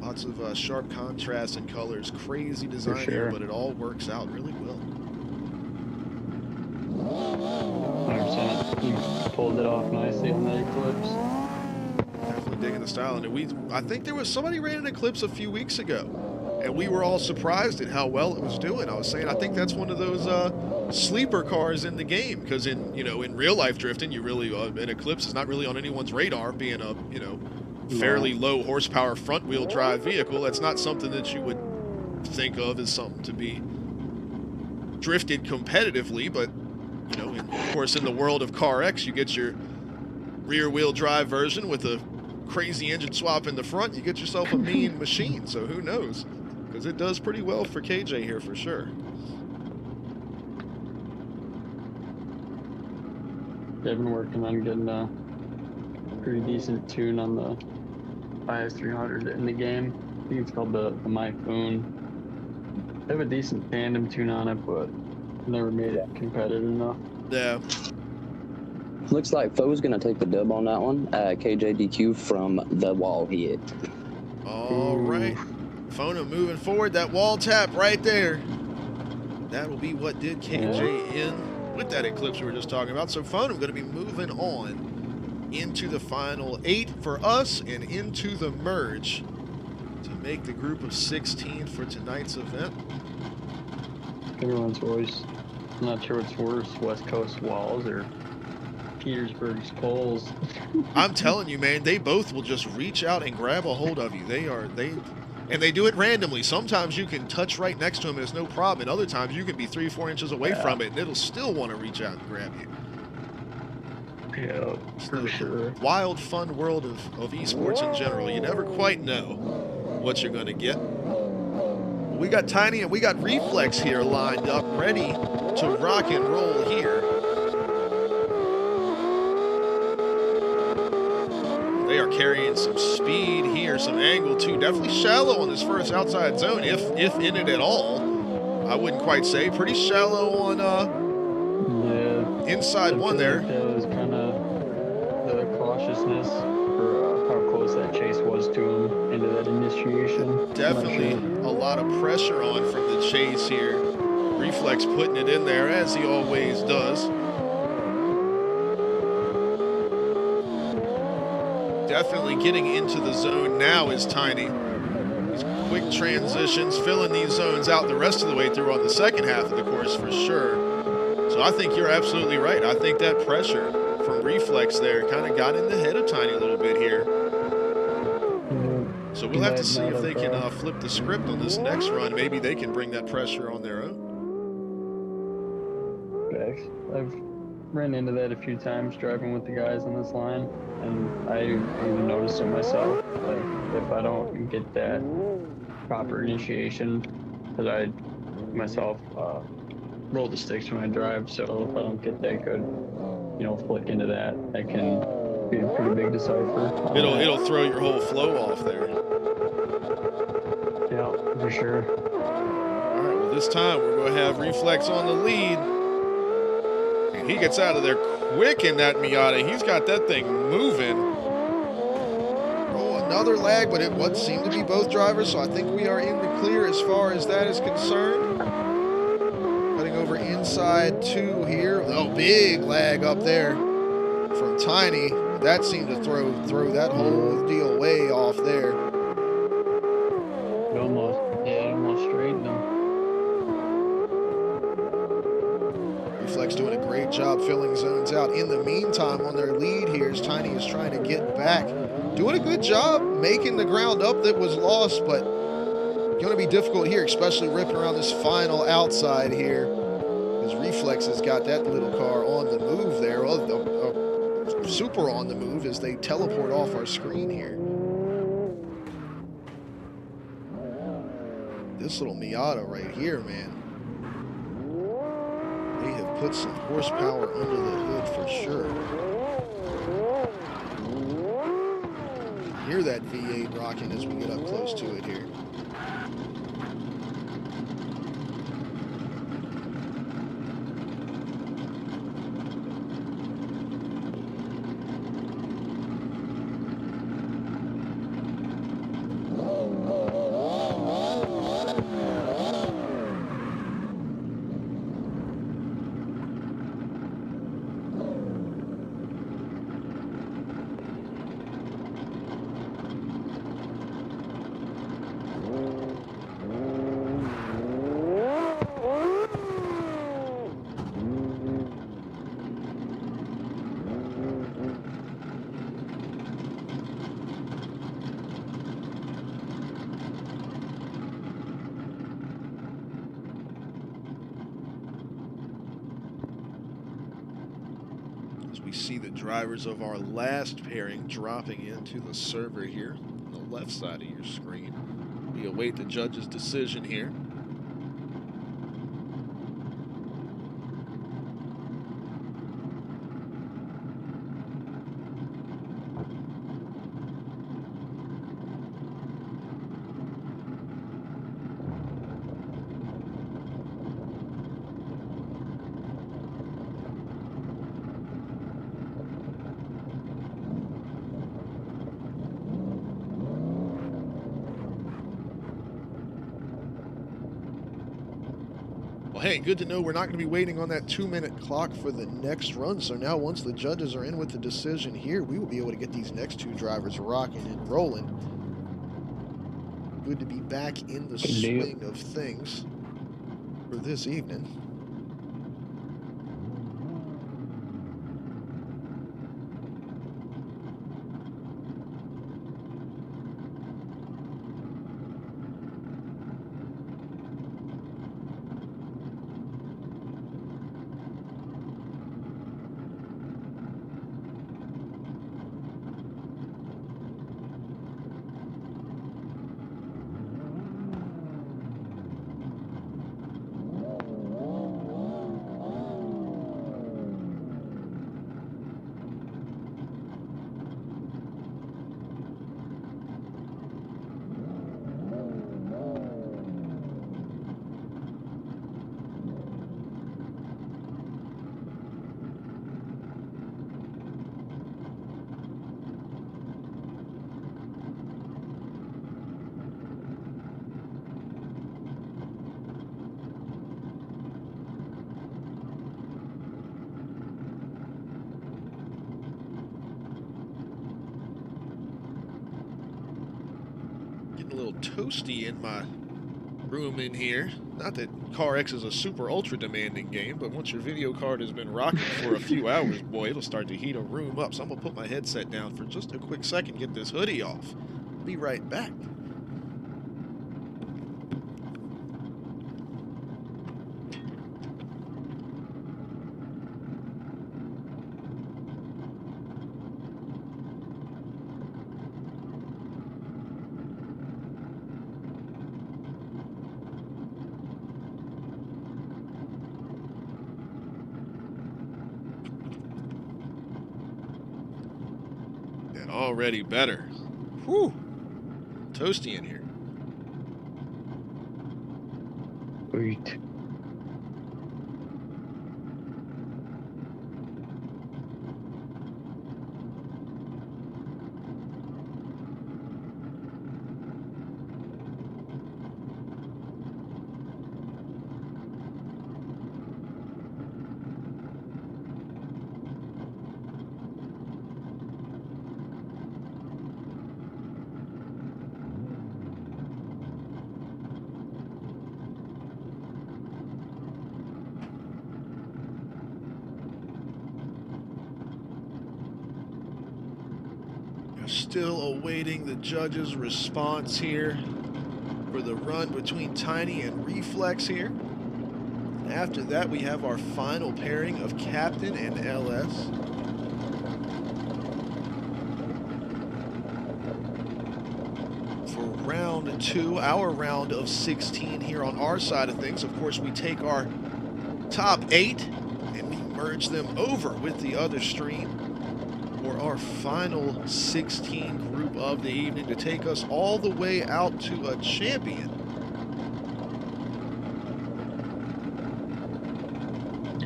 Lots of sharp contrast and colors. Crazy design here, but it all works out really well. 100%. pulled it off nicely on that Eclipse. Definitely digging the style. And I think there was somebody ran an Eclipse a few weeks ago, and we were all surprised at how well it was doing. I was saying I think that's one of those sleeper cars in the game, because in real life drifting, you really an Eclipse is not really on anyone's radar, being a fairly low horsepower front wheel drive vehicle. That's not something that you would think of as something to be drifted competitively, but of course in the world of CarX, you get your rear wheel drive version with a crazy engine swap in the front, you get yourself a mean machine. So who knows, because it does pretty well for KJ here for sure. They've been working on getting a pretty decent tune on the IS300 in the game. I think it's called the Myphoon. They have a decent tandem tune on it, but never made it competitive enough. Yeah. Looks like Foe's gonna take the dub on that one. KJDQ from the wall hit. All right. Fonom moving forward. That wall tap right there. That will be what did KJ in with that Eclipse we were just talking about. So Fonom going to be moving on into the final 8 for us and into the merge to make the group of 16 for tonight's event. Everyone's voice. I'm not sure what's worse, West Coast walls or Petersburg's poles. I'm telling you, man, they both will just reach out and grab a hold of you. And they do it randomly. Sometimes you can touch right next to them and it's no problem. And other times you can be 3-4 inches away from it and it'll still want to reach out and grab you. Yeah, for sure. Wild, fun world of esports in general. You never quite know what you're going to get. We got Tiny and we got Reflex here lined up, ready to rock and roll here. They are carrying some speed here, some angle too. Definitely shallow on this first outside zone, if in it at all. I wouldn't quite say. Pretty shallow on inside one there. That was kind of the cautiousness for how close that chase was to him into that initiation. Definitely a lot of pressure on from the chase here. Reflex putting it in there, as he always does. Definitely getting into the zone now is Tiny. These quick transitions, filling these zones out the rest of the way through on the second half of the course for sure. So I think you're absolutely right. I think that pressure from Reflex there kind of got in the head of Tiny a little bit here. So we'll have to see if they can flip the script on this next run. Maybe they can bring that pressure on their own. I've ran into that a few times driving with the guys on this line, and I even noticed it myself. Like, if I don't get that proper initiation, because I myself roll the sticks when I drive, so if I don't get that good, flick into that can be a pretty big decipher. It'll throw your whole flow off there. Yeah, for sure. All right, well this time we're going to have Reflex on the lead. And he gets out of there quick in that Miata. He's got that thing moving. Oh, another lag, but it would seem to be both drivers, so I think we are in the clear as far as that is concerned. Heading over inside 2 here. Oh, big lag up there from Tiny. That seemed to throw that whole deal way off there. Almost straightened him. Reflex doing a great job filling zones out. In the meantime, on their lead here, as Tiny is trying to get back. Doing a good job making the ground up that was lost, but going to be difficult here, especially ripping around this final outside here. As Reflex has got that little car on the move there. Super on the move as they teleport off our screen here. This little Miata right here, man. They have put some horsepower under the hood for sure. Hear that V8 rocking as we get up close to it here. We see the drivers of our last pairing dropping into the server here on the left side of your screen. We await the judge's decision here. Well, hey, good to know we're not going to be waiting on that 2-minute clock for the next run. So now once the judges are in with the decision here, we will be able to get these next two drivers rocking and rolling. Good to be back in the swing of things for this evening. A little toasty in my room in here. Not that CarX is a super ultra demanding game, but once your video card has been rocking for a few hours, boy, it'll start to heat a room up. So I'm gonna put my headset down for just a quick second, get this hoodie off. Be right back. Already better. Whew. Toasty in here. Sweet. Still awaiting the judge's response here for the run between Tiny and Reflex here. After that, we have our final pairing of Captain and LS. For round 2, our round of 16 here on our side of things. Of course, we take our top 8 and we merge them over with the other stream for our final 16 group of the evening to take us all the way out to a champion.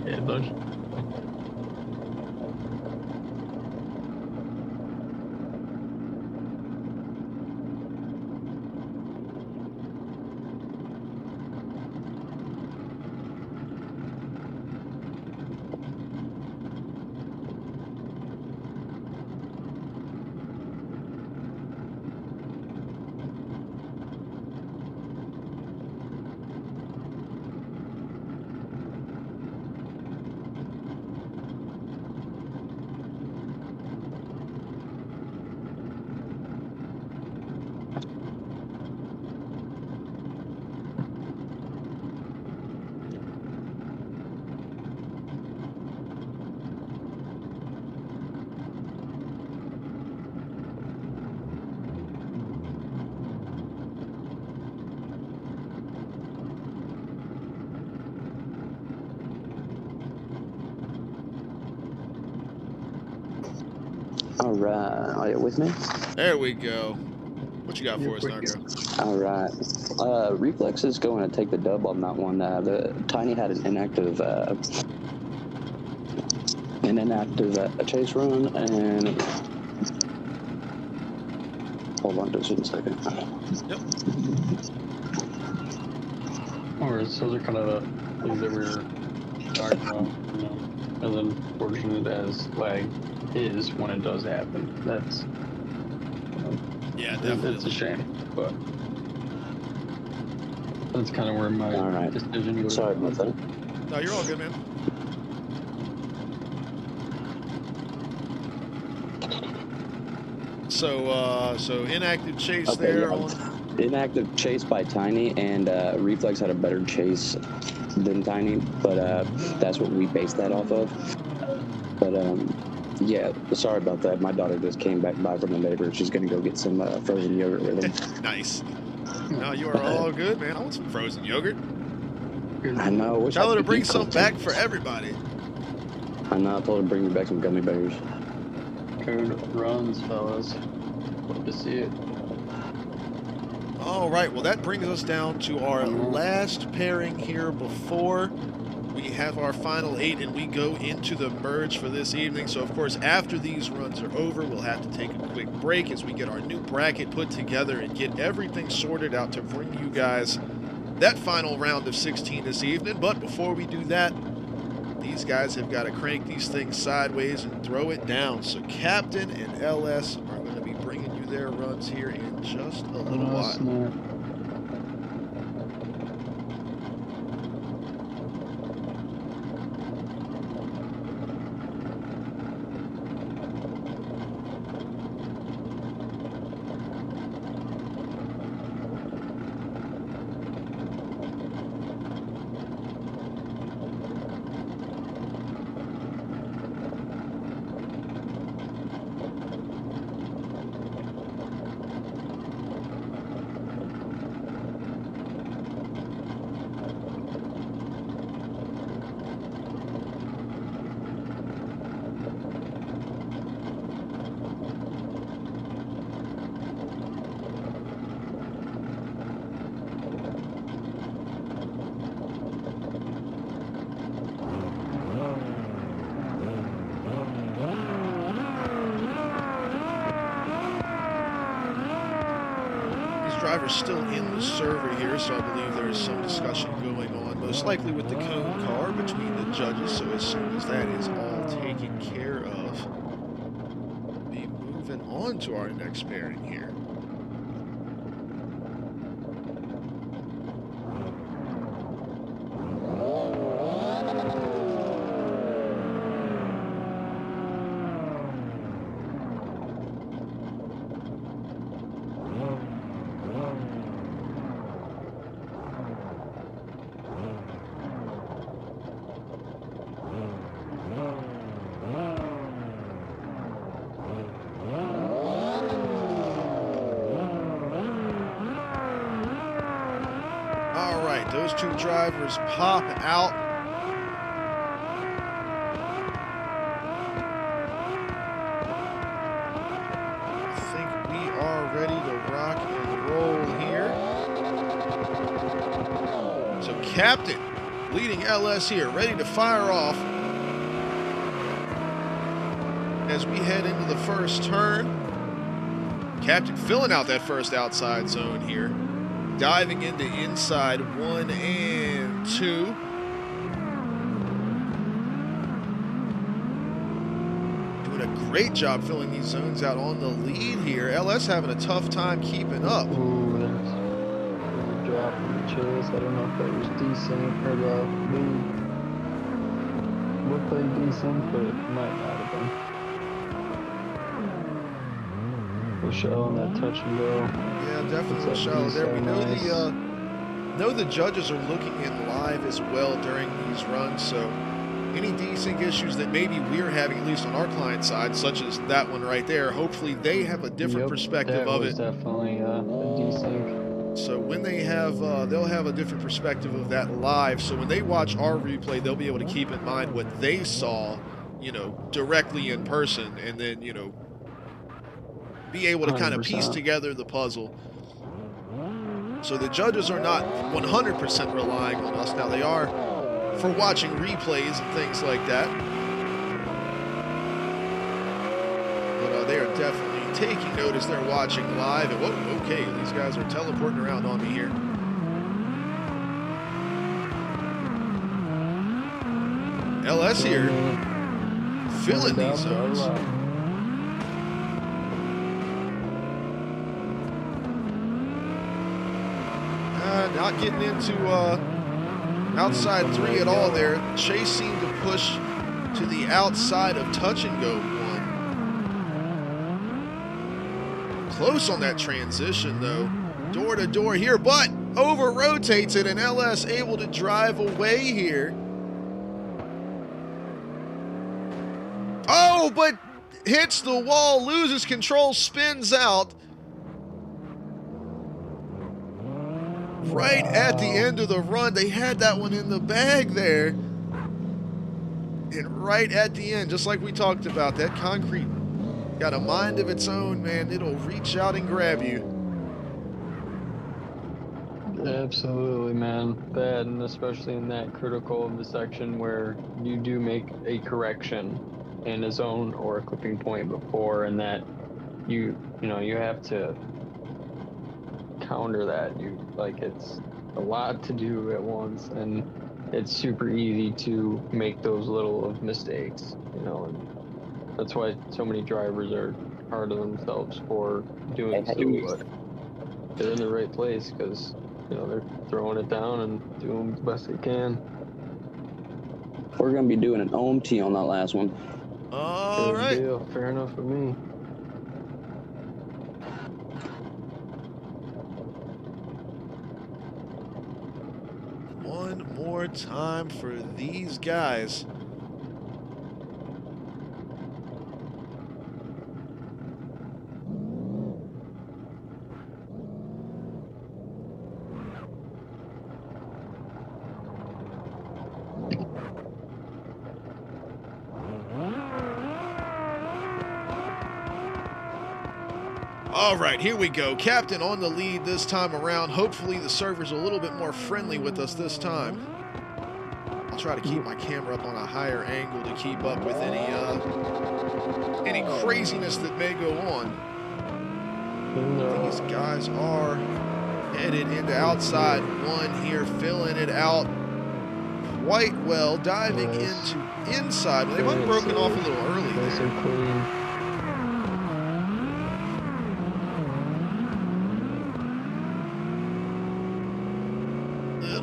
Yeah, bud. All right, are you with me? There we go. What you got for us, Narco? All right. Reflex is going to take the dub on that one. The Tiny had an inactive chase run, and hold on just a second. Yep. Alright, so they're kind of the things that we were talking about, you know, as unfortunate as lag is when it does happen. That's, yeah, definitely. It's a shame, but that's kind of where my decision goes. Sorry about that. No, you're all good, man. So inactive chase there on. Inactive chase by Tiny, and Reflex had a better chase than Tiny, but that's what we based that off of. But yeah, sorry about that. My daughter just came back by from the neighbor. She's gonna go get some frozen yogurt with him. Nice. No, you are all good, man. I want some frozen yogurt. I know. Tell her to bring some back for everybody. I know. I told her to bring me back some gummy bears. Good runs, fellas. Love to see it. All right, well, that brings us down to our last pairing here before we have our final 8 and we go into the merge for this evening. So, of course, after these runs are over, we'll have to take a quick break as we get our new bracket put together and get everything sorted out to bring you guys that final round of 16 this evening. But before we do that, these guys have got to crank these things sideways and throw it down. So Captain and LS are going to be bringing you their runs here in just a little while. Drivers still in the server here, so I believe there is some discussion going on, most likely with the cone car between the judges. So as soon as that is all taken care of, we'll be moving on to our next pairing here. Those two drivers pop out. I think we are ready to rock and roll here. So Captain leading LS here, ready to fire off as we head into the first turn. Captain filling out that first outside zone here. Diving into inside 1 and 2. Doing a great job filling these zones out on the lead here. LS having a tough time keeping up. Ooh, there's a drop in the chase. I don't know if that was decent or the move. Looked like decent, but it might not have been. Shell on that touch and go. Yeah, definitely Shell there. We know the judges are looking in live as well during these runs, so any desync issues that maybe we're having, at least on our client side, such as that one right there, hopefully they have a different perspective of it. Definitely a desync. So when they have, they'll have a different perspective of that live. So when they watch our replay, they'll be able to keep in mind what they saw, you know, directly in person, and then, you know, be able to kind of 100%. piece together the puzzle. So the judges are not 100% relying on us. Now they are for watching replays and things like that. But they are definitely taking notice. They're watching live. And whoa, okay, these guys are teleporting around on me here. LS here, filling these zones. Not getting into outside 3 at all there. Chase seemed to push to the outside of touch and go 1. Close on that transition though. Door to door here, but over rotates it, and LS able to drive away here. Oh, but hits the wall, loses control, spins out. Right at the end of the run, they had that one in the bag there. And right at the end, just like we talked about, that concrete got a mind of its own, man. It'll reach out and grab you. Absolutely, man. That, and especially in that critical of the section where you do make a correction in a zone or a clipping point before, and that you have to counter that. It's a lot to do at once, and it's super easy to make those little of mistakes, and that's why so many drivers are hard on themselves for doing so, but they're in the right place because they're throwing it down and doing the best they can. We're gonna be doing an OMT on that last one. All right. Deal. Fair enough for me. One more time for these guys. All right, here we go. Captain on the lead this time around. Hopefully the server's a little bit more friendly with us this time. I'll try to keep my camera up on a higher angle to keep up with any craziness that may go on. These guys are headed into outside 1 here, filling it out quite well, diving into inside. They might have broken off a little early there.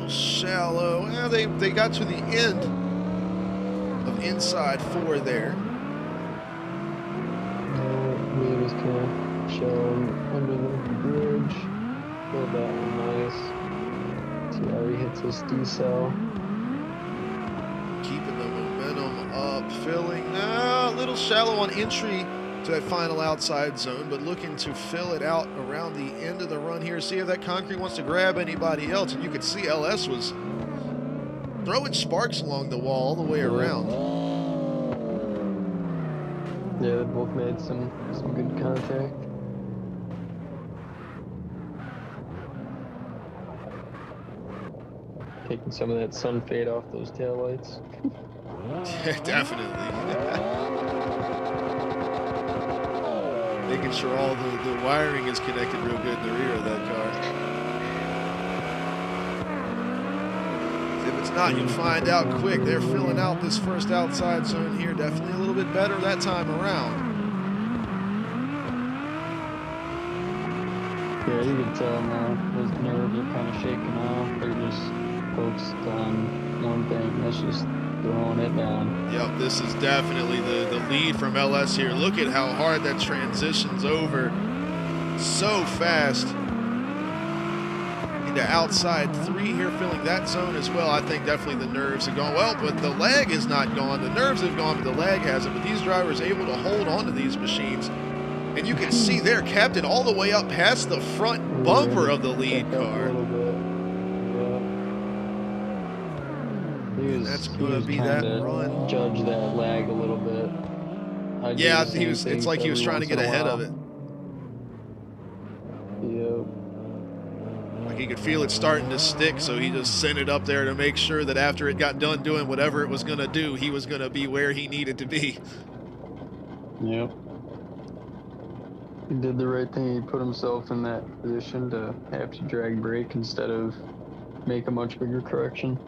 Shallow. Well, they got to the end of inside 4 there. We just kind of shallow under the bridge. Build that one nice. See how he hits his decel. Keeping the momentum up, filling a little shallow on entry to that final outside zone, but looking to fill it out around the end of the run here. See if that concrete wants to grab anybody else. And you could see LS was throwing sparks along the wall all the way around. Yeah, they both made some good contact. Taking some of that sun fade off those taillights. Definitely. Making sure all the wiring is connected real good in the rear of that car. If it's not, you'll find out quick. They're filling out this first outside zone here. Definitely a little bit better that time around. Yeah, you can tell now those nerves are kind of shaking off. They're just focused on one thing. That's just throwing it down. Yep, this is definitely the lead from LS here. Look at how hard that transitions over so fast into outside 3 here, filling that zone as well. I think definitely the nerves have gone. Well, but the lag is not gone. The nerves have gone, but the lag hasn't. But these drivers able to hold on to these machines. And you can see there, Captain all the way up past the front bumper of the lead car. That's going to be that run. Judge that lag a little bit. Yeah, it's like he was trying to get ahead of it. Yep. Like he could feel it starting to stick, so he just sent it up there to make sure that after it got done doing whatever it was going to do, he was going to be where he needed to be. Yep. He did the right thing. He put himself in that position to have to drag brake instead of make a much bigger correction.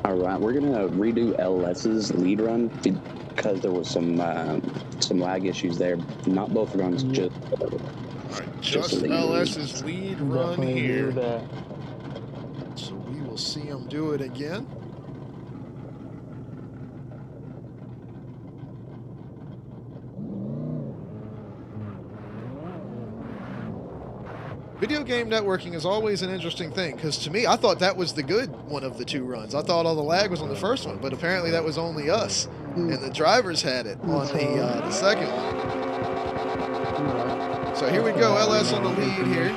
All right, we're gonna redo LS's lead run because there was some lag issues there. Not both runs, just All right, just LS's lead run Definitely agree here. with that. So we will see him do it again. Video game networking is always an interesting thing, because to me, I thought that was the good one of the two runs. I thought all the lag was on the first one, but apparently that was only us, and the drivers had it on the second one. So here we go, LS on the lead here.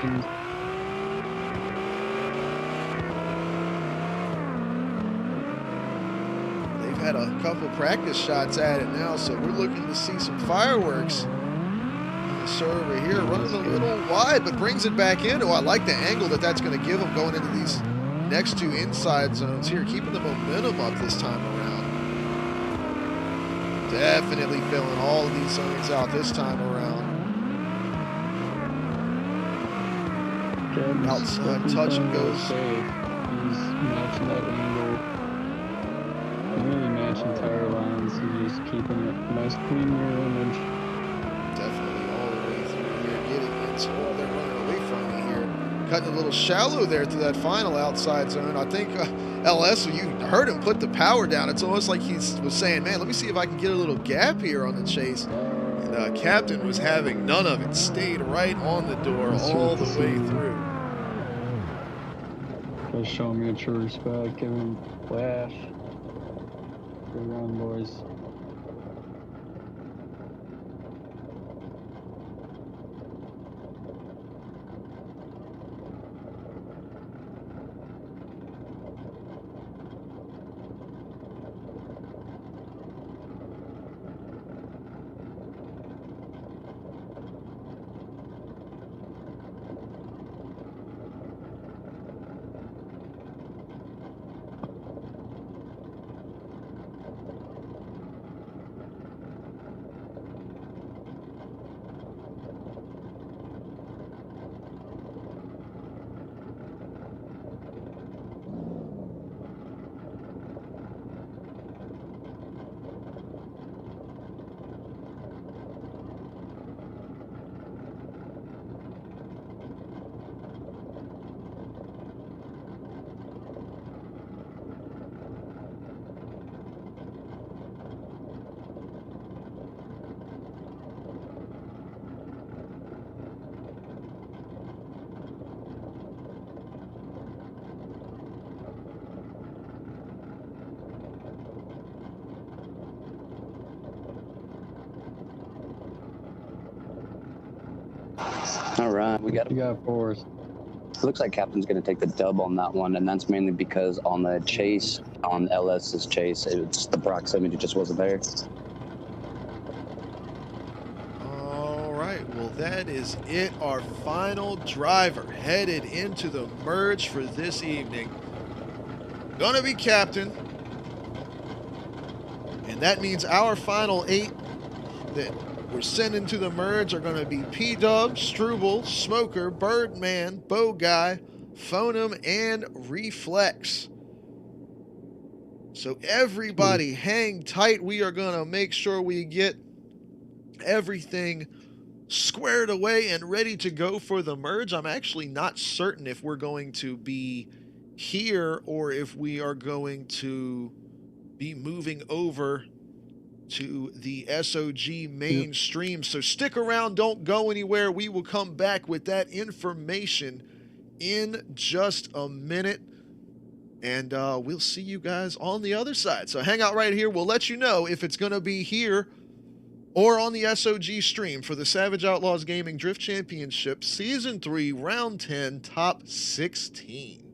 They've had a couple practice shots at it now, so we're looking to see some fireworks. Over here, running a little wide, but brings it back in. Oh, I like the angle that that's going to give him going into these next two inside zones here, keeping the momentum up this time around. Definitely filling all of these zones out this time around. Outside touch and goes. He's matching that angle. Really matching tire lines. He's just keeping it nice, clean mirror image. Definitely all the way through here, getting into. Oh, they're running away from me here. Cutting a little shallow there to that final outside zone. I think LS, you heard him put the power down. It's almost like he was saying, man, let me see if I can get a little gap here on the chase. And Captain was having none of it. Stayed right on the door all the way through. Just showing me a true respect, giving him flash. Good run, boys. All right, we got. You got fours. Looks like Captain's going to take the dub on that one, and that's mainly because on the chase, on LS's chase, it's the proximity just wasn't there. All right, well, that is it. Our final driver headed into the merge for this evening. Gonna be Captain. And that means our final 8 that we're sending to the merge are going to be P-Dub, Struble, Smoker, Birdman, Bow Guy, Fonom, and Reflex. So everybody hang tight. We are going to make sure we get everything squared away and ready to go for the merge. I'm actually not certain if we're going to be here or if we are going to be moving over to the S.O.G mainstream. So stick around, don't go anywhere. We will come back with that information in just a minute, and we'll see you guys on the other side. So hang out right here. We'll let you know if it's going to be here or on the S.O.G stream for the Savage Outlaws Gaming Drift Championship Season 3, Round 10, Top 16.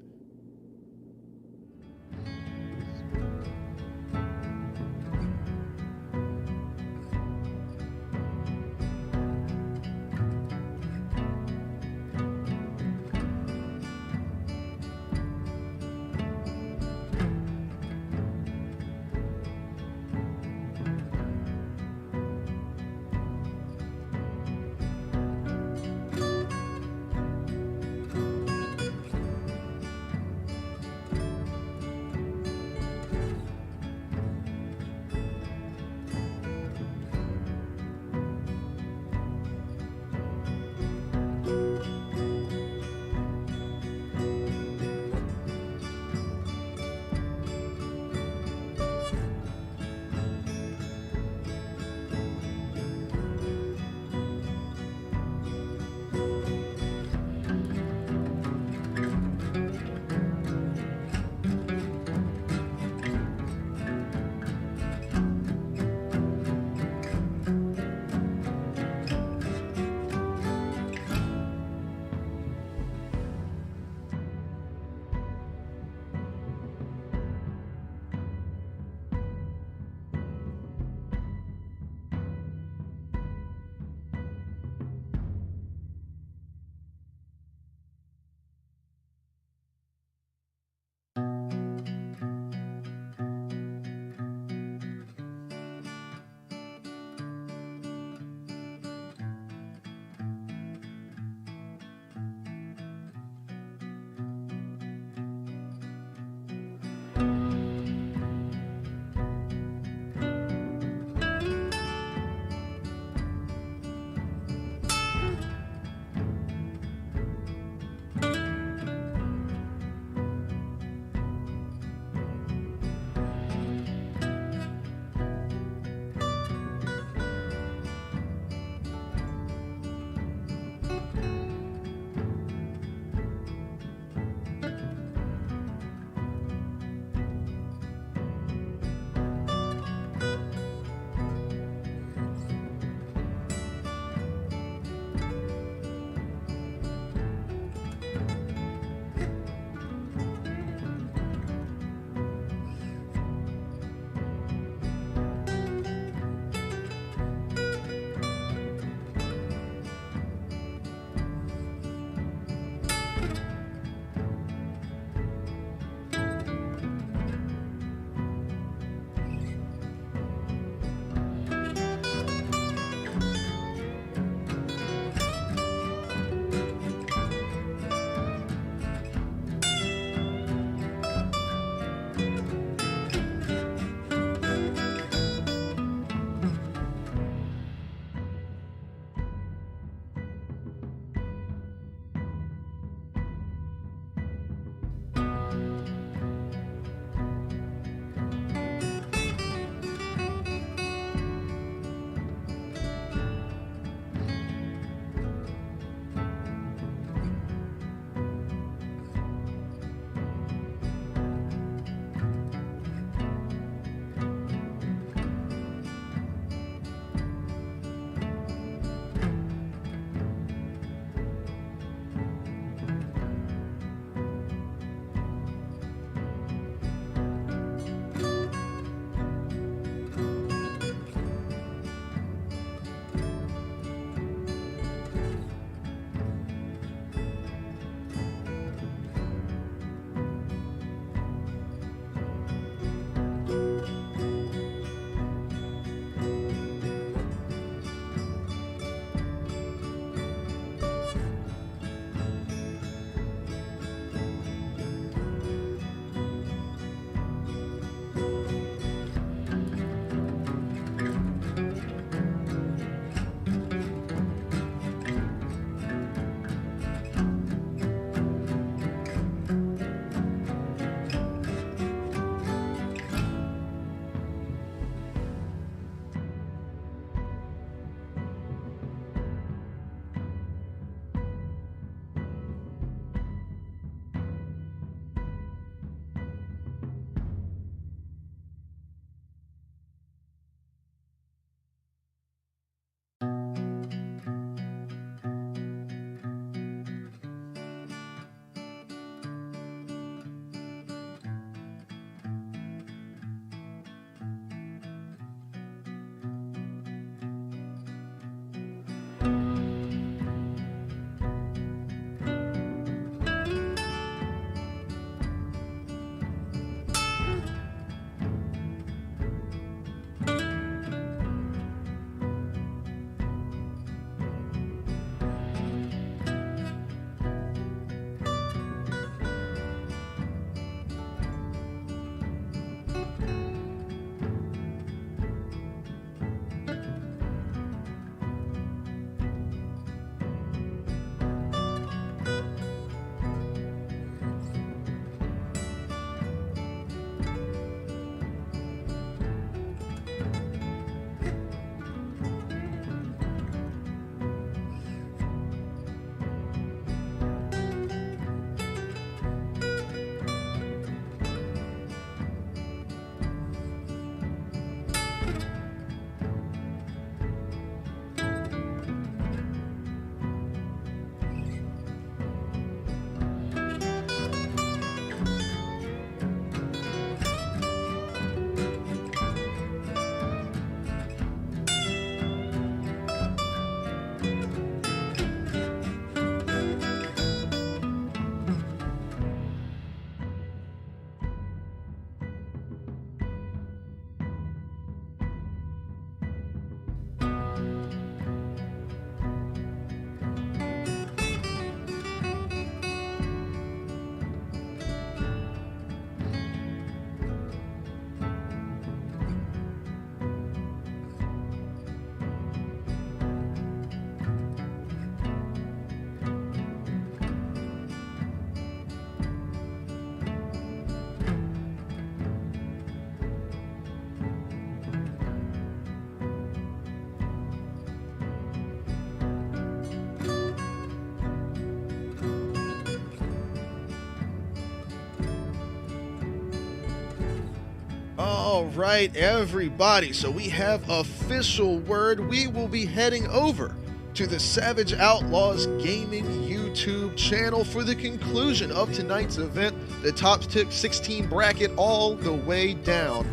All right, everybody. So we have official word. We will be heading over to the Savage Outlawz Gaming YouTube channel for the conclusion of tonight's event. The top 16 bracket all the way down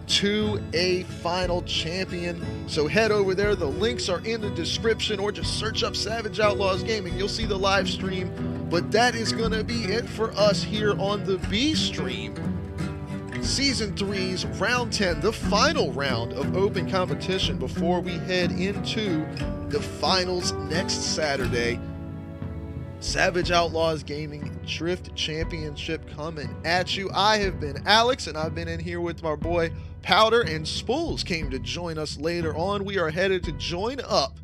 to a final champion. So head over there. The links are in the description, or just search up Savage Outlawz Gaming. You'll see the live stream. But that is going to be it for us here on the B stream. Season 3's round 10, the final round of open competition before we head into the finals next Saturday. Savage Outlawz Gaming Drift Championship coming at you. I have been Alex, and I've been in here with my boy Powder, and Spools came to join us later on. We are headed to join up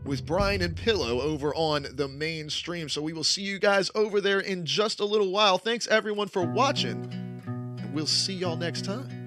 with Brian and Pillow over on the main stream. So we will see you guys over there in just a little while. Thanks everyone for watching, and we'll see y'all next time.